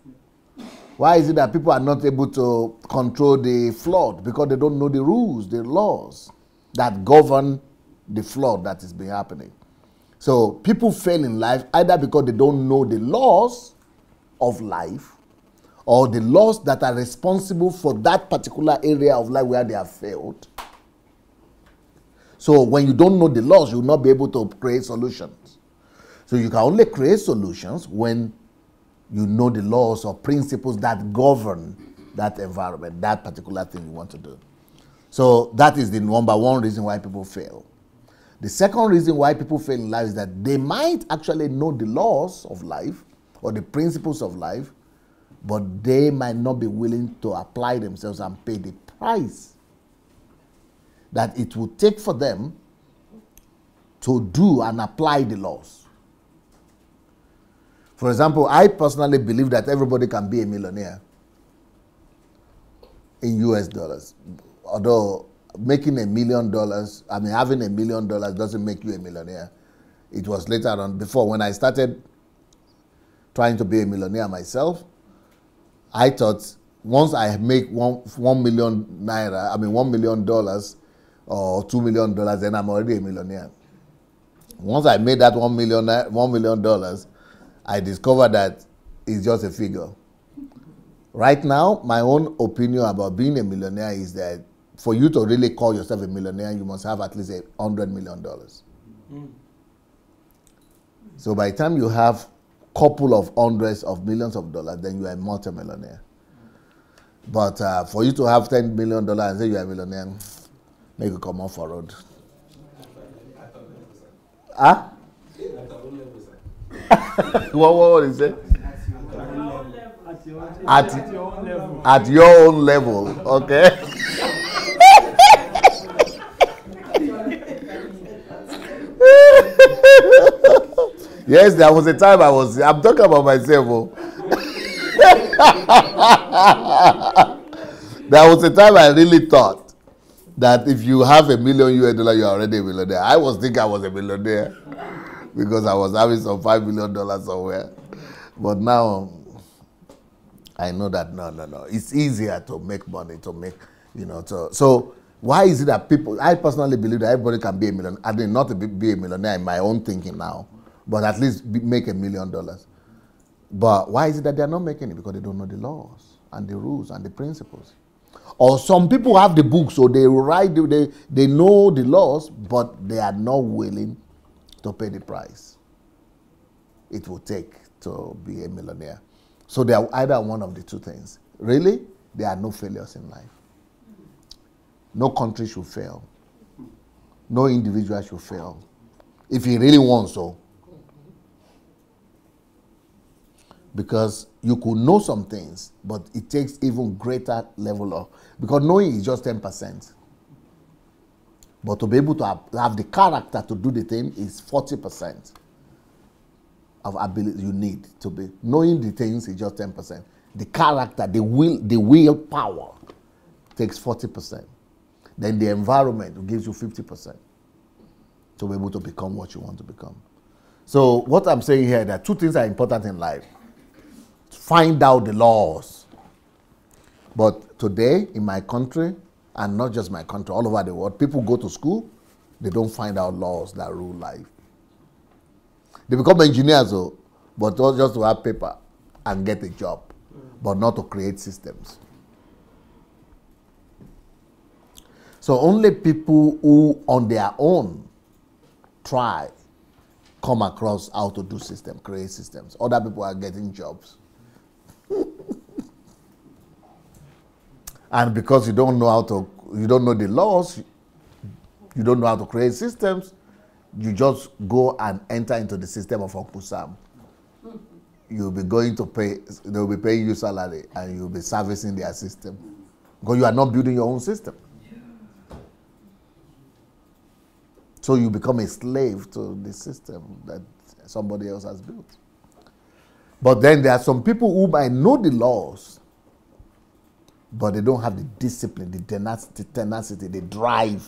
Why is it that people are not able to control the flood? Because they don't know the rules, the laws that govern the flood that has been happening. So people fail in life either because they don't know the laws of life or the laws that are responsible for that particular area of life where they have failed. So when you don't know the laws, you will not be able to create solutions. So you can only create solutions when you know the laws or principles that govern that environment, that particular thing you want to do. So that is the number one reason why people fail. The second reason why people fail in life is that they might actually know the laws of life or the principles of life, but they might not be willing to apply themselves and pay the price that it would take for them to do and apply the laws. For example, I personally believe that everybody can be a millionaire in US dollars. Although making $1 million, having $1 million doesn't make you a millionaire. It was later on, before when I started trying to be a millionaire myself, I thought once I make 1 million naira, $1 million or $2 million, then I'm already a millionaire. Once I made that $1 million, I discovered that it's just a figure. Right now, my own opinion about being a millionaire is that for you to really call yourself a millionaire, you must have at least $100 million. So by the time you have a couple of hundreds of millions of dollars, then you are a multi-millionaire. But for you to have $10 million and say you are a millionaire, make you come off for road. Huh? What is it? At your own level, okay? Yes, there was a time I'm talking about myself. Oh. There was a time I really thought that if you have $1 million US, you're already a millionaire. I was thinking I was a millionaire because I was having some $5 million somewhere. But now I know that no. It's easier to make money, so why is it that people, I personally believe that everybody can be a millionaire. I mean, not to be a millionaire in my own thinking now, but at least make $1 million. But why is it that they're not making it? Because they don't know the laws and the rules and the principles. Or some people have the books, so they write, they know the laws, but they are not willing to pay the price it will take to be a millionaire. So they are either one of the two things. Really, there are no failures in life. No country should fail. No individual should fail. If he really wants so. Because you could know some things, but it takes even greater level of, because knowing is just 10%. But to be able to have the character to do the thing is 40% of ability you need to be. Knowing the things is just 10%. The character, the willpower takes 40%. Then the environment gives you 50% to be able to become what you want to become. So what I'm saying here, that two things are important in life. Find out the laws. But today, in my country, and not just my country, all over the world, people go to school, they don't find out laws that rule life. They become engineers, but just to have paper and get a job, but not to create systems. So only people who on their own try come across how to do systems, create systems. Other people are getting jobs. And because you don't know the laws, you don't know how to create systems, you just go and enter into the system of Uncle Sam. You'll be going to pay, they'll be paying you salary and you'll be servicing their system. Because you are not building your own system. So you become a slave to the system that somebody else has built. But then there are some people who might know the laws, but they don't have the discipline, the tenacity, the drive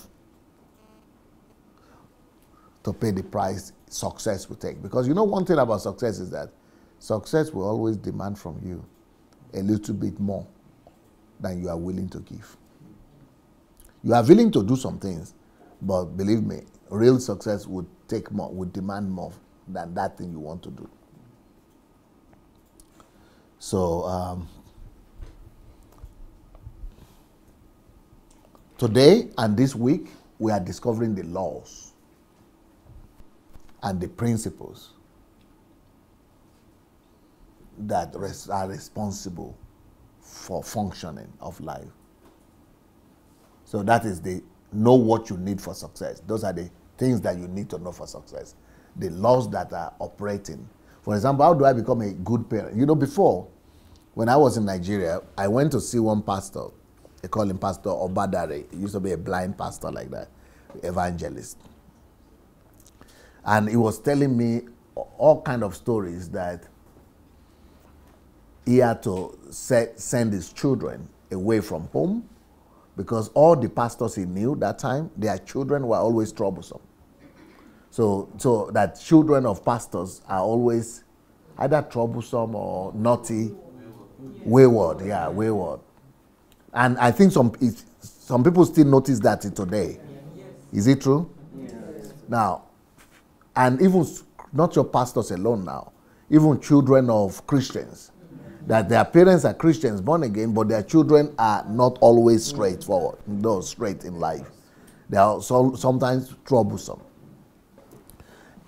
to pay the price success will take. Because you know one thing about success is that success will always demand from you a little bit more than you are willing to give. You are willing to do some things, but believe me, real success would take more, would demand more than that thing you want to do. So today and this week, we are discovering the laws and the principles that are responsible for functioning of life. So that is the know what you need for success. Those are the things that you need to know for success. The laws that are operating. For example, how do I become a good parent? You know, before, when I was in Nigeria, I went to see one pastor. They call him Pastor Obadare. He used to be a blind pastor like that, evangelist. And he was telling me all kind of stories that he had to send his children away from home because all the pastors he knew that time, their children were always troublesome. So that children of pastors are always either troublesome or naughty, wayward, yeah, wayward. And I think some people still notice that today. Is it true? Yes. Now, and even not your pastors alone now, even children of Christians, that their parents are Christians, born again, but their children are not always straightforward, straight in life. They are sometimes troublesome.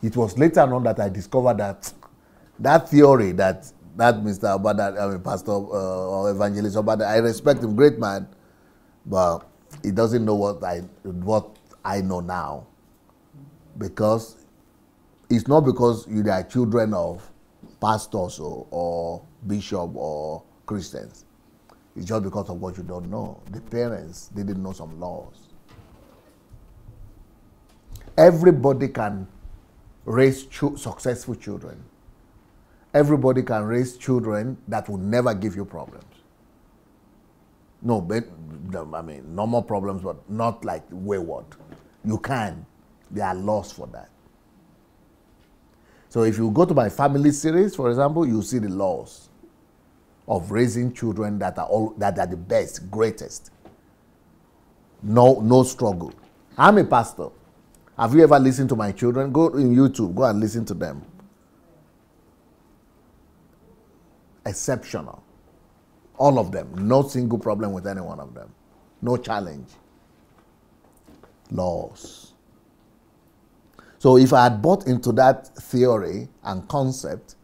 It was later on that I discovered that theory that Mr. Obada, I mean Pastor or Evangelist Obada, I respect him, great man, but he doesn't know what I know now, because it's not because you are children of pastors or bishop or Christians. It's just because of what you don't know. The parents didn't know some laws. Everybody can raise successful children. Everybody can raise children that will never give you problems. No, but, I mean, normal problems, but not like wayward. You can. There are laws for that. So if you go to my family series, for example, you see the laws of raising children that are the best, greatest. No struggle. I'm a pastor. Have you ever listened to my children? Go in YouTube, go and listen to them. Exceptional. All of them. No single problem with any one of them. No challenge. Laws. So if I had bought into that theory and concept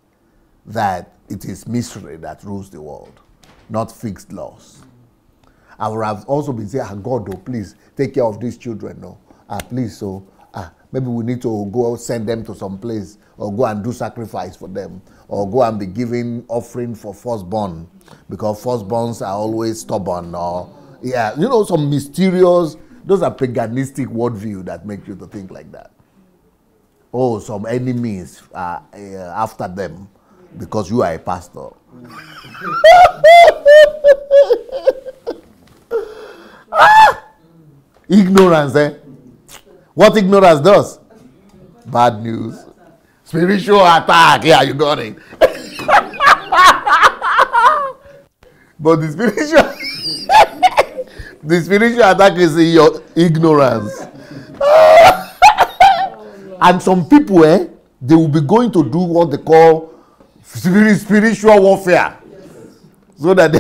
that it is mystery that rules the world, not fixed laws, I would have also been saying, God, oh, please take care of these children. No, please, so maybe we need to go send them to some place or go and do sacrifice for them or go and be giving offering for firstborn because firstborns are always stubborn or, yeah, you know, some mysterious, those are paganistic worldview that make you to think like that. Oh, some enemies are after them because you are a pastor. Ignorance, eh? What ignorance does? Bad news. Spiritual attack. Yeah, you got it. But the spiritual attack is in your ignorance. And some people, they will be going to do what they call spiritual warfare. So that they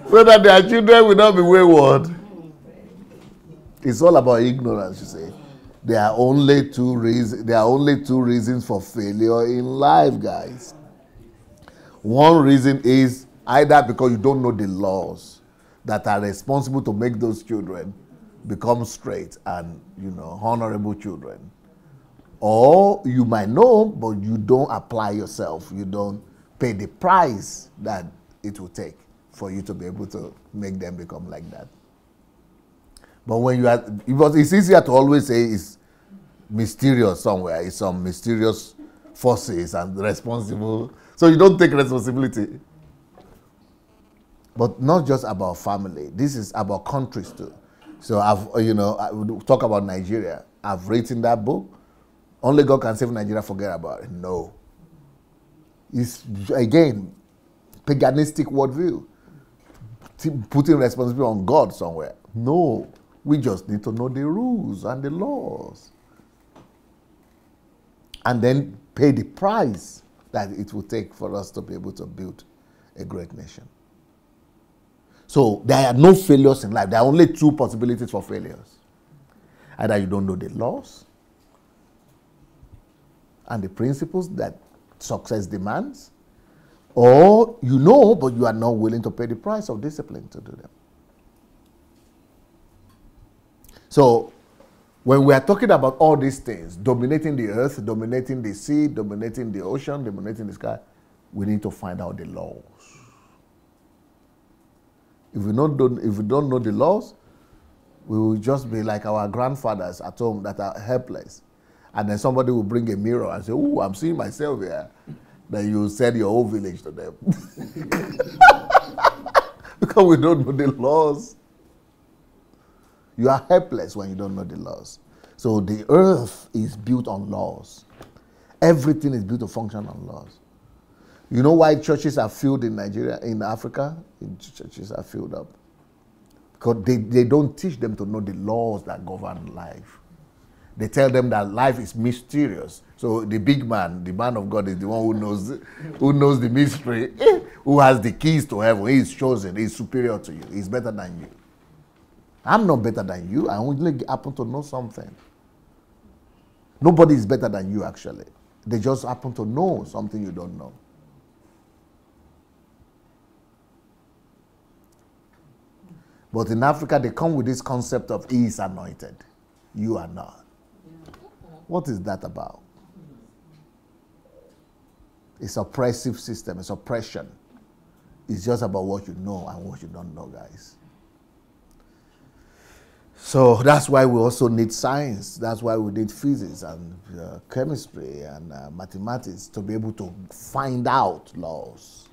so that their children will not be wayward. It's all about ignorance, you see. There are only two reasons for failure in life, guys. One reason is either because you don't know the laws that are responsible to make those children become straight and, honorable children. Or you might know, but you don't apply yourself. You don't pay the price that it will take for you to be able to make them become like that. But when you are, because it's easier to always say it's mysterious somewhere. It's some mysterious forces and responsible. So you don't take responsibility. But not just about family. This is about countries too. So I would talk about Nigeria. I've written that book. Only God can save Nigeria, forget about it. No. It's, again, paganistic worldview. Putting responsibility on God somewhere. No. We just need to know the rules and the laws. And then pay the price that it will take for us to be able to build a great nation. So there are no failures in life. There are only two possibilities for failures. Either you don't know the laws and the principles that success demands, or you know, but you are not willing to pay the price of discipline to do them. So when we are talking about all these things, dominating the earth, dominating the sea, dominating the ocean, dominating the sky, we need to find out the laws. If we don't know the laws, we will just be like our grandfathers at home that are helpless. And then somebody will bring a mirror and say, "Oh, I'm seeing myself here." Then you send your whole village to them. Because we don't know the laws. You are helpless when you don't know the laws. So the earth is built on laws. Everything is built to function on laws. You know why churches are filled in Nigeria, in Africa? Churches are filled up. Because they don't teach them to know the laws that govern life. They tell them that life is mysterious. So the big man, the man of God, is the one who knows the mystery, who has the keys to heaven. He is chosen. He is superior to you. He is better than you. I'm not better than you. I only happen to know something. Nobody is better than you, actually. They just happen to know something you don't know. But in Africa, they come with this concept of he is anointed. You are not. What is that about? It's an oppressive system. It's oppression. It's just about what you know and what you don't know, guys. So that's why we also need science. That's why we need physics and chemistry and mathematics to be able to find out laws.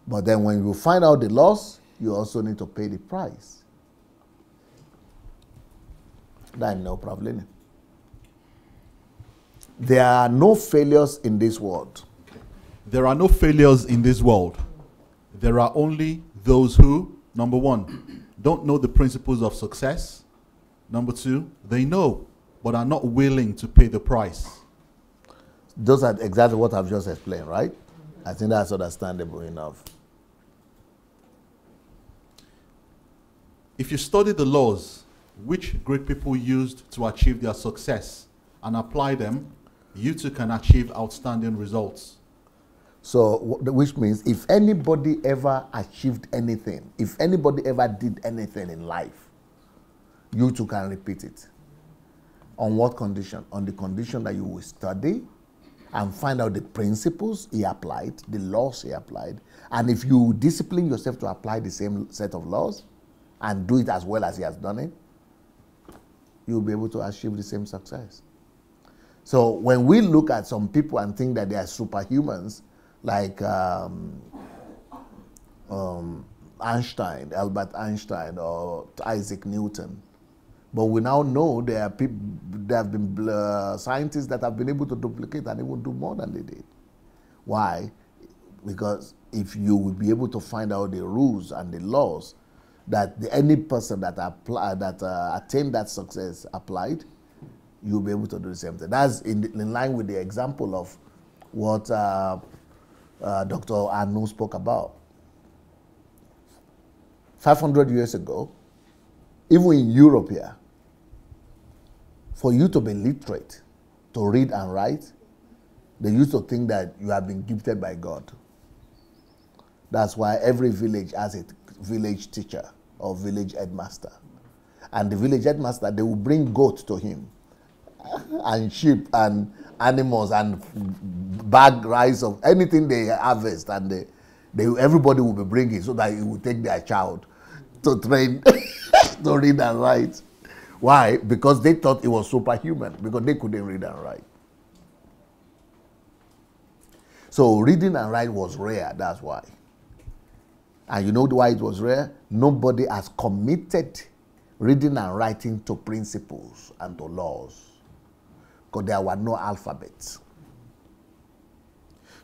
But then when you find out the laws, you also need to pay the price. That's no problem. There are no failures in this world. There are no failures in this world. There are only those who, number one, don't know the principles of success. Number two, they know, but are not willing to pay the price. Those are exactly what I've just explained, right? I think that's understandable enough. If you study the laws which great people used to achieve their success and apply them, you too can achieve outstanding results. So, which means if anybody ever achieved anything, if anybody ever did anything in life, you too can repeat it. On what condition? On the condition that you will study and find out the principles he applied, the laws he applied. And if you discipline yourself to apply the same set of laws and do it as well as he has done it, you'll be able to achieve the same success. So when we look at some people and think that they are superhumans, like Einstein, Albert Einstein, or Isaac Newton, but we now know there are people, there have been scientists that have been able to duplicate and even do more than they did. Why? Because if you will be able to find out the rules and the laws that any person that attained that success applied, you'll be able to do the same thing. That's in line with the example of what Dr. Anu spoke about. 500 years ago, even in Europe here, for you to be literate, to read and write, they used to think that you have been gifted by God. That's why every village has a village teacher or village headmaster. And the village headmaster, they will bring goats to him, and sheep and animals and bag rice of anything they harvest, and everybody will be bringing so that he will take their child to train to read and write. Why? Because they thought it was superhuman, because they couldn't read and write. So reading and writing was rare, that's why. And you know why it was rare? Nobody has committed reading and writing to principles and to laws, because there were no alphabets.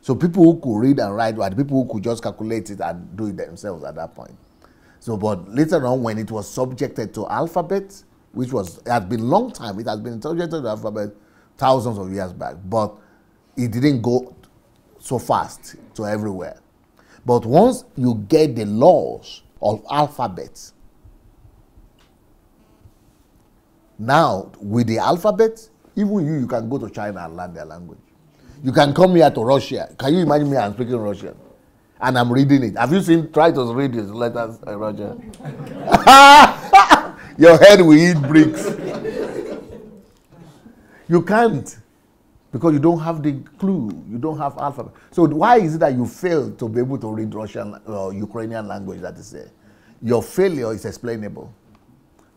So people who could read and write were the people who could just calculate it and do it themselves at that point. So, but later on, when it was subjected to alphabet, which has been a long time, it has been subjected to alphabet thousands of years back, but it didn't go so fast to everywhere. But once you get the laws of alphabets, now with the alphabet, even you can go to China and learn their language. You can come here to Russia. Can you imagine me? I'm speaking Russian and I'm reading it. Have you try to read these letters in Russian? Your head will eat bricks. You can't, because you don't have the clue. You don't have alphabet. So why is it that you fail to be able to read Russian or Ukrainian language, that is there? Your failure is explainable.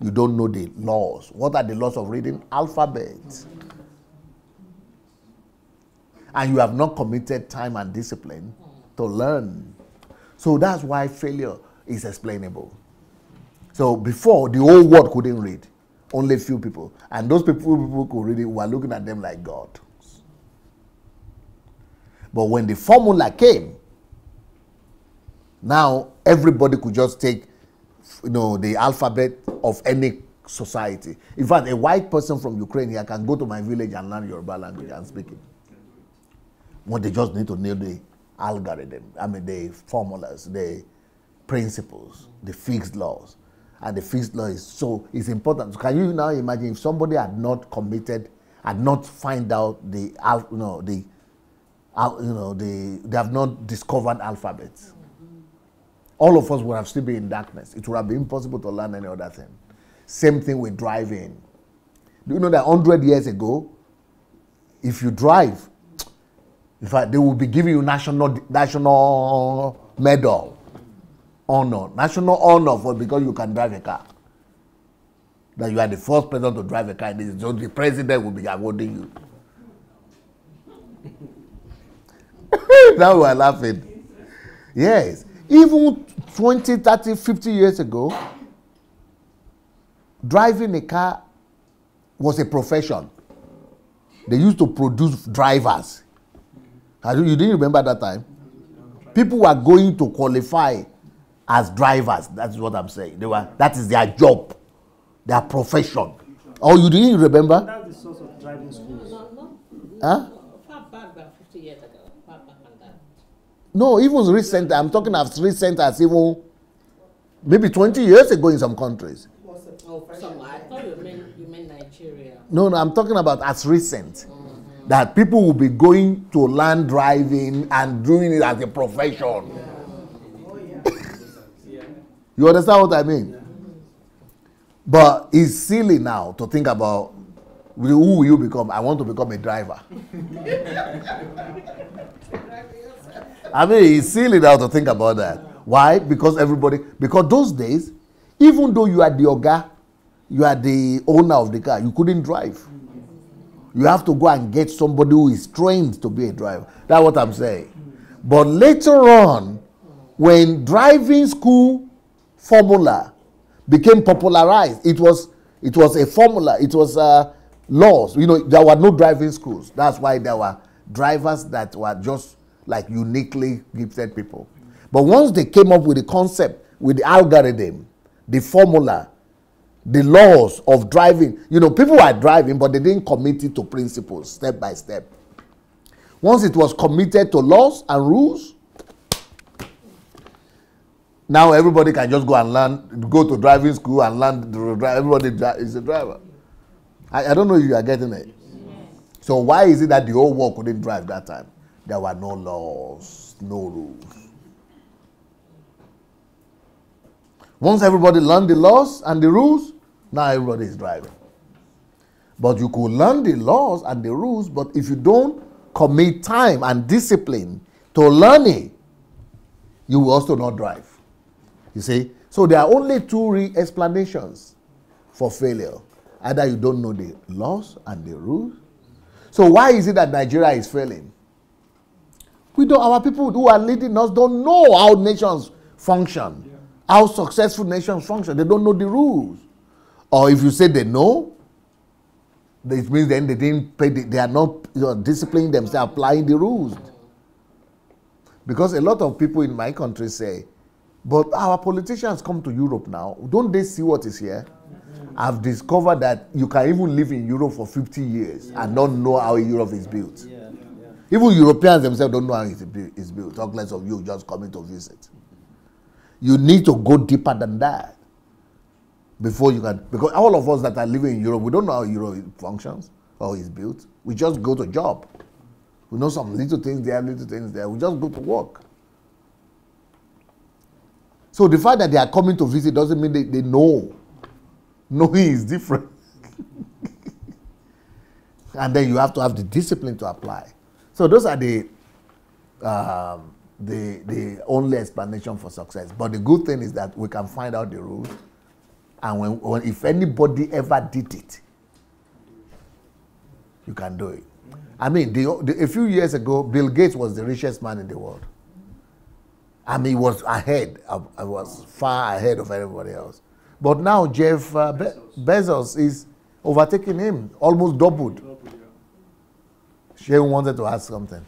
You don't know the laws. What are the laws of reading? Alphabet. And you have not committed time and discipline to learn. So that's why failure is explainable. So before, the whole world couldn't read. Only few people. And those people who could read it were looking at them like God. But when the formula came, now everybody could just take, the alphabet of any society. In fact, a white person from Ukraine here can go to my village and learn Yoruba language and speak it. Well, they just need to know the algorithm, the formulas, the principles, the fixed laws. And the fixed law is important. So can you now imagine if somebody had not committed, had not find out they have not discovered alphabets. All of us would have still been in darkness. It would have been impossible to learn any other thing. Same thing with driving. Do you know that 100 years ago, if you drive, in fact, they will be giving you national medal, honor, national honor because you can drive a car. That you are the first person to drive a car, so the president will be awarding you. Now we are laughing. Yes. Even 20, 30, 50 years ago, driving a car was a profession. They used to produce drivers. You didn't remember that time? People were going to qualify as drivers. That's what I'm saying. That is their job, their profession. Oh, you didn't remember? That's the source of driving schools. Huh? Far back than 50 years ago. Far back than that. No, even recent. I'm talking of recent as even maybe 20 years ago in some countries. Oh, I thought you meant Nigeria. No, I'm talking about as recent. That people will be going to learn driving and doing it as a profession. You understand what I mean? But it's silly now to think about who will you become. I want to become a driver. It's silly now to think about that. Why? Because those days, even though you are the Oga, you are the owner of the car, you couldn't drive. You have to go and get somebody who is trained to be a driver. That's what I'm saying. But later on, when driving school formula became popularized, it was a formula, it was laws. There were no driving schools. That's why there were drivers that were just like uniquely gifted people. But once they came up with the concept, with the algorithm, the formula, the laws of driving, people were driving, but they didn't commit it to principles, step by step. Once it was committed to laws and rules, Now everybody can just go and learn, go to driving school and learn to drive. Everybody is a driver. I don't know if you are getting it. So why is it that the whole world couldn't drive that time? There were no laws, no rules. Once everybody learned the laws and the rules, now everybody is driving. But you could learn the laws and the rules, but if you don't commit time and discipline to learn it, you will also not drive. You see? So there are only two explanations for failure. Either you don't know the laws and the rules. So why is it that Nigeria is failing? Our people who are leading us don't know how nations function, how successful nations function. They don't know the rules. Or if you say they know, it means then they didn't pay. They are not disciplining themselves, applying the rules. Because a lot of people in my country say, but our politicians come to Europe now. Don't they see what is here? I've discovered that you can even live in Europe for 50 years and not know how Europe is built. Even Europeans themselves don't know how it's built, talk less of you just coming to visit. You need to go deeper than that before you can, because all of us that are living in Europe, we don't know how Europe functions or is built. We just go to job. We know some little things there, little things there. We just go to work. So the fact that they are coming to visit doesn't mean they know. Knowing is different. And then you have to have the discipline to apply. So those are the only explanation for success. But the good thing is that we can find out the rules. And if anybody ever did it, you can do it. I mean, a few years ago, Bill Gates was the richest man in the world. I mean, he was ahead. I was far ahead of everybody else. But now Jeff Bezos is overtaking him, almost doubled. Shane wanted to ask something.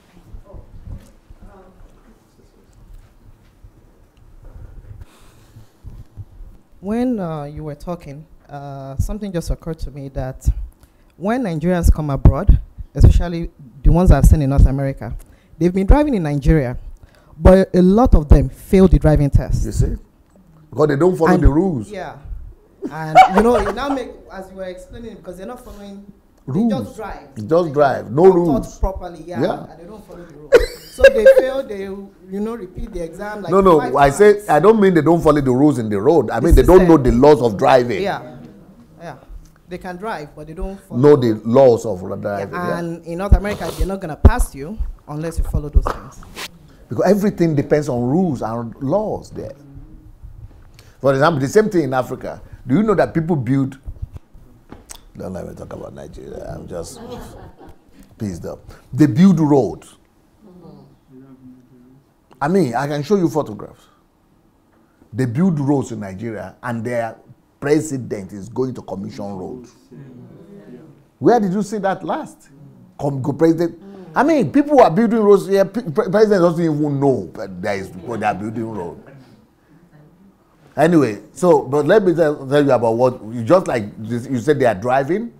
When you were talking, something just occurred to me that when Nigerians come abroad, especially the ones I've seen in North America, they've been driving in Nigeria, but a lot of them failed the driving test. You see? Because they don't follow the rules. Yeah. And you know, it now make, as you were explaining, because they're not following rules. They just drive. Just drive, no rules. Taught properly, yeah, and they don't follow the rules. So they fail, they repeat the exam. Like no, I don't mean they don't follow the rules in the road. I mean they don't know the laws of driving. Yeah, yeah. They can drive, but they don't follow know the laws of driving. Yeah. And in North America, they're not going to pass you unless you follow those things. Because everything depends on rules and laws there. For example, the same thing in Africa. Do you know that people build... Don't let me talk about Nigeria. I'm just pissed up. They build roads. I mean, I can show you photographs. They build roads in Nigeria and their president is going to commission roads. Where did you see that last? President. I mean, people who are building roads here, president doesn't even know that they are building roads. Anyway, but let me tell you about what, just like you said they are driving,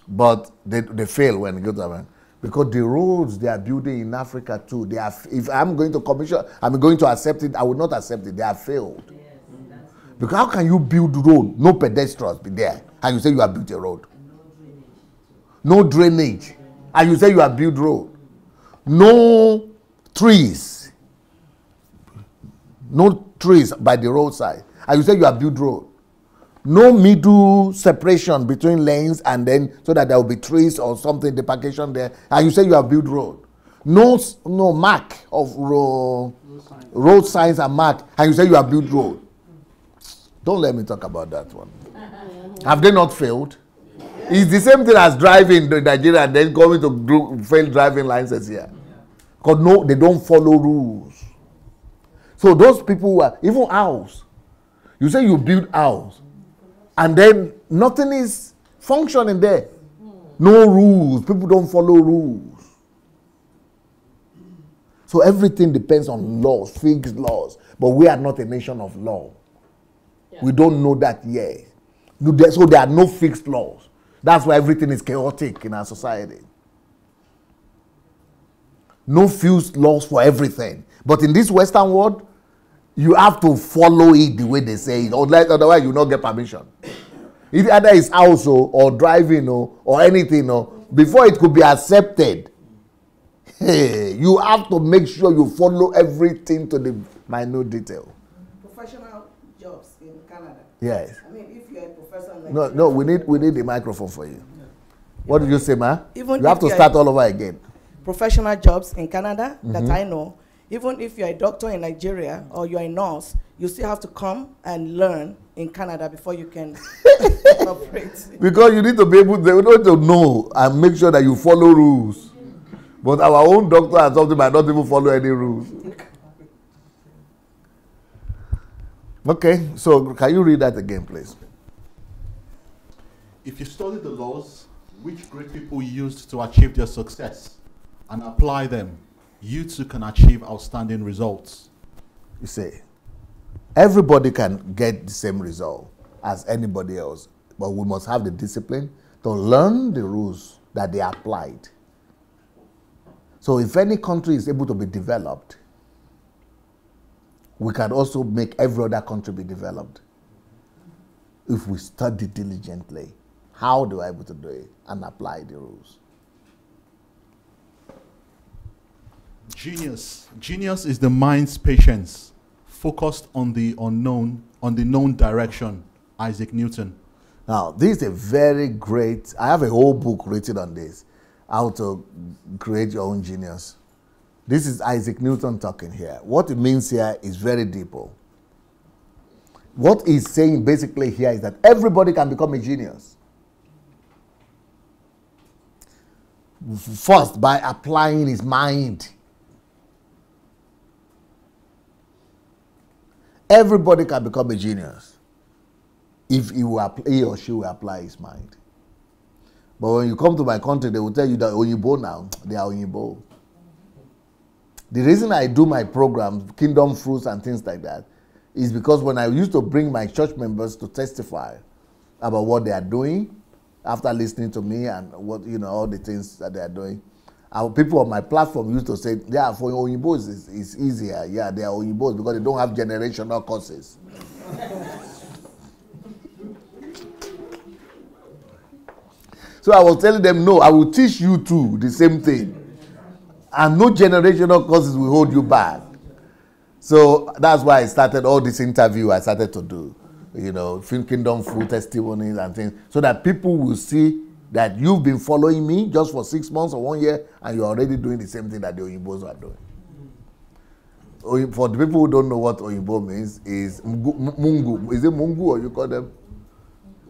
but they fail when they go to America. Because the roads they are building in Africa too, they are, if I'm going to commission, I'm going to accept it, I will not accept it, they are failed. Yes, because how can you build road, no pedestrians be there, and you say you have built a road? No drainage, and you say you have built road. No trees. No trees by the roadside, and you say you have built road. No middle separation between lanes and then so that there will be trees or something, demarcation there, and you say you have built road. No mark of road signs and mark, and you say you have built road. Don't let me talk about that one. Have they not failed? It's the same thing as driving in Nigeria and then coming to fail driving licenses here. Because no, they don't follow rules. So those people who are, even house, you say you build house, and then nothing is functioning there. No rules. People don't follow rules. So everything depends on laws, fixed laws. But we are not a nation of law. Yeah. We don't know that yet. So there are no fixed laws. That's why everything is chaotic in our society. No fixed laws for everything. But in this Western world, You have to follow it the way they say it, otherwise you will not get permission. If either it's house or driving or anything, before it could be accepted, you have to make sure you follow everything to the minute detail. Professional jobs in Canada. Yes. I mean, if you're a professor like No, we need the microphone for you. What did you say, ma? Even you have to start all over again. Professional jobs in Canada that I know, even if you're a doctor in Nigeria or you're a nurse, you still have to come and learn in Canada before you can operate. Because you need to be able to know and make sure that you follow rules. But our own doctor and something might not even follow any rules. Okay, so can you read that again, please? If you study the laws which great people used to achieve their success and apply them, you too can achieve outstanding results. You see, everybody can get the same result as anybody else, but we must have the discipline to learn the rules that they applied. So if any country is able to be developed, we can also make every other country be developed if we study diligently how they are able to do it and apply the rules. Genius is the mind's patience, focused on the unknown, on the known direction. Isaac Newton. Now, this is a very great, I have a whole book written on this, how to create your own genius. This is Isaac Newton talking here. What it means here is very deep. What he's saying basically here is that everybody can become a genius. First, by applying his mind. Everybody can become a genius if he or she will apply his mind. But when you come to my country, they will tell you that Oyinbo now, they are Oyinbo. The reason I do my programs, Kingdom Fruits and things like that, is because when I used to bring my church members to testify about what they are doing, after listening to me and what, all the things that they are doing, our people on my platform used to say, yeah, for Oyinbos it's easier. Yeah, they are Oyinbos because they don't have generational courses. So I was telling them, no, I will teach you too the same thing. And no generational courses will hold you back. So that's why I started all this interview I started to do. Kingdom Fruit testimonies and things, so that people will see that you've been following me just for 6 months or 1 year and you're already doing the same thing that the Oyinbos are doing. For the people who don't know what Oyinbo means, is Mungu. Is it Mungu or you call them?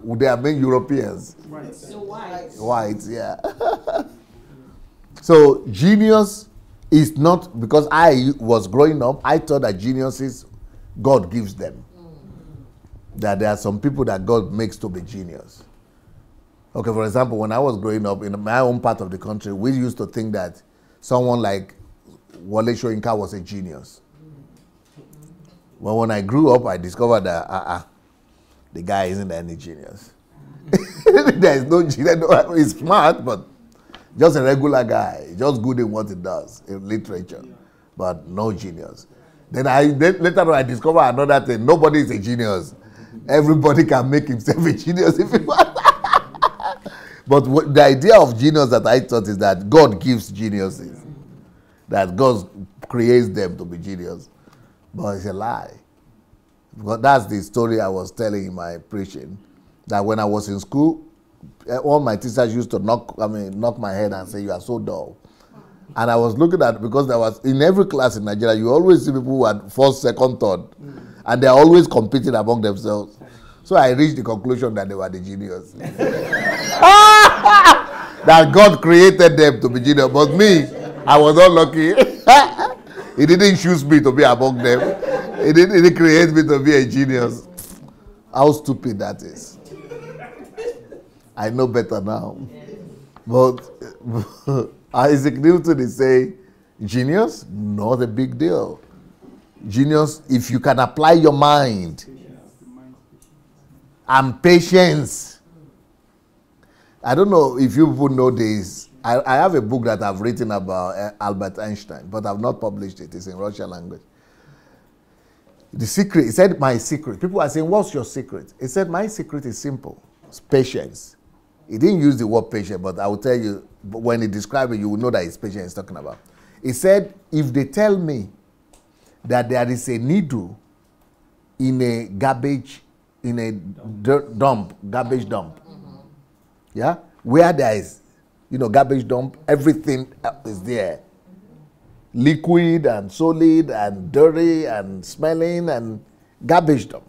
They are main Europeans. Whites, yeah. So genius is not, because I was growing up, I thought that geniuses, God gives them. That there are some people that God makes to be genius. Okay, for example, when I was growing up in my own part of the country, we used to think that someone like Wole Soyinka was a genius. But when I grew up, I discovered that the guy isn't any genius. There is no genius. He's smart, but just a regular guy, just good in what he does in literature, but no genius. Then later on I discovered another thing. Nobody is a genius. Everybody can make himself a genius if he wants. But the idea of genius that I thought is that God gives geniuses, that God creates them to be genius. But it's a lie. Because that's the story I was telling in my preaching, that when I was in school, all my teachers used to knock my head and say, you are so dull. And I was looking at, because there was, in every class in Nigeria, you always see people who are first, second, third. And they're always competing among themselves. So I reached the conclusion that they were the genius. That God created them to be genius. But me, I was not lucky. He didn't choose me to be among them. He didn't create me to be a genius. How stupid that is. I know better now. But Isaac Newton is saying, genius, not a big deal. Genius, if you can apply your mind and patience. I don't know if you people know this. I have a book that I've written about Albert Einstein, but I've not published it. It's in Russian language. The secret, he said, my secret. People are saying, what's your secret? He said, my secret is simple. It's patience. He didn't use the word patient, but I will tell you, when he described it, you will know that it's patience he's talking about. He said, if they tell me that there is a needle in a garbage, in a dump, garbage dump, yeah, where there is, garbage dump, everything is there. Liquid and solid and dirty and smelling and garbage dump.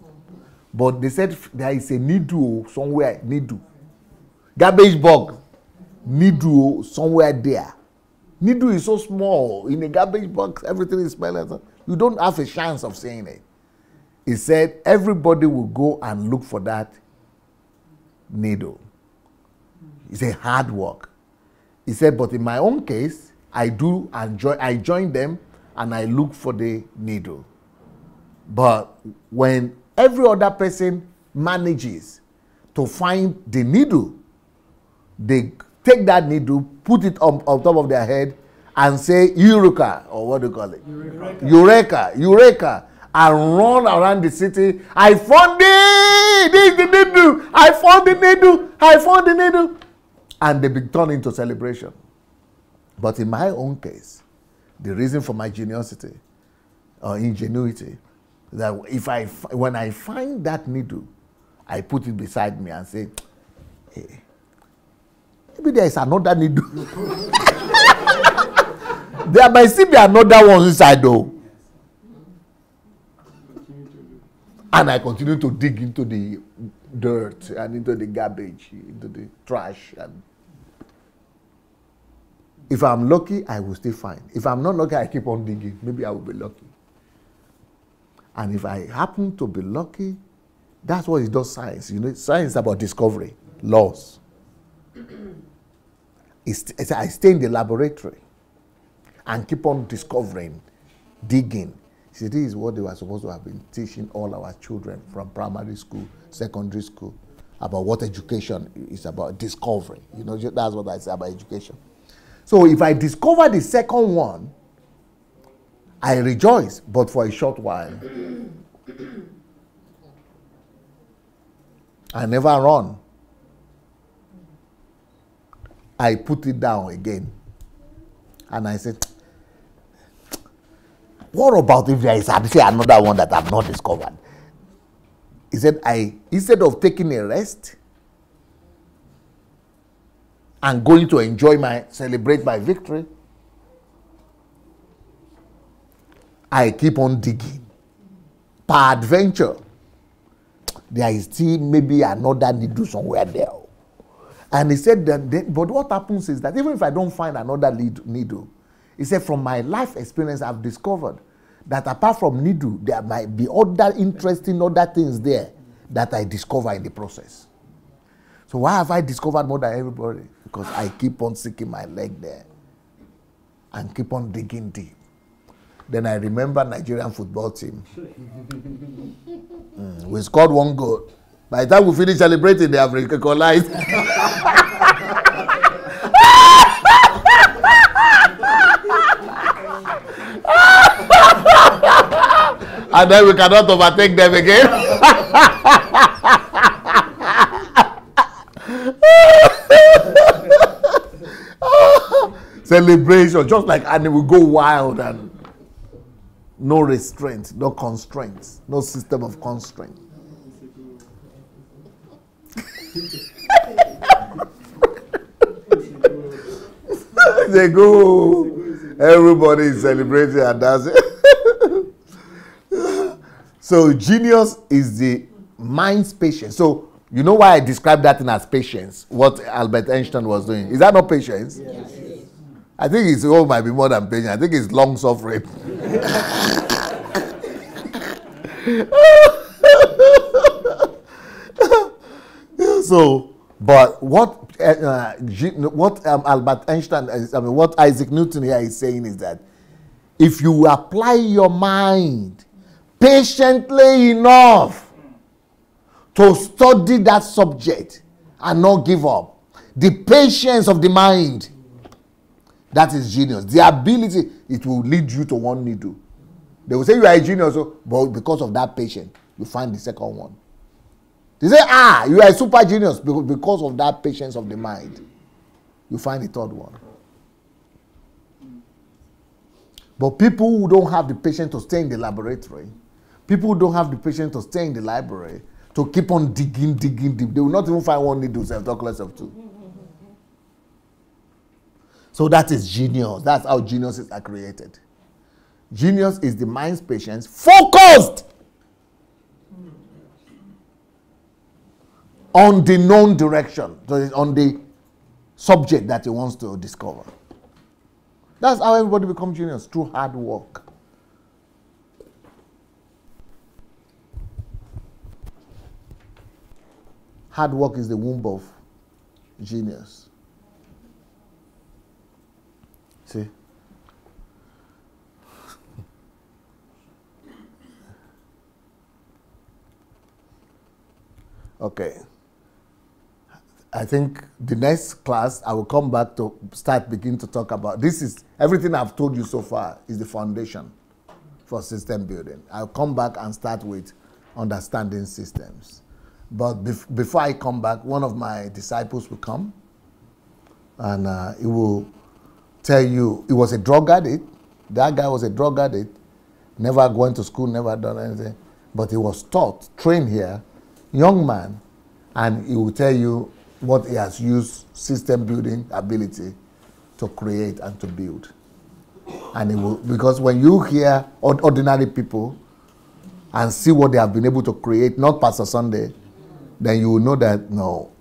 But they said there is a needle somewhere, needle. Garbage box, needle somewhere there. Needle is so small. In a garbage box, everything is smelling. You don't have a chance of seeing it. He said everybody will go and look for that needle. It's a hard work. He said, but in my own case, I join them and I look for the needle. But when every other person manages to find the needle, they take that needle, put it on top of their head and say, Eureka, or what do you call it? Eureka. Eureka, Eureka, and run around the city. I found it! This is the needle! I found the needle! I found the needle! And they be turned into celebration. But in my own case, the reason for my geniusity or ingenuity is that when I find that needle, I put it beside me and say, hey, maybe there is another needle. There might still be another one inside though. And I continue to dig into the dirt and into the garbage, into the trash. And if I'm lucky, I will still find. If I'm not lucky, I keep on digging. Maybe I will be lucky. And if I happen to be lucky, that's what it does science. Science is about discovery, laws. I stay in the laboratory and keep on discovering, digging. See, this is what they were supposed to have been teaching all our children from primary school, secondary school, about what education is about, discovery. That's what I say about education. So if I discover the second one, I rejoice, but for a short while. I never run. I put it down again. And I said, what about if there is another one that I've not discovered? He said, instead of taking a rest and going to celebrate my victory, I keep on digging. Per adventure, there is still maybe another needle somewhere there. And he said that, but what happens is that even if I don't find another needle, he said from my life experience, I've discovered that apart from needle, there might be other interesting other things there that I discover in the process. So why have I discovered more than everybody? Because I keep on seeking my leg there and keep on digging deep. Then I remember Nigerian football team. We scored 1 goal. By the time we finish celebrating, they have recognized. And then we cannot overtake them again. Celebration, just like animals go wild and no restraint, no constraints, no system of constraint. They go, everybody is celebrating and dancing. So genius is the mind's patience. So you know why I described that thing as patience, what Albert Einstein was doing. Is that not patience? Yes. I think his role might be more than patience. I think it's long suffering. So, but what Albert Einstein, what Isaac Newton here is saying is that if you apply your mind patiently enough to study that subject and not give up, the patience of the mind, that is genius. The ability, it will lead you to one needle. They will say you are a genius, but because of that patience, you find the second one. They say, you are a super genius because of that patience of the mind. You find the third one. But people who don't have the patience to stay in the laboratory, people who don't have the patience to stay in the library, to keep on digging deep, they will not even find one needle, talk less of two. So that is genius. That's how geniuses are created. Genius is the mind's patience focused on the known direction, on the subject that he wants to discover. That's how everybody becomes genius, through hard work. Hard work is the womb of genius. See? Okay. I think the next class I will come back to begin to talk about. This is everything I've told you so far is the foundation for system building. I'll come back and start with understanding systems. But before I come back, one of my disciples will come and he will tell you he was a drug addict. That guy was a drug addict, never going to school, never done anything, but he was taught, trained here, young man, and he will tell you what he has used system building ability to create and to build. And he will, because when you hear ordinary people and see what they have been able to create, not Pastor Sunday, then you will know that no,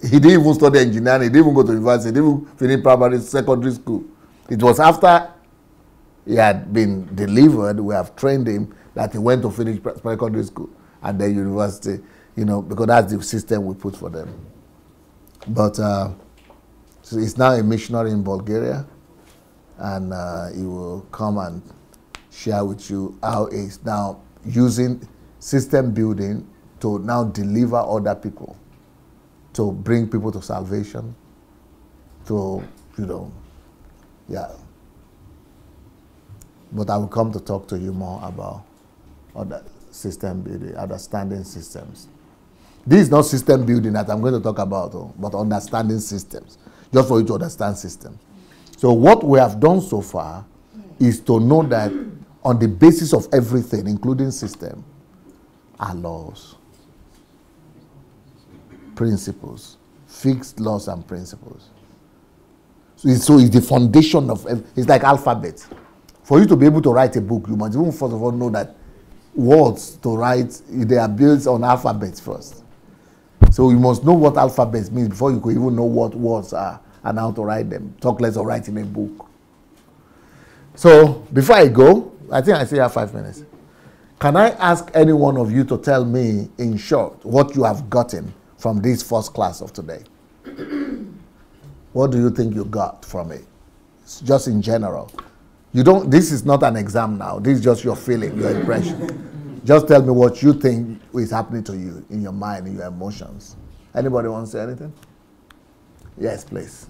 he didn't even study engineering, he didn't even go to university, he didn't even finish primary, secondary school. It was after he had been delivered, we have trained him, that he went to finish secondary school and then university, you know, because that's the system we put for them. But so he's now a missionary in Bulgaria, and he will come and share with you how he's now using system building to now deliver other people, to bring people to salvation, to, you know, yeah. But I will come to talk to you more about other system building, understanding systems. This is not system building that I'm going to talk about, but understanding systems, just for you to understand systems. So what we have done so far is to know that on the basis of everything, including system, are laws, principles, fixed laws and principles. So it's the foundation of, it's like alphabet. For you to be able to write a book, you must even first of all know that words to write, they are built on alphabets first. So you must know what alphabets means before you could even know what words are and how to write them. Talk less of writing a book. So before I go, I think I still have 5 minutes. Can I ask any one of you to tell me in short what you have gotten from this first class of today? What do you think you got from it? Just in general. You don't, this is not an exam now. This is just your feeling, your impression. Just tell me what you think is happening to you in your mind, in your emotions. Anybody want to say anything? Yes, please.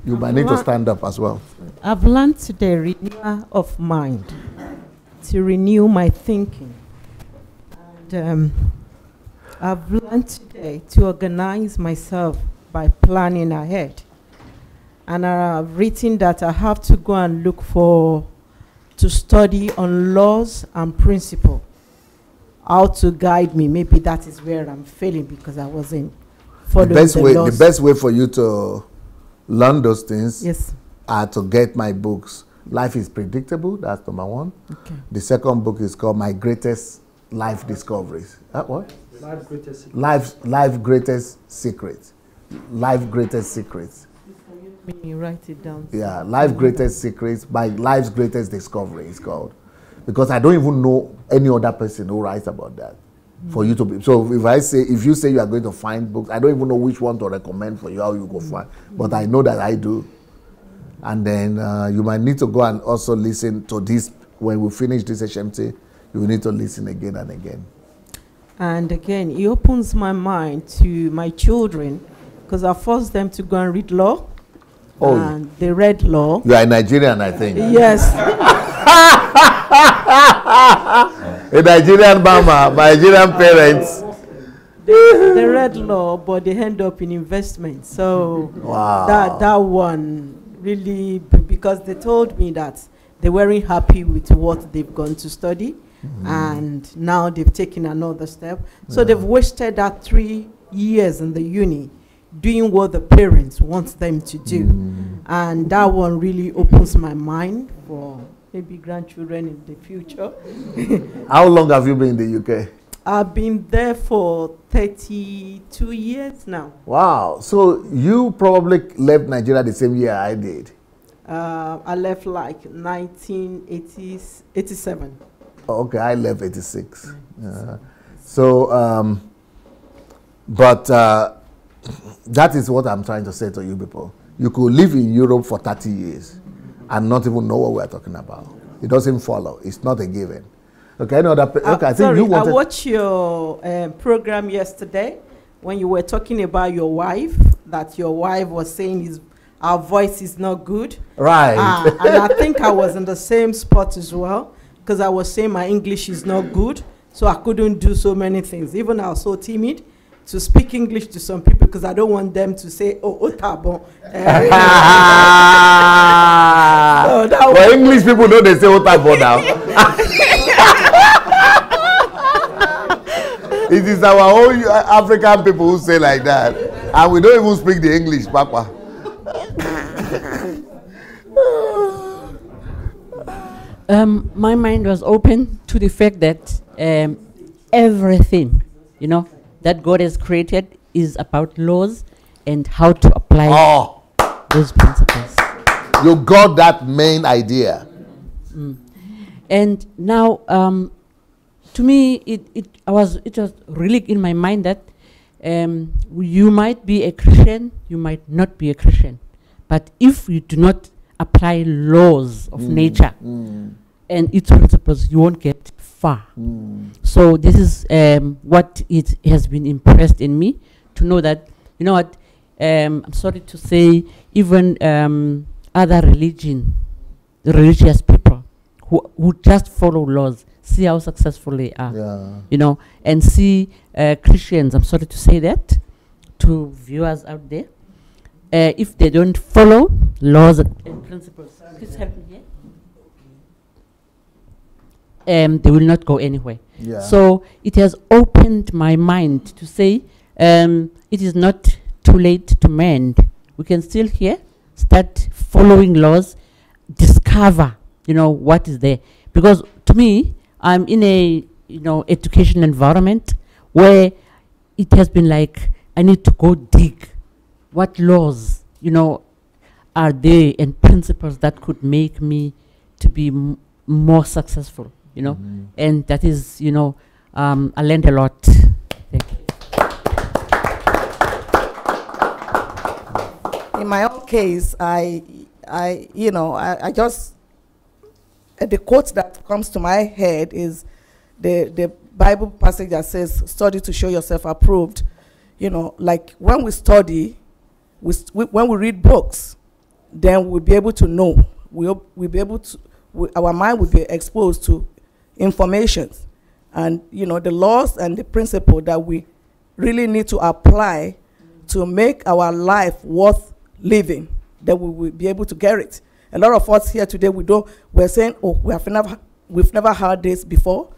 You might need to stand up as well. I've learned today renewal of mind, to renew my thinking. And I've learned today to organize myself by planning ahead. And I've written that I have to go and look to study on laws and principle, how to guide me. Maybe that is where I'm failing because I wasn't following the laws. The best way for you to learn those things, yes, are to get my books. Life is Predictable, that's number 1. Okay. The second book is called My Greatest Life Discoveries. What? Life Greatest Secrets. Life Greatest Secrets. Life Greatest Secrets. You write it down. Yeah, Life Greatest Secrets by Life's Greatest Discovery is called. Because I don't even know any other person who writes about that. For you to be, so if you say you are going to find books, I don't even know which one to recommend for you, how you go find. But I know that I do. And then you might need to go and also listen to this. When we finish this HMT, you will need to listen again and again. And again, it opens my mind to my children, because I force them to go and read law Oh. And they read law. You are a Nigerian, I think. Yes. A Nigerian mama, Nigerian parents. They read law, but they end up in investment. So wow. that one really, because they told me that they weren't happy with what they've gone to study, and now they've taken another step. So they've wasted that 3 years in the uni doing what the parents want them to do. And that one really opens my mind for maybe grandchildren in the future. How long have you been in the UK? I've been there for 32 years now. Wow. So you probably left Nigeria the same year I did. I left like 1987. Oh, okay, I left 86. So, but that is what I'm trying to say to you people. You could live in Europe for 30 years and not even know what we're talking about. It doesn't follow. It's not a given. Okay, okay, I think sorry, you wanted... I watched your program yesterday when you were talking about your wife, that your wife was saying our voice is not good. Right. And I think I was in the same spot as well, because I was saying my English is not good, so I couldn't do so many things. Even I was so timid to speak English to some people because I don't want them to say, oh, otabon. Well, English people know they say otabon now. It is our own African people who say like that. And we don't even speak the English, Papa. My mind was open to the fact that everything, you know, that God has created is about laws and how to apply those principles. You got that main idea. And now, to me, it was really in my mind that you might be a Christian, you might not be a Christian, but if you do not apply laws of nature and its principles, you won't get far. So this is what it has been impressed in me, to know that, you know what, I'm sorry to say, even other religious people who just follow laws, see how successful they are, you know, and see Christians, I'm sorry to say that to viewers out there, if they don't follow laws and principles, please help me here, they will not go anywhere. So it has opened my mind to say it is not too late to mend. We can still here start following laws, discover, you know, what is there. Because to me, I'm in a, you know, education environment where it has been like, I need to go dig what laws, you know, are there and principles that could make me to be more successful, you know. And that is, you know, I learned a lot. Thank you. In my own case, I just, the quote that comes to my head is the Bible passage that says, study to show yourself approved. You know, like when we study, when we read books, then we'll be able to know. We'll be able to, our mind will be exposed to information. And, you know, the laws and the principle that we really need to apply to make our life worth living, that we will be able to get it. A lot of us here today, we're saying, oh, we've never heard this before.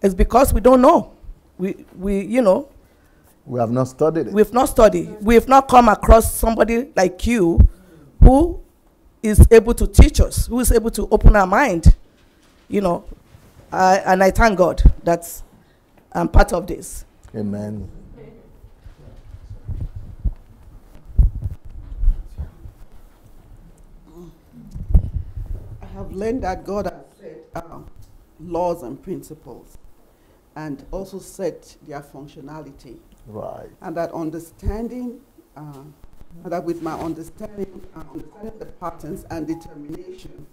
It's because we don't know. We you know. We have not studied it. We've not studied. We've not come across somebody like you who is able to teach us, who is able to open our mind, you know. And I thank God that I'm part of this. Amen. I have learned that God has set laws and principles and also set their functionality. Right. And that understanding, that with my understanding the patterns and determination,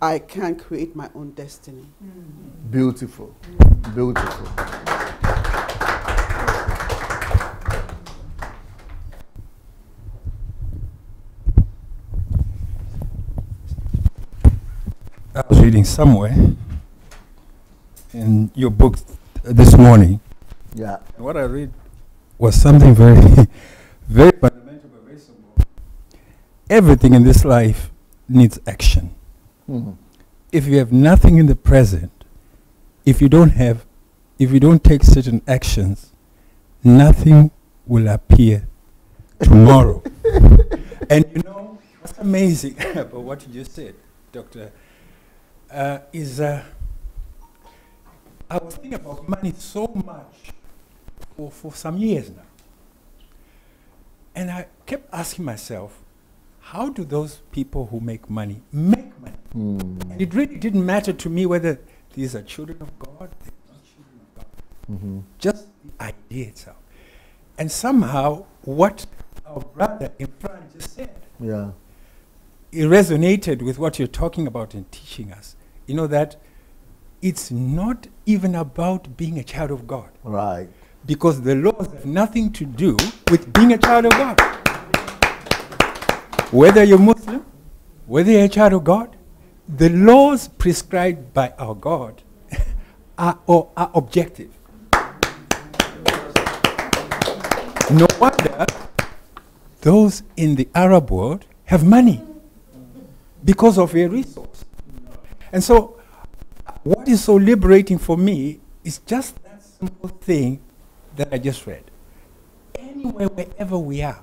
I can create my own destiny. Beautiful. Beautiful. reading somewhere in your book this morning. Yeah. What I read was something very, very fundamental but very simple. Everything in this life needs action. Mhm. If you have nothing in the present, if you don't take certain actions, nothing will appear tomorrow. And you know, what's amazing about what you just said, Doctor, is I was thinking about money so much for some years now. And I kept asking myself, how do those people who make money make money? And it really didn't matter to me whether these are children of God, they're not children of God. Just the idea itself. And somehow, what our brother in front just said, Yeah. it resonated with what you're talking about and teaching us. You know, that it's not even about being a child of God. Right. Because the laws have nothing to do with being a child of God. Whether you're Muslim, whether you're a child of God, the laws prescribed by our God are objective. No wonder those in the Arab world have money because of a resource. And so what is so liberating for me is just that simple thing that I just read. Anywhere, wherever we are,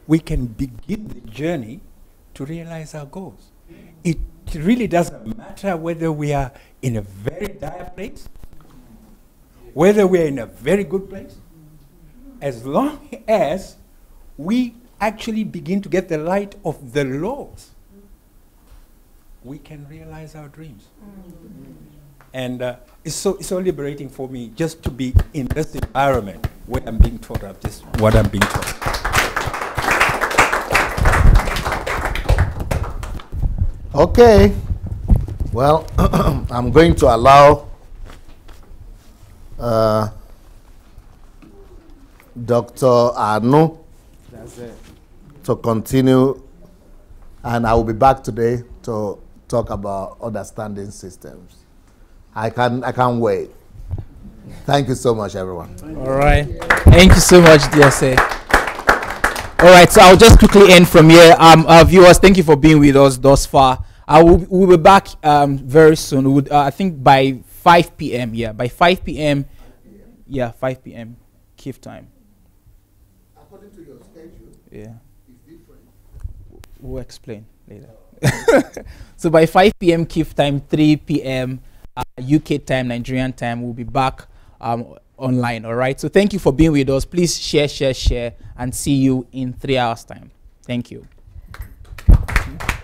we can begin the journey to realize our goals. It really doesn't matter whether we are in a very dire place, whether we are in a very good place, as long as we actually begin to get the light of the laws, we can realize our dreams. And it's so liberating for me just to be in this environment where I'm being taught of this, what I'm being taught. Okay. Well, I'm going to allow Dr. Anu to continue, and I will be back today to talk about understanding systems. I can't wait. Thank you so much, everyone. All right. Thank you so much, DSA. All right, so I'll just quickly end from here. Our viewers, thank you for being with us thus far. We'll be back very soon. I think by 5 p.m. Yeah, by 5 p.m. Yeah, 5 p.m. Kyiv time. According to your schedule, yeah, it's different. We'll explain later. So by 5 p.m. Kyiv time, 3 p.m. UK time, Nigerian time, we'll be back online. All right. So thank you for being with us. Please share, and see you in 3 hours time. Thank you.